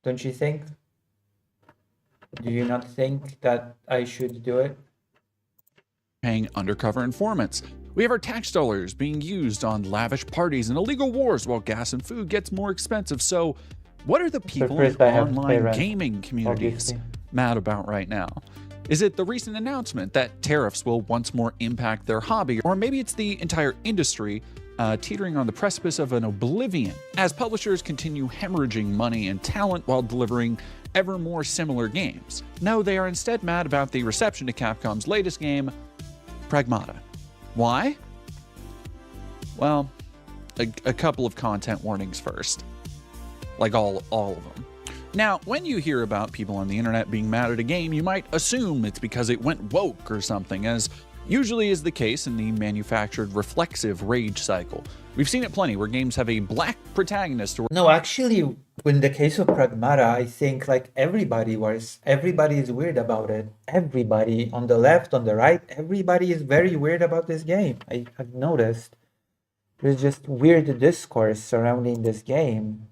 Don't you think? Do you not think that I should do it? Paying undercover informants. We have our tax dollars being used on lavish parties and illegal wars while gas and food gets more expensive. So what are the people in online gaming communities mad about right now? Is it the recent announcement that tariffs will once more impact their hobby? Or maybe it's the entire industry teetering on the precipice of an oblivion as publishers continue hemorrhaging money and talent while delivering ever more similar games. No, they are instead mad about the reception to Capcom's latest game, Pragmata. Why? Well, a couple of content warnings first. Like all of them. Now, when you hear about people on the internet being mad at a game, you might assume it's because it went woke or something, as usually is the case in the manufactured reflexive rage cycle. We've seen it plenty where games have a black protagonist or... No, actually, in the case of Pragmata, I think like everybody is weird about it. Everybody on the left, on the right, everybody is very weird about this game. I've noticed. There's just weird discourse surrounding this game.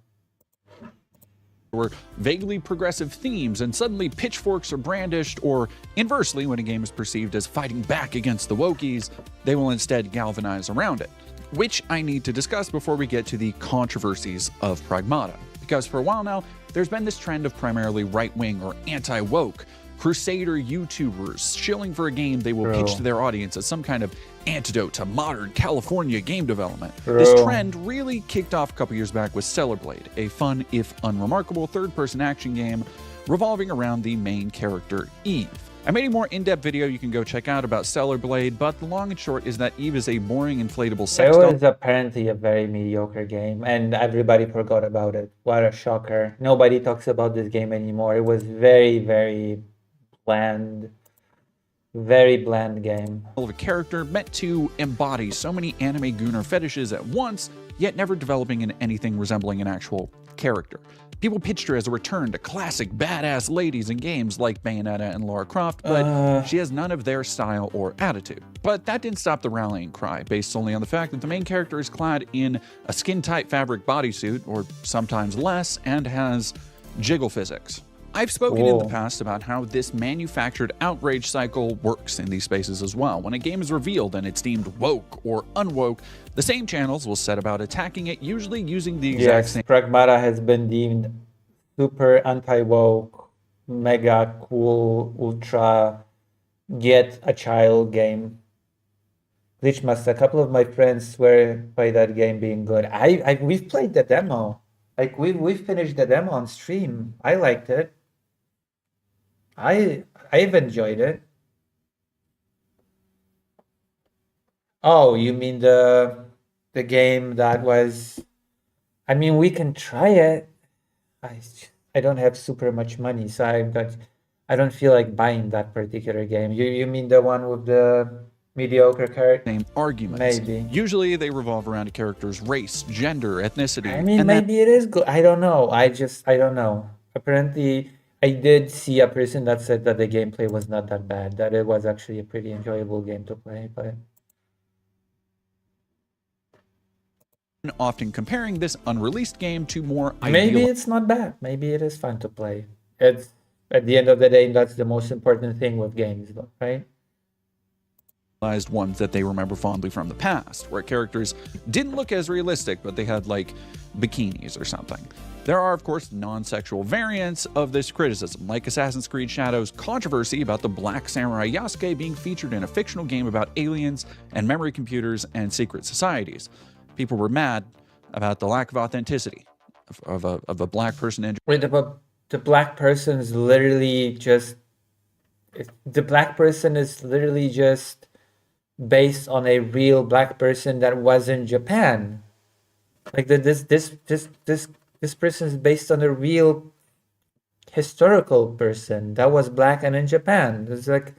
Or vaguely progressive themes, and suddenly pitchforks are brandished, or inversely, when a game is perceived as fighting back against the wokies, they will instead galvanize around it. Which I need to discuss before we get to the controversies of Pragmata. Because for a while now, there's been this trend of primarily right-wing or anti-woke crusader YouTubers shilling for a game they will pitch to their audience as some kind of antidote to modern California game development. This trend really kicked off a couple years back with Stellar Blade, a fun, if unremarkable, third-person action game revolving around the main character, Eve. I made a more in-depth video you can go check out about Stellar Blade, but the long and short is that Eve is a boring inflatable sex doll. It was apparently a very mediocre game, and everybody forgot about it. What a shocker. Nobody talks about this game anymore. It was very, very bland. Very bland game. Of a character meant to embody so many anime gooner fetishes at once, yet never developing into anything resembling an actual character. People pitched her as a return to classic badass ladies in games like Bayonetta and Lara Croft, but she has none of their style or attitude. But that didn't stop the rallying cry, based solely on the fact that the main character is clad in a skin-tight fabric bodysuit, or sometimes less, and has jiggle physics. I've spoken in the past about how this manufactured outrage cycle works in these spaces as well. When a game is revealed and it's deemed woke or unwoke, the same channels will set about attacking it, usually using the exact same... Pragmata has been deemed super anti-woke, mega cool, ultra, get a child game. Glitchmaster, a couple of my friends swear by that game being good. We've played the demo. Like, we've finished the demo on stream. I liked it. I've enjoyed it. Oh, you mean the game that was... I mean, we can try it. I don't have super much money, so I don't feel like buying that particular game. You mean the one with the mediocre character. Same arguments. Maybe. Usually they revolve around a character's race, gender, ethnicity. I mean, maybe it is good. I don't know. I don't know. Apparently, I did see a person that said that the gameplay was not that bad, that it was actually a pretty enjoyable game to play, but often comparing this unreleased game to more maybe it's not bad. Maybe it is fun to play. It's at the end of the day, that's the most important thing with games, right? Ones that they remember fondly from the past, where characters didn't look as realistic, but they had like bikinis or something. There are, of course, non-sexual variants of this criticism, like Assassin's Creed Shadow's controversy about the Black Samurai Yasuke being featured in a fictional game about aliens and memory computers and secret societies. People were mad about the lack of authenticity of a black person. Wait, the black person is literally just... The black person is literally just based on a real black person that was in Japan. Like this person is based on a real historical person that was black and in Japan. It's like,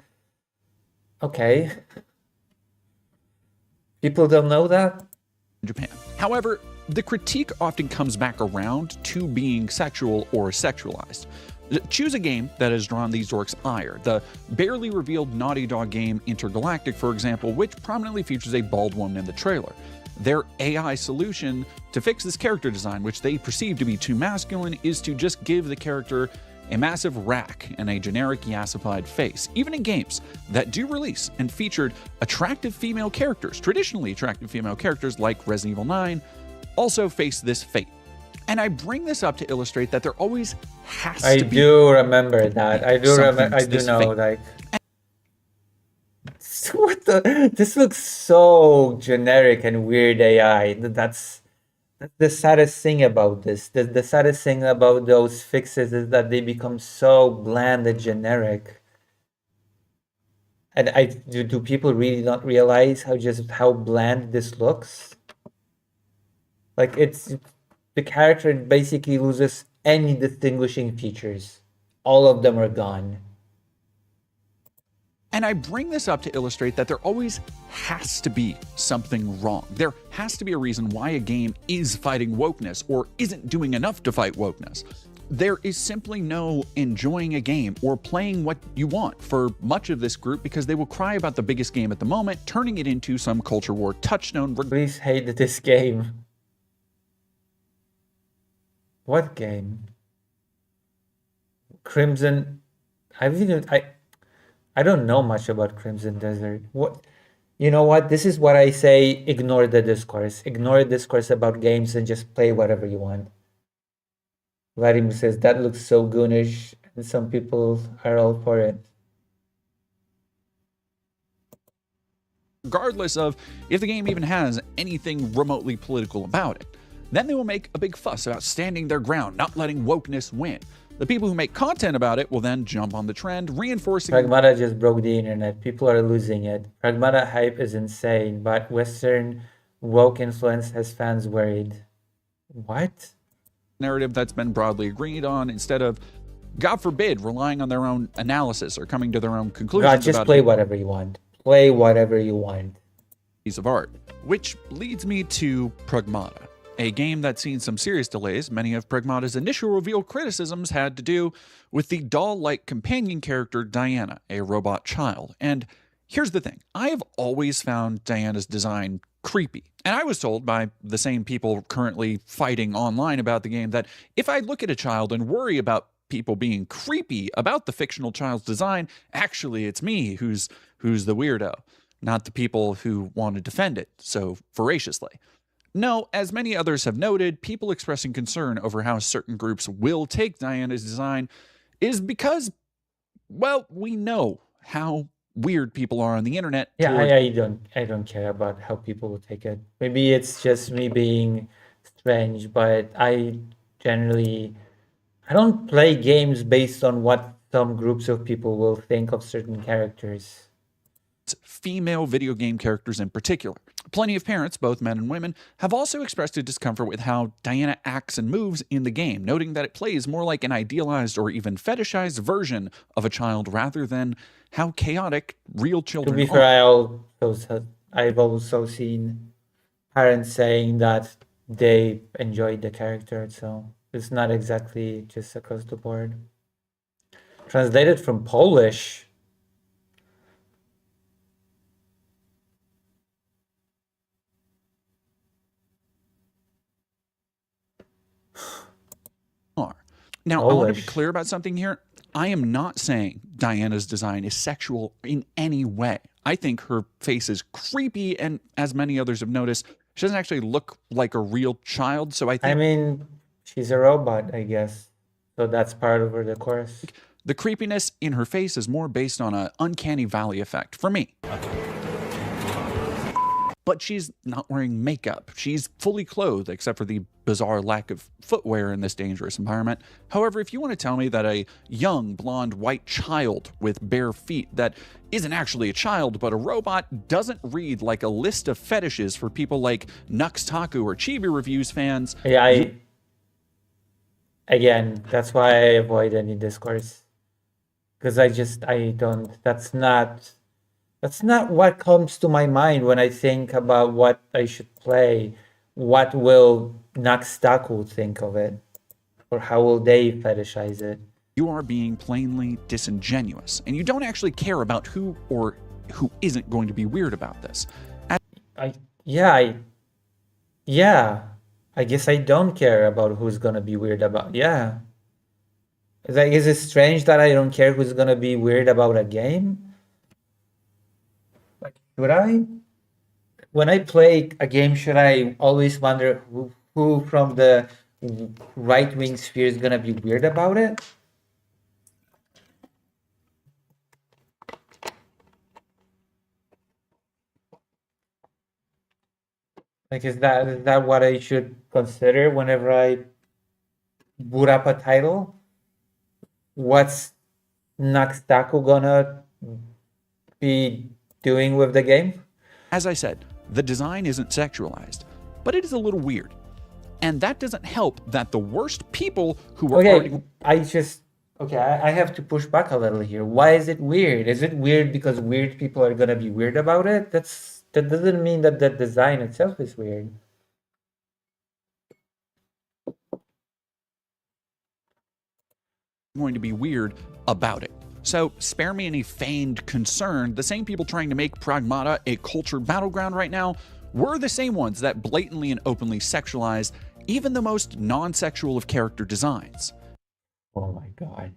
okay. People don't know that? Japan. However, the critique often comes back around to being sexual or sexualized. Choose a game that has drawn these dorks' ire. The barely revealed Naughty Dog game Intergalactic, for example, which prominently features a bald woman in the trailer. Their AI solution to fix this character design, which they perceive to be too masculine, is to just give the character a massive rack and a generic yassified face. Even in games that do release and featured attractive female characters, traditionally attractive female characters like Resident Evil 9, also face this fate. And I bring this up to illustrate that there always has to be... I do remember that. I do remember. I do know, fate. like... What the... This looks so generic and weird AI. That's the saddest thing about this. The saddest thing about those fixes is that they become so bland and generic. And do people really not realize how bland this looks? Like the character basically loses any distinguishing features. All of them are gone. And I bring this up to illustrate that there always has to be something wrong. There has to be a reason why a game is fighting wokeness or isn't doing enough to fight wokeness. There is simply no enjoying a game or playing what you want for much of this group because they will cry about the biggest game at the moment, turning it into some culture war touchstone. Please hate this game. What game? Crimson... I don't know much about Crimson Desert. What? You know what? This is what I say, ignore the discourse. Ignore discourse about games and just play whatever you want. Vladimir says, that looks so goonish, and some people are all for it. Regardless of if the game even has anything remotely political about it. Then they will make a big fuss about standing their ground, not letting wokeness win. The people who make content about it will then jump on the trend, reinforcing... Pragmata just broke the internet. People are losing it. Pragmata hype is insane, but Western woke influence has fans worried. What? Narrative that's been broadly agreed on instead of, God forbid, relying on their own analysis or coming to their own conclusions. God, just play whatever you want. Play whatever you want. Piece of art. Which leads me to Pragmata. A game that's seen some serious delays. Many of Pragmata's initial reveal criticisms had to do with the doll-like companion character Diana, a robot child. And here's the thing. I have always found Diana's design creepy. And I was told by the same people currently fighting online about the game that if I look at a child and worry about people being creepy about the fictional child's design, actually it's me who's the weirdo, not the people who want to defend it so voraciously. No, as many others have noted, people expressing concern over how certain groups will take Diana's design is because, well, we know how weird people are on the internet. Yeah, I don't care about how people will take it. Maybe it's just me being strange, but I don't play games based on what some groups of people will think of certain characters. female video game characters in particular. Plenty of parents, both men and women, have also expressed a discomfort with how Diana acts and moves in the game, noting that it plays more like an idealized or even fetishized version of a child rather than how chaotic real children To be are. fair, I've also seen parents saying that they enjoyed the character, so it's not exactly just across the board. Translated from Polish. Now, I want to be clear about something here. I am not saying Diana's design is sexual in any way. I think her face is creepy, and as many others have noticed, she doesn't actually look like a real child, so I think... I mean, she's a robot, I guess. So that's part of her decor. The creepiness in her face is more based on an uncanny valley effect, for me. But she's not wearing makeup. She's fully clothed, except for the bizarre lack of footwear in this dangerous environment. However, if you want to tell me that a young, blonde, white child with bare feet that isn't actually a child but a robot doesn't read like a list of fetishes for people like Nux Taku or Chibi Reviews fans... Yeah, again, that's why I avoid any discourse. Because that's not what comes to my mind when I think about what I should play. What will Naxtaku think of it? Or how will they fetishize it? You are being plainly disingenuous, and you don't actually care about who or who isn't going to be weird about this. I guess I don't care about who's gonna be weird about. Yeah. Is it strange that I don't care who's gonna be weird about a game? Like, should I? When I play a game, should I always wonder who from the right-wing sphere is gonna be weird about it? Like, is that what I should consider whenever I boot up a title? What's Naxtaku gonna be doing with the game? As I said, the design isn't sexualized, but it is a little weird. And that doesn't help that the worst people who are already... I have to push back a little here. Why is it weird? Is it weird because weird people are gonna be weird about it? That doesn't mean that the design itself is weird. Going to be weird about it. So spare me any feigned concern. The same people trying to make Pragmata a culture battleground right now were the same ones that blatantly and openly sexualized even the most non-sexual of character designs. Oh my god.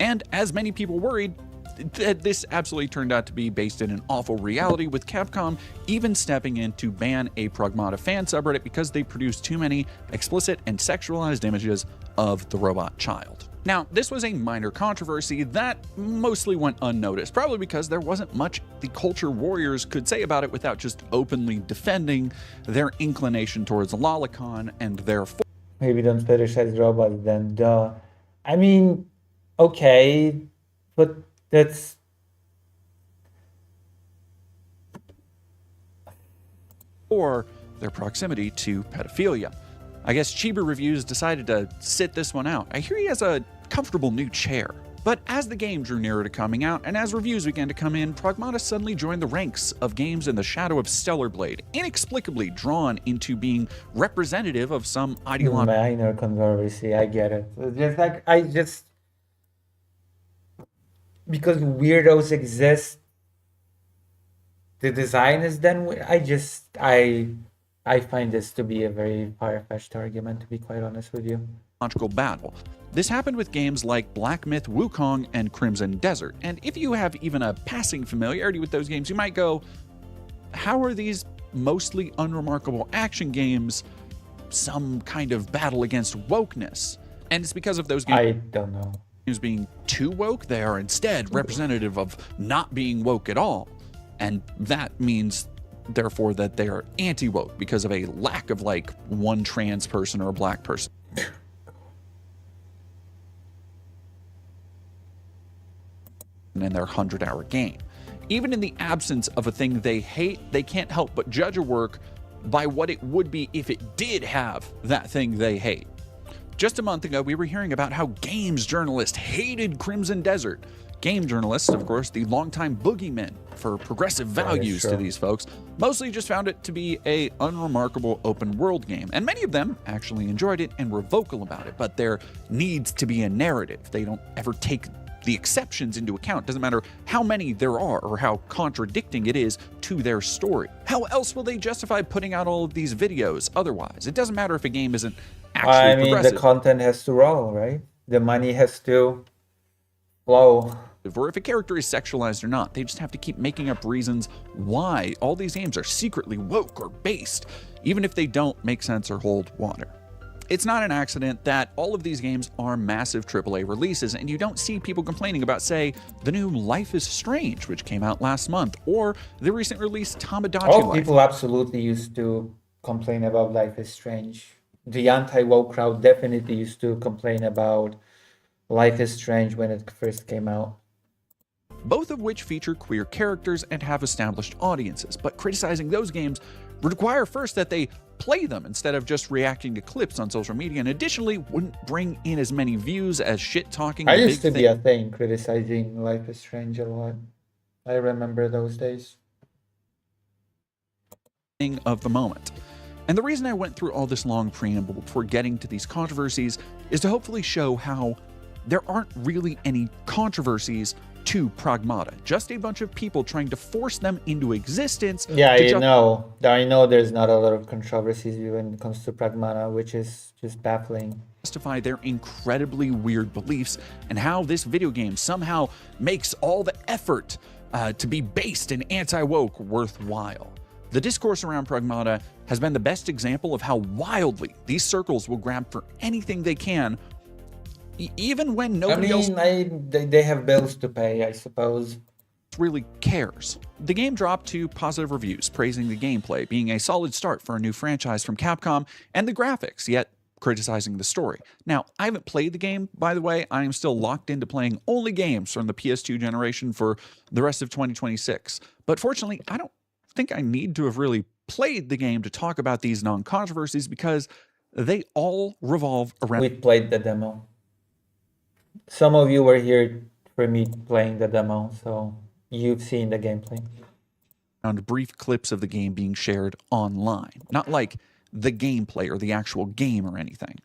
And as many people worried, this absolutely turned out to be based in an awful reality, with Capcom even stepping in to ban a Pragmata fan subreddit because they produced too many explicit and sexualized images of the robot child. Now, this was a minor controversy that mostly went unnoticed, probably because there wasn't much the culture warriors could say about it without just openly defending their inclination towards lolicon and therefore... Maybe don't fetishize robots then, duh. I mean, okay, but that's... or their proximity to pedophilia. I guess Chiba Reviews decided to sit this one out. I hear he has a comfortable new chair. But as the game drew nearer to coming out, and as reviews began to come in, Pragmata suddenly joined the ranks of games in the shadow of Stellar Blade, inexplicably drawn into being representative of some ideological... Minor controversy, I get it. It's just because weirdos exist, the design is then weird. I find this to be a very far-fetched argument, to be quite honest with you. Battle. This happened with games like Black Myth Wukong and Crimson Desert, and if you have even a passing familiarity with those games, you might go, how are these mostly unremarkable action games some kind of battle against wokeness? And it's because of those games... I don't know. Being too woke, they are instead representative of not being woke at all. And that means, therefore, that they are anti-woke because of a lack of, like, one trans person or a black person. in their 100-hour game. Even in the absence of a thing they hate, they can't help but judge a work by what it would be if it did have that thing they hate. Just a month ago, we were hearing about how games journalists hated Crimson Desert. Game journalists, of course, the longtime boogeymen for progressive values to these folks, mostly just found it to be a unremarkable open world game. And many of them actually enjoyed it and were vocal about it, but there needs to be a narrative. They don't ever take the exceptions into account. Doesn't matter how many there are or how contradicting it is to their story. How else will they justify putting out all of these videos otherwise? It doesn't matter if a game isn't actually progressive. The content has to roll, right? The money has to flow. Or if a character is sexualized or not. They just have to keep making up reasons why all these games are secretly woke or based, even if they don't make sense or hold water. It's not an accident that all of these games are massive AAA releases, and you don't see people complaining about, say, the new Life is Strange, which came out last month, or the recent release Tamagotchi Life. People absolutely used to complain about Life is Strange. The anti-woke crowd definitely used to complain about Life is Strange when it first came out. Both of which feature queer characters and have established audiences, but criticizing those games would require first that they play them instead of just reacting to clips on social media, and additionally wouldn't bring in as many views as shit-talking. I used to be a thing criticizing Life is Strange a lot. I remember those days. Of the moment. And the reason I went through all this long preamble before getting to these controversies is to hopefully show how there aren't really any controversies to Pragmata, just a bunch of people trying to force them into existence. Yeah, I know there's not a lot of controversies when it comes to Pragmata, which is just baffling. Justify their incredibly weird beliefs and how this video game somehow makes all the effort to be based and anti-woke worthwhile. The discourse around Pragmata has been the best example of how wildly these circles will grab for anything they can, even when nobody else they have bills to pay, I suppose. Really cares. The game dropped to positive reviews, praising the gameplay being a solid start for a new franchise from Capcom, and the graphics, yet criticizing the story. Now, I haven't played the game, by the way. I am still locked into playing only games from the PS2 generation for the rest of 2026. But fortunately, I don't think I need to have really played the game to talk about these non-controversies because they all revolve around... We played the demo. Some of you were here for me playing the demo, so you've seen the gameplay. Around brief clips of the game being shared online, not like the gameplay or the actual game or anything.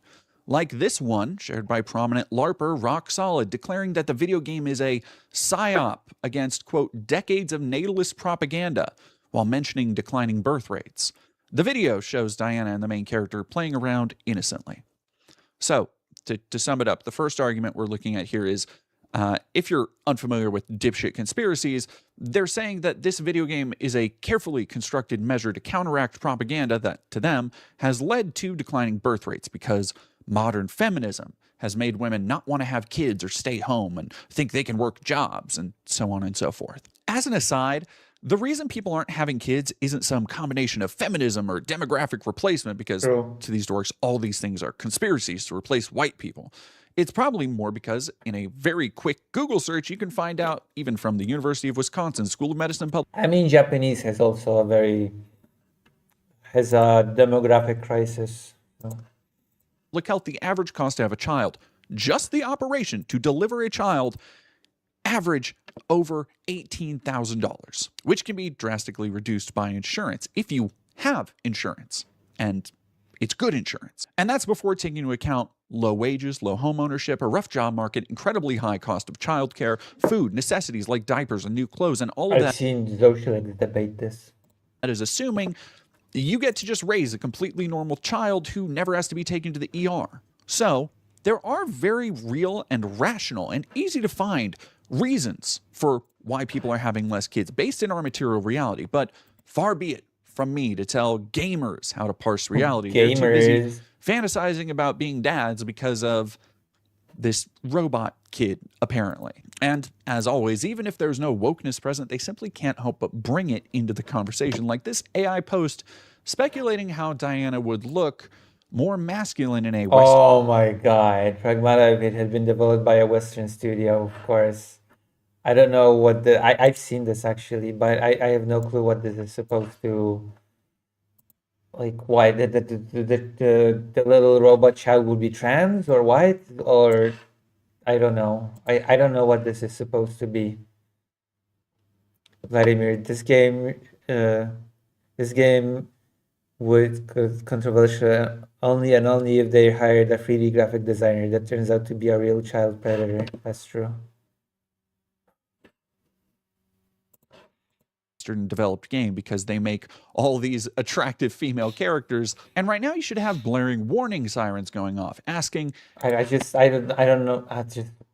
Like this one, shared by prominent LARPer Rock Solid, declaring that the video game is a psyop against, quote, decades of natalist propaganda, while mentioning declining birth rates. The video shows Diana and the main character playing around innocently. So, to sum it up, the first argument we're looking at here is, if you're unfamiliar with dipshit conspiracies, they're saying that this video game is a carefully constructed measure to counteract propaganda that, to them, has led to declining birth rates because modern feminism has made women not want to have kids or stay home and think they can work jobs and so on and so forth. As an aside, the reason people aren't having kids isn't some combination of feminism or demographic replacement because, to these dorks, all these things are conspiracies to replace white people. It's probably more because in a very quick Google search, you can find out, even from the University of Wisconsin School of Medicine. I mean, Japanese has also a demographic crisis. So. Look out, the average cost to have a child, just the operation to deliver a child, average over $18,000, which can be drastically reduced by insurance if you have insurance, and it's good insurance. And that's before taking into account low wages, low home ownership, a rough job market, incredibly high cost of childcare, food, necessities like diapers and new clothes, and all of that. I've seen socialists debate this. That is assuming you get to just raise a completely normal child who never has to be taken to the ER. So there are very real and rational and easy to find reasons for why people are having less kids based in our material reality, but far be it from me to tell gamers how to parse reality. They're too busy fantasizing about being dads because of this robot kid, apparently. And as always, even if there's no wokeness present, they simply can't help but bring it into the conversation, like this AI post speculating how Diana would look more masculine in a Western... Oh my god, Pragmata, if it had been developed by a Western studio, of course. I don't know what the I've seen this actually, but I have no clue what this is supposed to, like, why the little robot child would be trans or what, or I don't know. I don't know what this is supposed to be. Vladimir, this game would controversial only and only if they hired a 3D graphic designer that turns out to be a real child predator. That's true. Developed game because they make all these attractive female characters, and right now you should have blaring warning sirens going off asking, I don't know,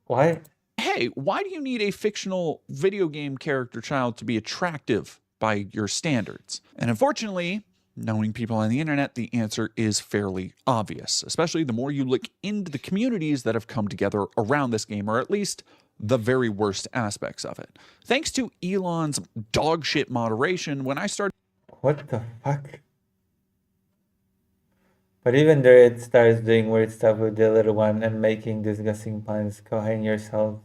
why? Hey, why do you need a fictional video game character child to be attractive by your standards? And unfortunately, knowing people on the internet, the answer is fairly obvious, especially the more you look into the communities that have come together around this game, or at least the very worst aspects of it. Thanks to Elon's dogshit moderation, when I started... What the fuck? But even there, it starts doing weird stuff with the little one and making disgusting puns. Go hang yourself.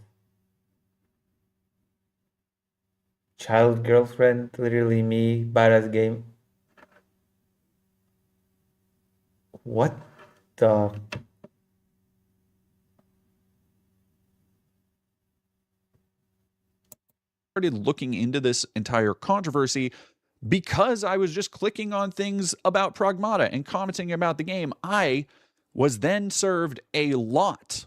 Child girlfriend, literally me, badass game. What the... started looking into this entire controversy because I was just clicking on things about Pragmata and commenting about the game. I was then served a lot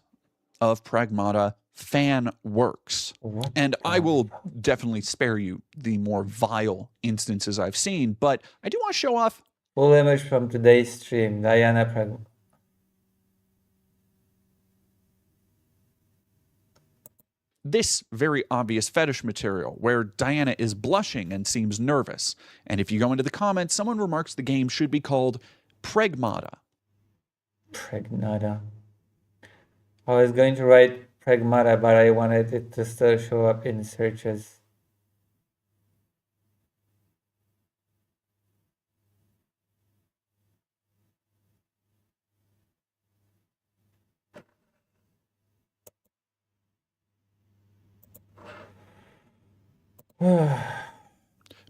of Pragmata fan works. And I will definitely spare you the more vile instances I've seen, but I do want to show off. Full image from today's stream, Diana Pragmata. This very obvious fetish material where Diana is blushing and seems nervous. And if you go into the comments, someone remarks the game should be called Pragmata. Pragmata. I was going to write Pragmata, but I wanted it to still show up in searches.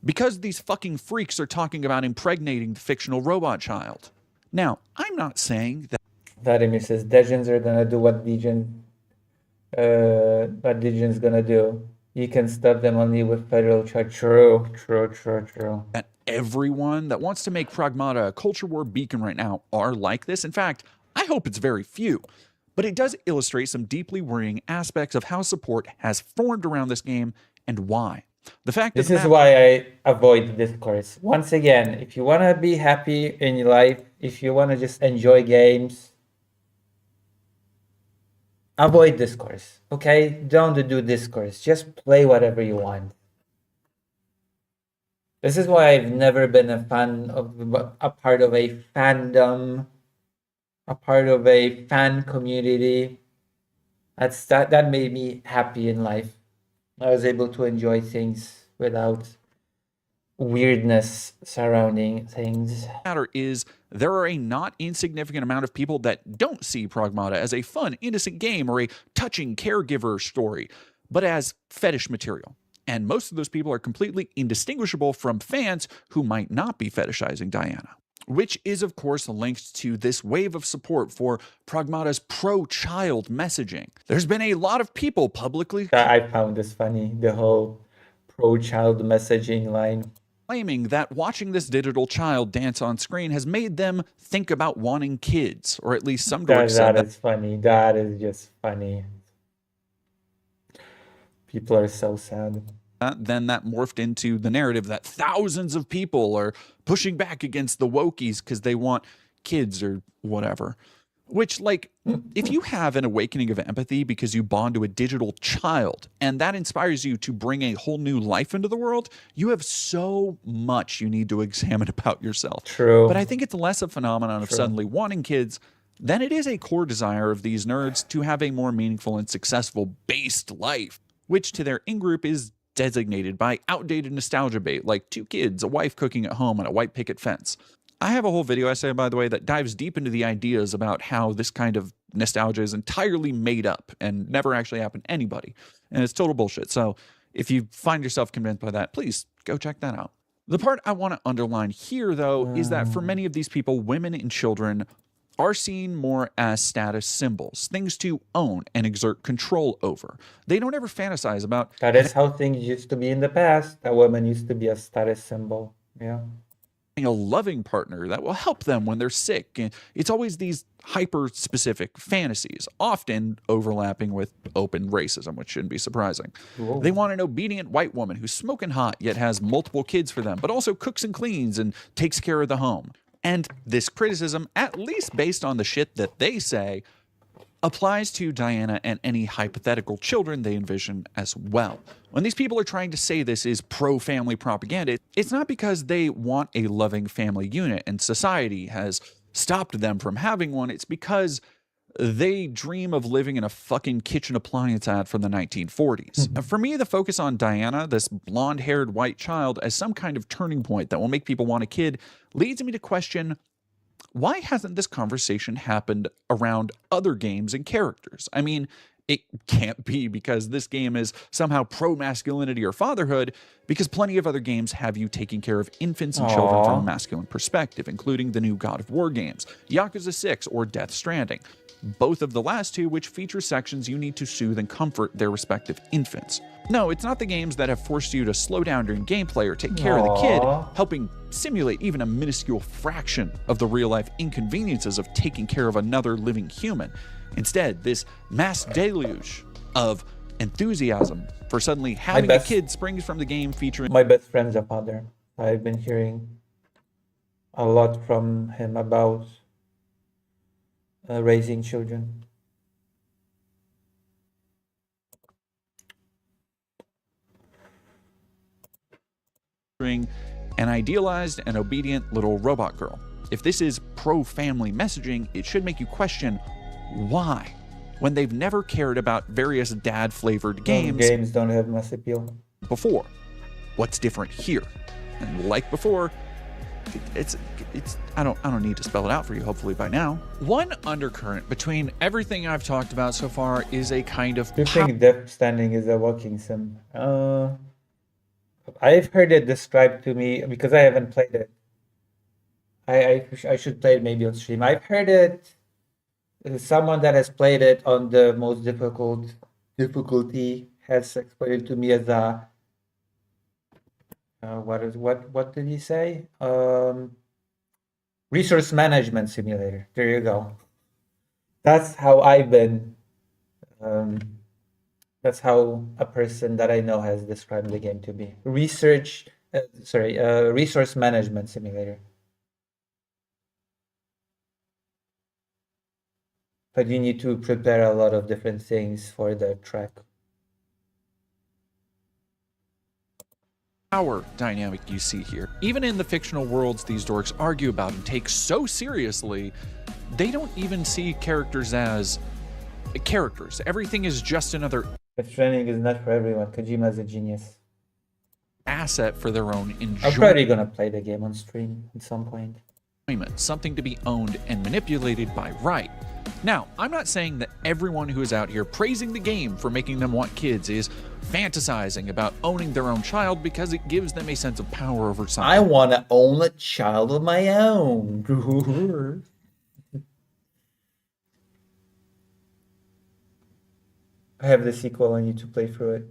Because these fucking freaks are talking about impregnating the fictional robot child. Now, I'm not saying that... Vladimir says Degens are gonna do what Degen's gonna do. You can stop them only with federal charge. True. That everyone that wants to make Pragmata a culture war beacon right now are like this. In fact, I hope it's very few. But it does illustrate some deeply worrying aspects of how support has formed around this game and why. The fact this is why I avoid discourse. Once again, if you want to be happy in your life, if you want to just enjoy games, avoid discourse. Okay? Don't do discourse. Just play whatever you want. This is why I've never been a fan of a part of a fandom, a part of a fan community. That made me happy in life. I was able to enjoy things without weirdness surrounding things. Matter is there are a not insignificant amount of people that don't see Pragmata as a fun, innocent game or a touching caregiver story, but as fetish material. And most of those people are completely indistinguishable from fans who might not be fetishizing Diana. Which is, of course, linked to this wave of support for Pragmata's pro-child messaging. There's been a lot of people publicly... I found this funny, the whole pro-child messaging line. Claiming that watching this digital child dance on screen has made them think about wanting kids, or at least some dorks said that is funny. That is just funny. People are so sad. Then that morphed into the narrative that thousands of people are pushing back against the wokies because they want kids or whatever. Which, like, if you have an awakening of empathy because you bond to a digital child and that inspires you to bring a whole new life into the world, you have so much you need to examine about yourself. True. But I think it's less a phenomenon of suddenly wanting kids than it is a core desire of these nerds to have a more meaningful and successful based life, which to their in-group is designated by outdated nostalgia bait, like 2 kids, a wife cooking at home, and a white picket fence. I have a whole video essay, by the way, that dives deep into the ideas about how this kind of nostalgia is entirely made up and never actually happened to anybody. And it's total bullshit. So if you find yourself convinced by that, please go check that out. The part I want to underline here, though, is that for many of these people, women and children are seen more as status symbols, things to own and exert control over. They don't ever fantasize about... That is how things used to be in the past. A woman used to be a status symbol. Yeah. A loving partner that will help them when they're sick. And it's always these hyper-specific fantasies, often overlapping with open racism, which shouldn't be surprising. Whoa. They want an obedient white woman who's smoking hot, yet has multiple kids for them, but also cooks and cleans and takes care of the home. And this criticism, at least based on the shit that they say, applies to Diana and any hypothetical children they envision as well. When these people are trying to say this is pro-family propaganda, it's not because they want a loving family unit and society has stopped them from having one. It's because they dream of living in a fucking kitchen appliance ad from the 1940s. For me, the focus on Diana, this blonde-haired white child, as some kind of turning point that will make people want a kid, leads me to question, why hasn't this conversation happened around other games and characters? I mean, it can't be because this game is somehow pro-masculinity or fatherhood, because plenty of other games have you taking care of infants and children from a masculine perspective, including the new God of War games, Yakuza 6 or Death Stranding. Both of the last two, which feature sections you need to soothe and comfort their respective infants. No, it's not the games that have forced you to slow down during gameplay or take care of the kid, helping simulate even a minuscule fraction of the real-life inconveniences of taking care of another living human. Instead, this mass deluge of enthusiasm for suddenly having a kid springs from the game featuring... My best friend's a father. I've been hearing a lot from him about raising children. An idealized and obedient little robot girl. If this is pro-family messaging, it should make you question why, when they've never cared about various dad-flavored games. Games don't have mass appeal. Before. What's different here? And like before, it's I don't need to spell it out for you, hopefully by now. One undercurrent between everything I've talked about so far is a kind of... Do you think Death Stranding is a walking sim? I've heard it described to me, because I haven't played it. I should play it maybe on stream. I've heard it, someone that has played it on the most difficulty has explained it to me as a... what did he say? Resource management simulator. There you go. That's how I've been. That's how a person that I know has described the game to be. Resource management simulator. But you need to prepare a lot of different things for the track. Power dynamic you see here. Even in the fictional worlds these dorks argue about and take so seriously, they don't even see characters as characters. Everything is just another... Death Stranding is not for everyone. Kojima's a genius. ...asset for their own enjoyment. I'm probably gonna play the game on stream at some point. Something to be owned and manipulated by right. Now, I'm not saying that everyone who is out here praising the game for making them want kids is fantasizing about owning their own child because it gives them a sense of power over something. I want to own a child of my own. I have the sequel. I need to play through it.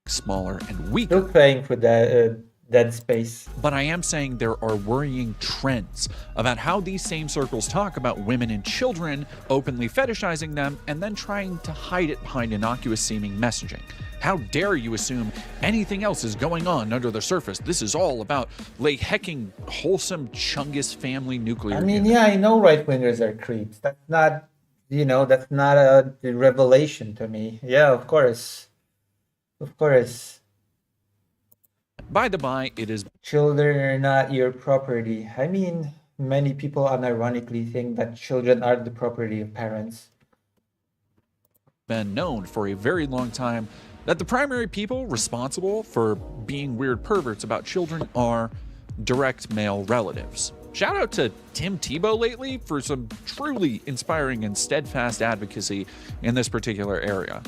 Smaller and weaker. Still playing for that Dead Space. But I am saying there are worrying trends about how these same circles talk about women and children, openly fetishizing them, and then trying to hide it behind innocuous seeming messaging. How dare you assume anything else is going on under the surface? This is all about hecking wholesome Chungus family nuclear. I mean, yeah, I know right-wingers are creeps. That's not, that's not a revelation to me. Yeah, of course. Of course. By the by, it is... Children are not your property. I mean, many people unironically think that children are the property of parents. Been known for a very long time that the primary people responsible for being weird perverts about children are direct male relatives. Shout out to Tim Tebow lately for some truly inspiring and steadfast advocacy in this particular area.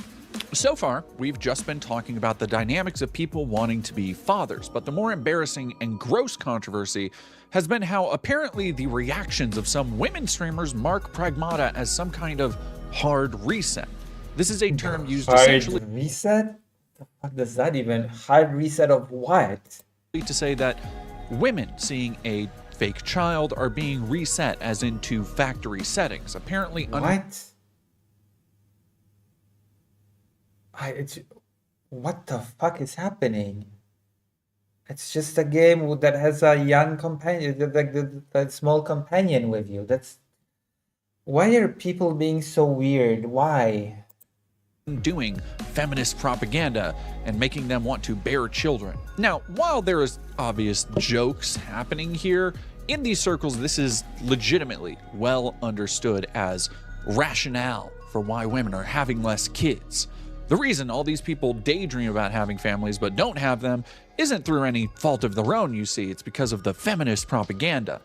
So far, we've just been talking about the dynamics of people wanting to be fathers, but the more embarrassing and gross controversy has been how apparently the reactions of some women streamers mark Pragmata as some kind of hard reset. This is a term used essentially... Hard reset? The fuck does that even? Hard reset of what? To say that women seeing a fake child are being reset as into factory settings. Apparently... What? What the fuck is happening? It's just a game that has a young companion, that small companion with you. Why are people being so weird? Why? Doing feminist propaganda and making them want to bear children. Now, while there is obvious jokes happening here, in these circles, this is legitimately well understood as rationale for why women are having less kids. The reason all these people daydream about having families but don't have them isn't through any fault of their own, you see. It's because of the feminist propaganda.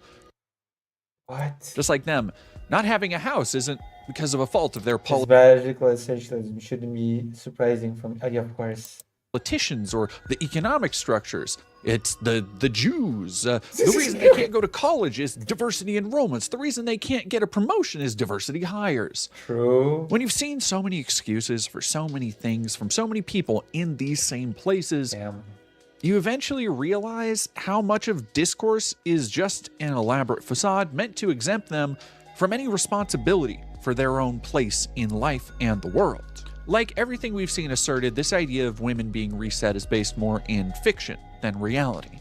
What? Just like them, not having a house isn't because of a fault of their biological essentialism shouldn't be surprising from, yeah, of course. Politicians or the economic structures. It's the Jews. The reason they can't go to college is diversity enrollments. The reason they can't get a promotion is diversity hires. True. When you've seen so many excuses for so many things from so many people in these same places, you eventually realize how much of discourse is just an elaborate facade meant to exempt them from any responsibility for their own place in life and the world. Like everything we've seen asserted, this idea of women being reset is based more in fiction than reality.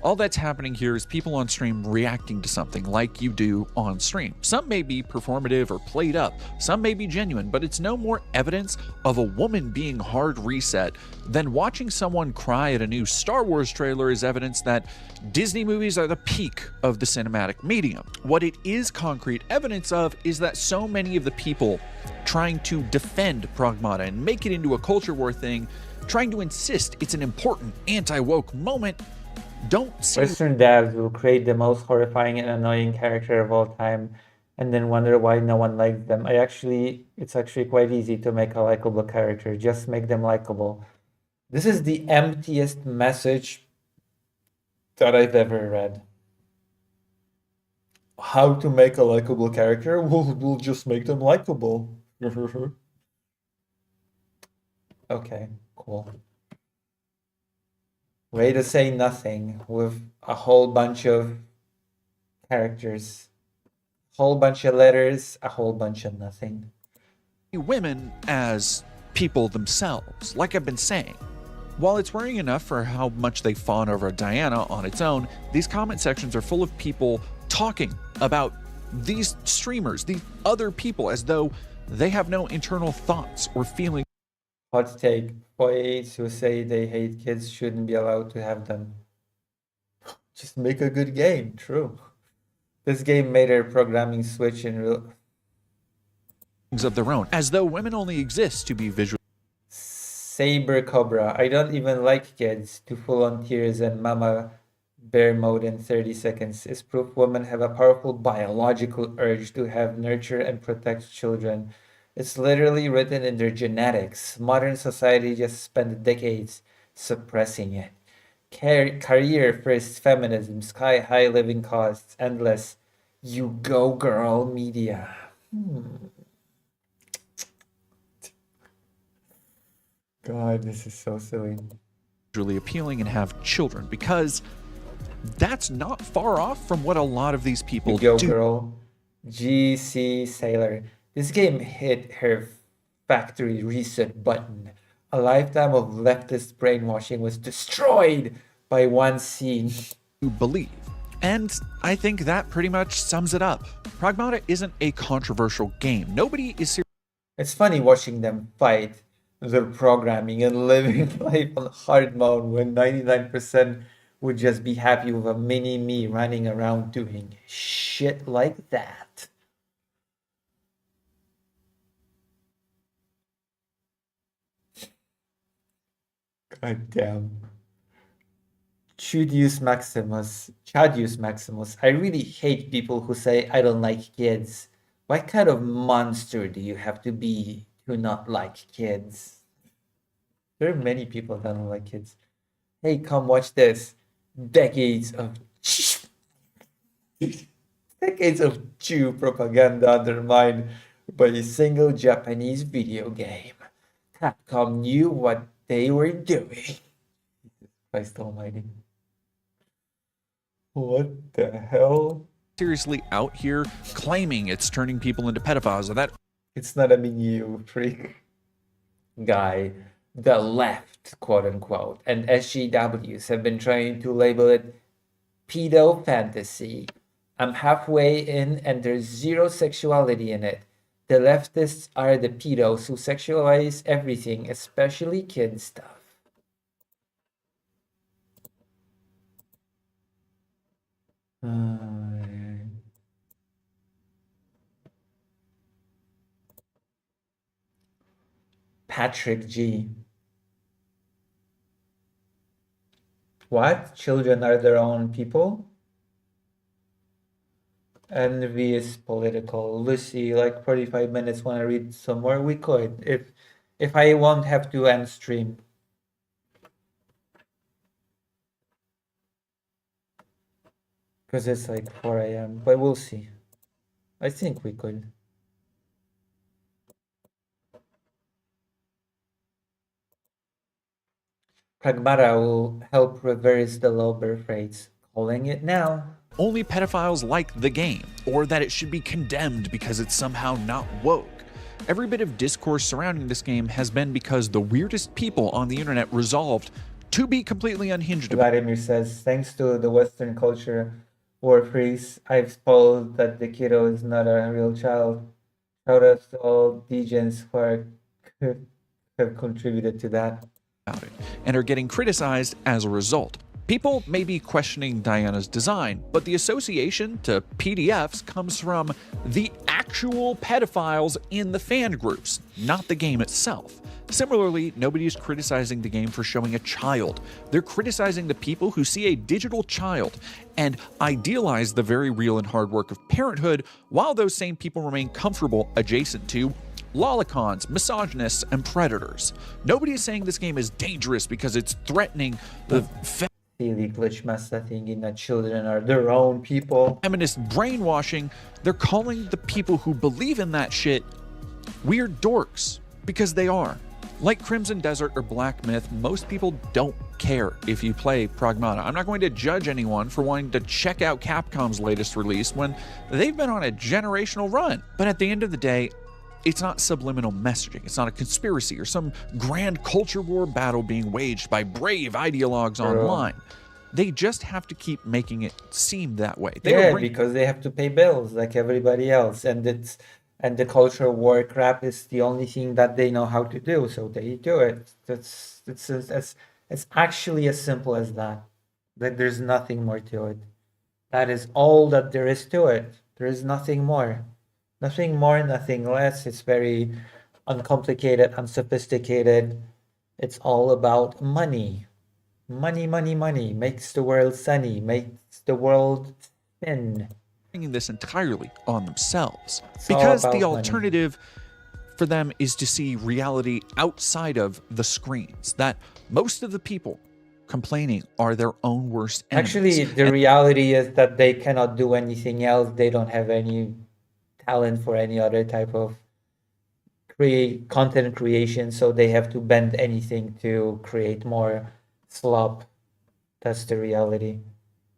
All that's happening here is people on stream reacting to something like you do on stream. Some may be performative or played up, some may be genuine, but it's no more evidence of a woman being hard reset than watching someone cry at a new Star Wars trailer is evidence that Disney movies are the peak of the cinematic medium. What it is concrete evidence of is that so many of the people trying to defend Pragmata and make it into a culture war thing, trying to insist it's an important anti-woke moment, don't see... Western devs will create the most horrifying and annoying character of all time and then wonder why no one likes them. It's actually quite easy to make a likable character. Just make them likable. This is the emptiest message that I've ever read. How to make a likable character? We'll just make them likable. Okay, cool. Way to say nothing with a whole bunch of characters, whole bunch of letters, a whole bunch of nothing. Women as people themselves, like I've been saying. While it's worrying enough for how much they fawn over Diana on its own, these comment sections are full of people talking about these streamers, these other people, as though they have no internal thoughts or feelings. Hot take. Boys who say they hate kids shouldn't be allowed to have them. Just make a good game. True. This game made our programming switch in real... of their own, as though women only exist to be visual. Saber Cobra. I don't even like kids. To full-on tears and mama bear mode in 30 seconds is proof women have a powerful biological urge to have, nurture, and protect children. It's literally written in their genetics. Modern society just spent decades suppressing it. Career first feminism, sky high living costs, endless you go girl media. God, this is so silly. Really appealing and have children, because that's not far off from what a lot of these people do. Girl. GC Sailor. This game hit her factory reset button. A lifetime of leftist brainwashing was destroyed by one scene. You believe. And I think that pretty much sums it up. Pragmata isn't a controversial game. Nobody is serious. It's funny watching them fight their programming and living life on hard mode when 99% would just be happy with a mini me running around doing shit like that. God damn. Chudius Maximus, Chadius Maximus, I really hate people who say, I don't like kids. What kind of monster do you have to be to not like kids? There are many people that don't like kids. Hey, come watch this. Decades of decades of Jew propaganda undermined by a single Japanese video game. Capcom knew what they were doing. Christ almighty. What the hell? Seriously out here claiming it's turning people into pedophiles. That it's not a me, you freak. Guy, the left, quote unquote, and SJWs have been trying to label it pedo fantasy. I'm halfway in and there's zero sexuality in it. The leftists are the pedos who sexualize everything, especially kid stuff. Patrick G. What? Children are their own people? Envious political. Lucy, like 45 minutes when I read somewhere, we could. If I won't have to end stream. Because it's like 4 a.m. But we'll see. I think we could. Pragmata will help reverse the low birth rates. Calling it now. Only pedophiles like the game, or that it should be condemned because it's somehow not woke. Every bit of discourse surrounding this game has been because the weirdest people on the internet resolved to be completely unhinged. Vladimir says, thanks to the Western culture war freeze, I've spoiled that the kiddo is not a real child. Shout out to all degens who have contributed to that. And are getting criticized as a result. People may be questioning Diana's design, but the association to PDFs comes from the actual pedophiles in the fan groups, not the game itself. Similarly, nobody is criticizing the game for showing a child. They're criticizing the people who see a digital child and idealize the very real and hard work of parenthood, while those same people remain comfortable adjacent to lolicons, misogynists, and predators. Nobody is saying this game is dangerous because it's threatening the silly glitch master thinking that children are their own people. Feminist brainwashing. They're calling the people who believe in that shit weird dorks, because they are. Like Crimson Desert or Black Myth, most people don't care if you play Pragmata. I'm not going to judge anyone for wanting to check out Capcom's latest release when they've been on a generational run. But at the end of the day, it's not subliminal messaging. It's not a conspiracy or some grand culture war battle being waged by brave ideologues online. They just have to keep making it seem that way. Because they have to pay bills like everybody else, and the culture war crap is the only thing that they know how to do, so they do it. It's actually as simple as that. Like there's nothing more to it. That is all that there is to it. There is nothing more. Nothing more, nothing less. It's very uncomplicated, unsophisticated. It's all about money. Money, money, money makes the world sunny, makes the world spin. Bringing this entirely on themselves. Because the alternative for them is to see reality outside of the screens. That most of the people complaining are their own worst enemies. Actually, the reality is that they cannot do anything else. They don't have any talent for any other type of content creation, so they have to bend anything to create more slop. That's the reality,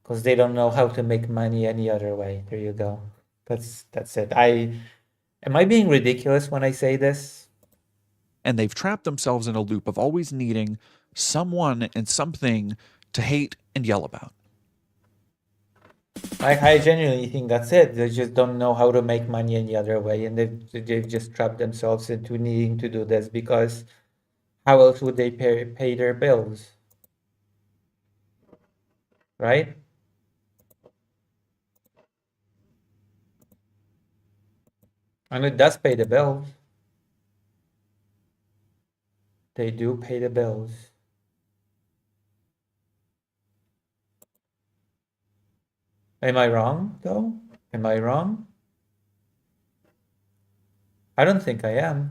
because they don't know how to make money any other way. There you go. That's it. Am I being ridiculous when I say this? And they've trapped themselves in a loop of always needing someone and something to hate and yell about. I genuinely think that's it. They just don't know how to make money any other way, and they've just trapped themselves into needing to do this, because how else would they pay their bills? Right? And it does pay the bills. They do pay the bills. Am I wrong, though? Am I wrong? I don't think I am.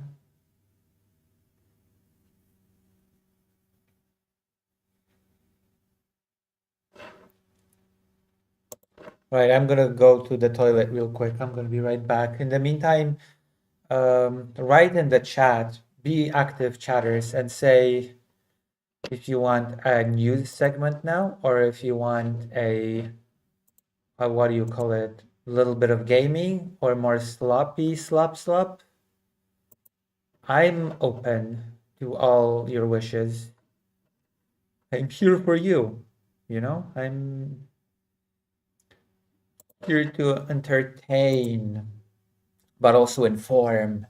Right, I'm gonna go to the toilet real quick. I'm gonna be right back. In the meantime, write in the chat, be active chatters, and say if you want a news segment now, or if you want a what do you call it? A little bit of gaming, or more sloppy slop. I'm open to all your wishes. I'm here for you. You know, I'm here to entertain, but also inform,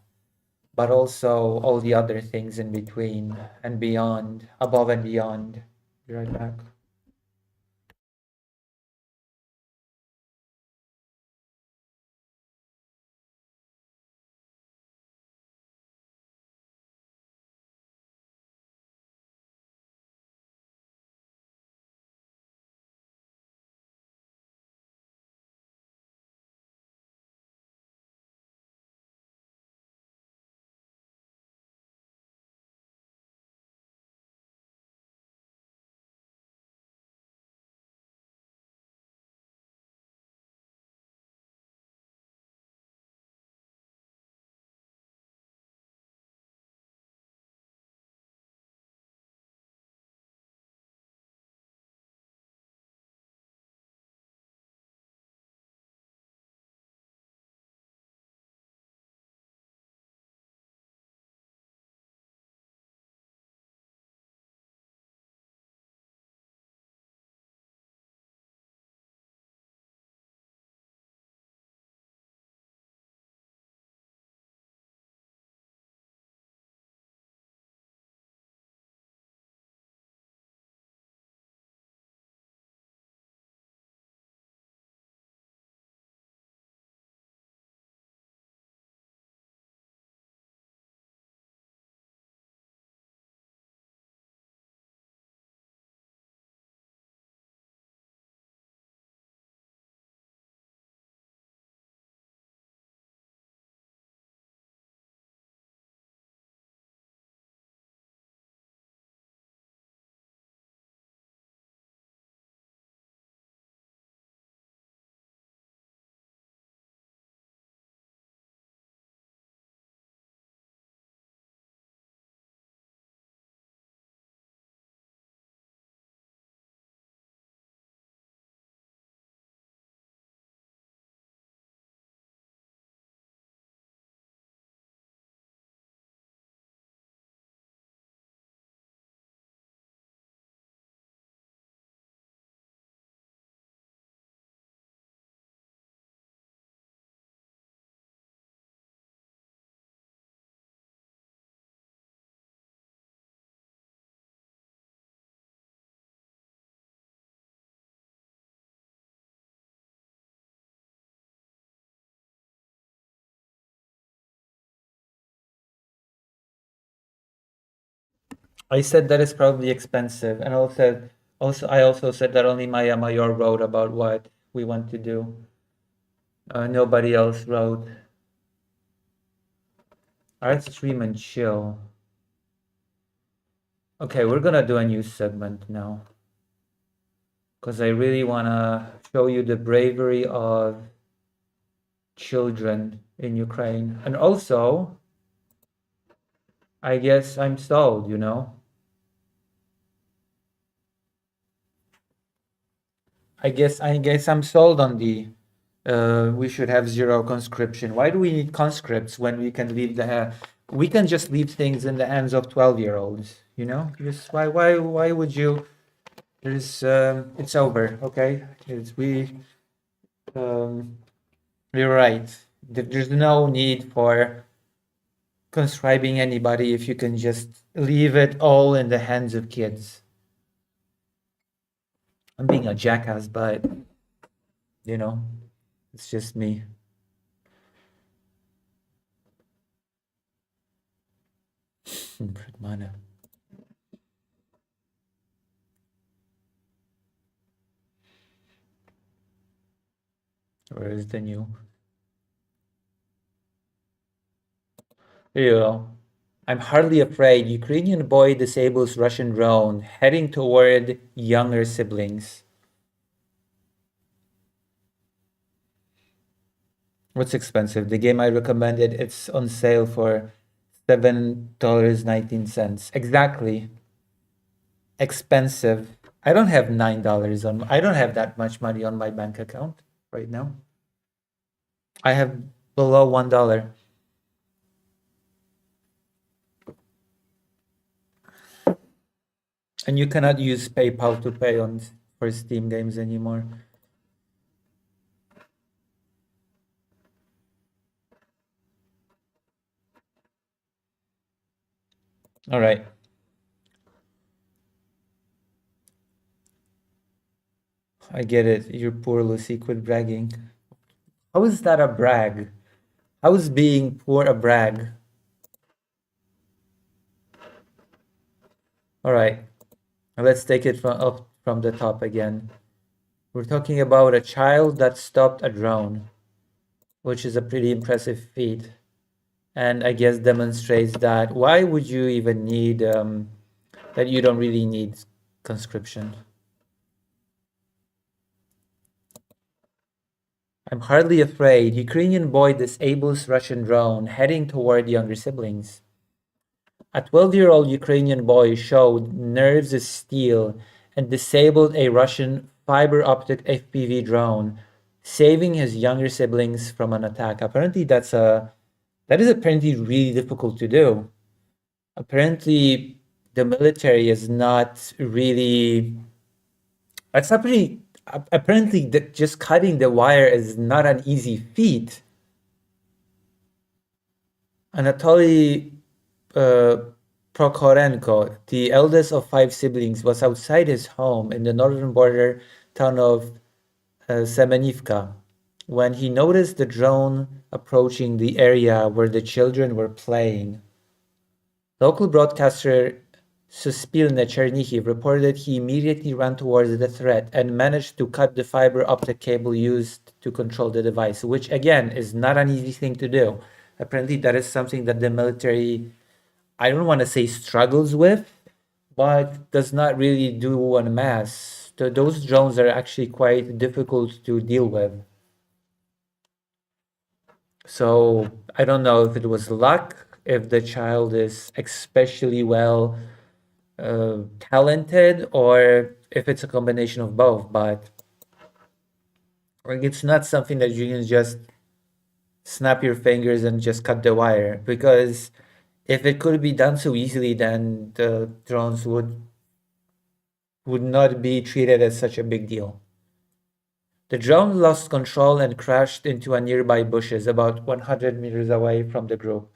but also all the other things in between and beyond, above and beyond. Be right back. I said that is probably expensive, and I also said that only Maya Mayor wrote about what we want to do. Nobody else wrote. Art stream and chill. Okay, we're gonna do a new segment now, because I really wanna show you the bravery of children in Ukraine, and also, I guess I'm sold. You know. I guess I'm sold on the we should have zero conscription. Why do we need conscripts when we can just leave things in the hands of 12-year-olds, you know? Just why would you there's it's over, okay? It's you're right. There's no need for conscribing anybody if you can just leave it all in the hands of kids. I'm being a jackass, but you know, it's just me. Mana. Where is the new? Here you go. I'm hardly afraid. Ukrainian boy disables Russian drone, heading toward younger siblings. What's expensive? The game I recommended, it's on sale for $7.19. Exactly. Expensive. I don't have $9 on. I don't have that much money on my bank account right now. I have below $1. And you cannot use PayPal to pay on for Steam games anymore. All right. I get it. You're poor, Lucy. Quit bragging. How is that a brag? How is being poor a brag? All right. Let's take it from up from the top again. We're talking about a child that stopped a drone, which is a pretty impressive feat. And I guess demonstrates that why would you even need that you don't really need conscription. I'm hardly afraid. Ukrainian boy disables Russian drone heading toward younger siblings. A 12-year-old Ukrainian boy showed nerves of steel and disabled a Russian fiber optic FPV drone, saving his younger siblings from an attack. Apparently that is apparently really difficult to do. Apparently the military is not really, it's not pretty, apparently just cutting the wire is not an easy feat. Anatoly Prokhorenko, the eldest of 5 siblings, was outside his home in the northern border town of Semenivka when he noticed the drone approaching the area where the children were playing. Local broadcaster Suspilne Chernihiv reported he immediately ran towards the threat and managed to cut the fiber optic cable used to control the device, which again is not an easy thing to do. Apparently that is something that the military, I don't want to say struggles with, but does not really do en masse. Those drones are actually quite difficult to deal with. So I don't know if it was luck, if the child is especially well talented, or if it's a combination of both, but it's not something that you can just snap your fingers and just cut the wire, because if it could be done so easily, then the drones would not be treated as such a big deal. The drone lost control and crashed into a nearby bushes about 100 meters away from the group.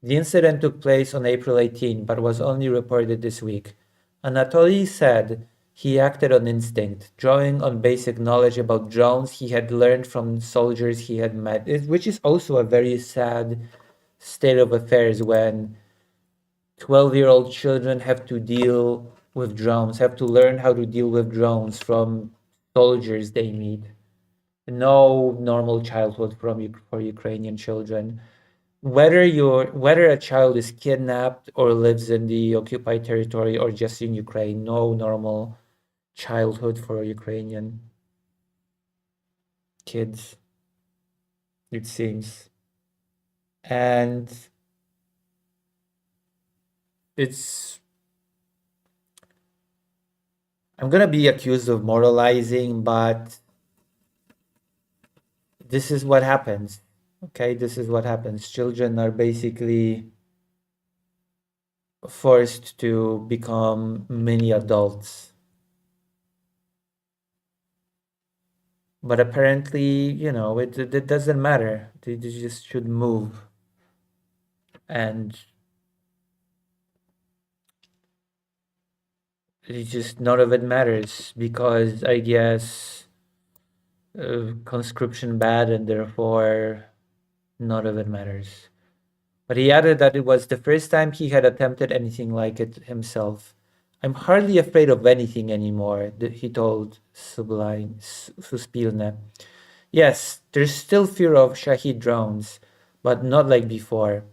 The incident took place on April 18, but was only reported this week. Anatoly said he acted on instinct, drawing on basic knowledge about drones he had learned from soldiers he had met, which is also a very sad state of affairs when 12-year-old children have to deal with drones, have to learn how to deal with drones from soldiers they meet. No normal childhood for Ukrainian children. Whether a child is kidnapped or lives in the occupied territory or just in Ukraine, no normal childhood for Ukrainian kids, it seems. And I'm gonna be accused of moralizing, but this is what happens. Okay, this is what happens. Children are basically forced to become mini adults. But apparently, it doesn't matter. They just should move. And it just, none of it matters, because I guess conscription bad, and therefore none of it matters. But he added that it was the first time he had attempted anything like it himself. I'm hardly afraid of anything anymore, he told Suspilne. Yes, there's still fear of Shahid drones, but not like before.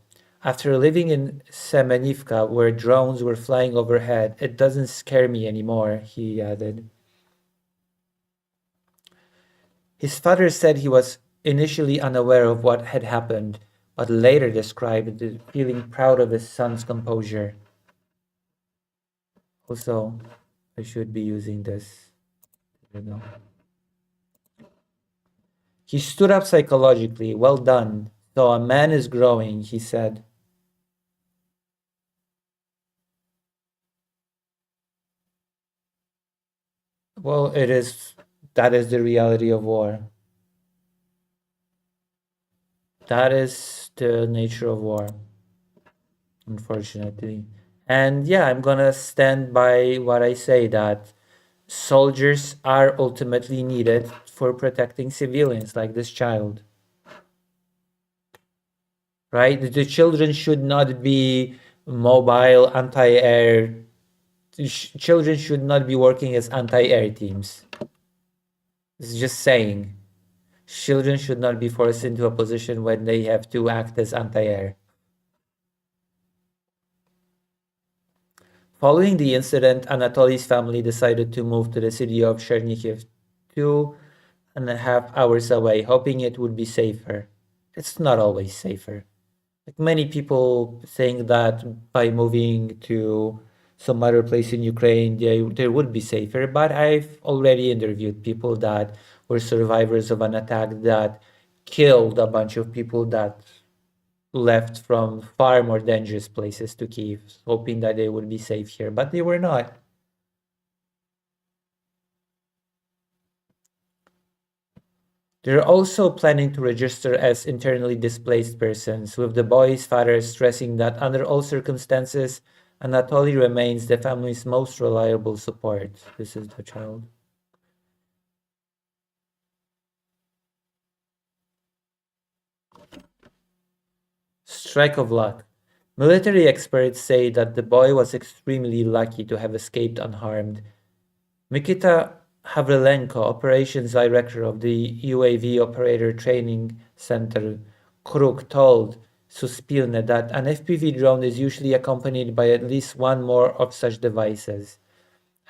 After living in Semenivka, where drones were flying overhead, it doesn't scare me anymore, he added. His father said he was initially unaware of what had happened, but later described feeling proud of his son's composure. Also, I should be using this. There we go. He stood up psychologically. Well done. So a man is growing, he said. Well, that is the reality of war. That is the nature of war, unfortunately. And yeah, I'm gonna stand by what I say, that soldiers are ultimately needed for protecting civilians like this child. Right? The children should not be mobile anti-air. Children should not be working as anti-air teams. It's just saying. Children should not be forced into a position when they have to act as anti-air. Following the incident, Anatoly's family decided to move to the city of Chernihiv, 2.5 hours away, hoping it would be safer. It's not always safer. Like many people think that by moving to some other place in Ukraine, they would be safer. But I've already interviewed people that were survivors of an attack that killed a bunch of people that left from far more dangerous places to Kiev, hoping that they would be safe here, but they were not. They're also planning to register as internally displaced persons, with the boy's father stressing that under all circumstances, Anatoly remains the family's most reliable support. This is the child. Strike of luck. Military experts say that the boy was extremely lucky to have escaped unharmed. Mikita Havrilenko, operations director of the UAV Operator Training Center, Kruk, told Suspilne that an FPV drone is usually accompanied by at least one more of such devices.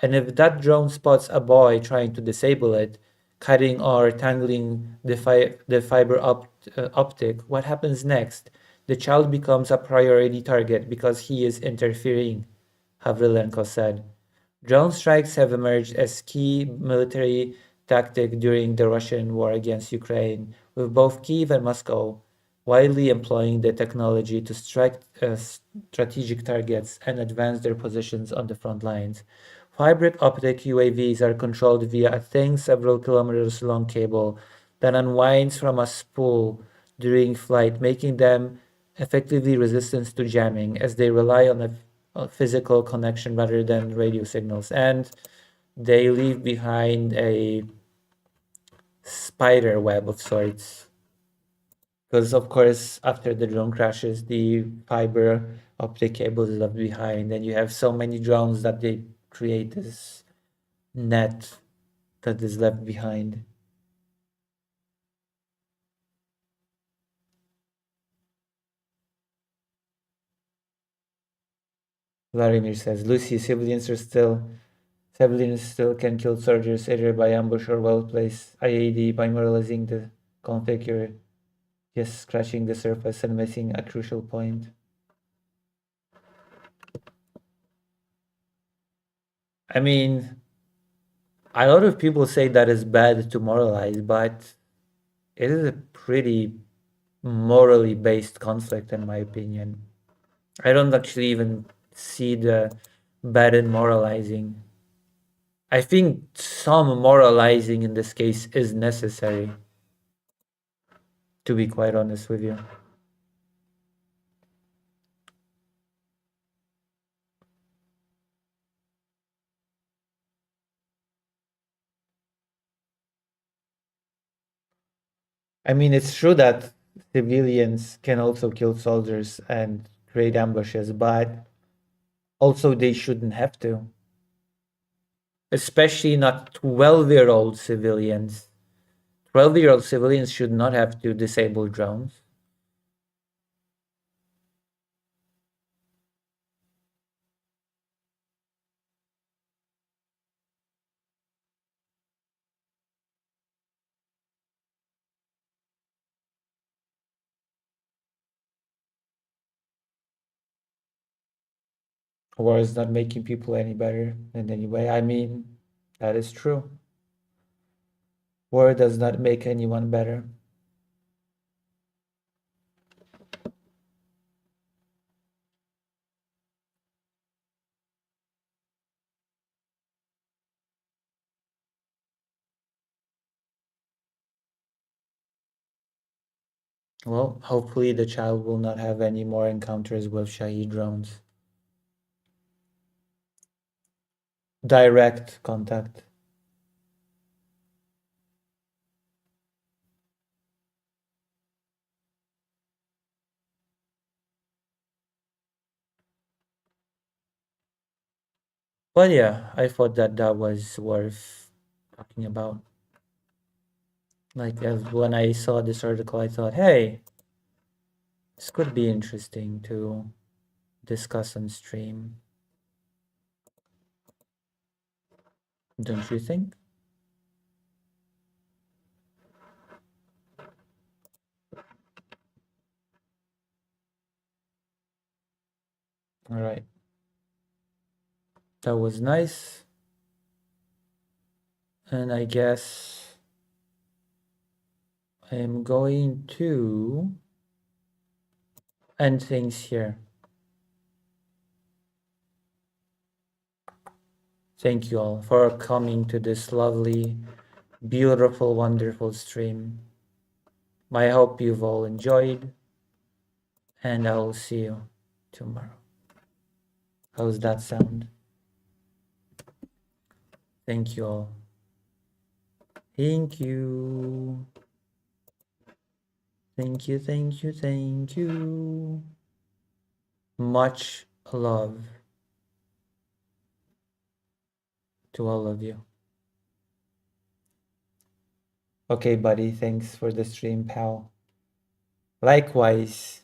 And if that drone spots a boy trying to disable it, cutting or tangling the fiber optic, what happens next? The child becomes a priority target because he is interfering, Havrilenko said. Drone strikes have emerged as key military tactic during the Russian war against Ukraine, with both Kyiv and Moscow widely employing the technology to strike strategic targets and advance their positions on the front lines. Fiber optic UAVs are controlled via a thin, several kilometers long cable that unwinds from a spool during flight, making them effectively resistant to jamming, as they rely on a physical connection rather than radio signals. And they leave behind a spider web of sorts. Because, of course, after the drone crashes, the fiber optic cable is left behind, and you have so many drones that they create this net that is left behind. Vladimir says, Lucy, civilians still can kill soldiers either by ambush or well-placed IED by moralizing the conflict. You're just scratching the surface and missing a crucial point. I mean, a lot of people say that it's bad to moralize, but it is a pretty morally based conflict, in my opinion. I don't actually even see the bad in moralizing. I think some moralizing in this case is necessary, to be quite honest with you. I mean, it's true that civilians can also kill soldiers and create ambushes, but also they shouldn't have to. Especially not 12-year-old civilians. 12-year-old civilians should not have to disable drones. War is not making people any better in any way. I mean, that is true. War does not make anyone better. Well, hopefully the child will not have any more encounters with Shahi drones. Direct contact. But yeah, I thought that was worth talking about. Like, as when I saw this article, I thought, hey, this could be interesting to discuss on stream. Don't you think? All right. That was nice. And I guess I'm going to end things here. Thank you all for coming to this lovely, beautiful, wonderful stream. I hope you've all enjoyed, and I will see you tomorrow. How's that sound? Thank you all. Thank you. Thank you, thank you, thank you. Much love to all of you. Okay, buddy, thanks for the stream, pal. Likewise,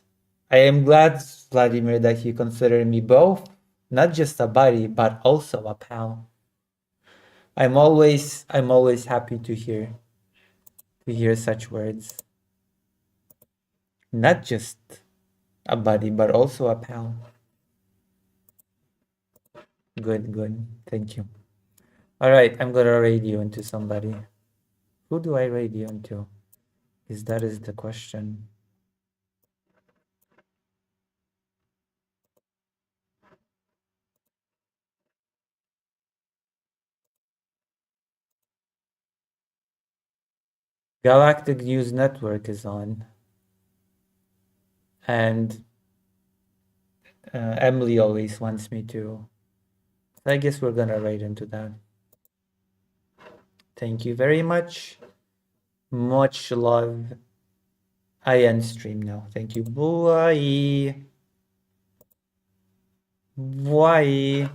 I am glad, Vladimir, that you consider me both, not just a buddy, but also a pal. I'm always happy to hear such words. Not just a buddy, but also a pal. Good, good. Thank you. All right, I'm gonna raid you into somebody. Who do I raid you into? Because that is the question. Galactic News Network is on. And Emily always wants me to. So I guess we're gonna raid into that. Thank you very much. Much love. I end stream now. Thank you. Bye. Bye.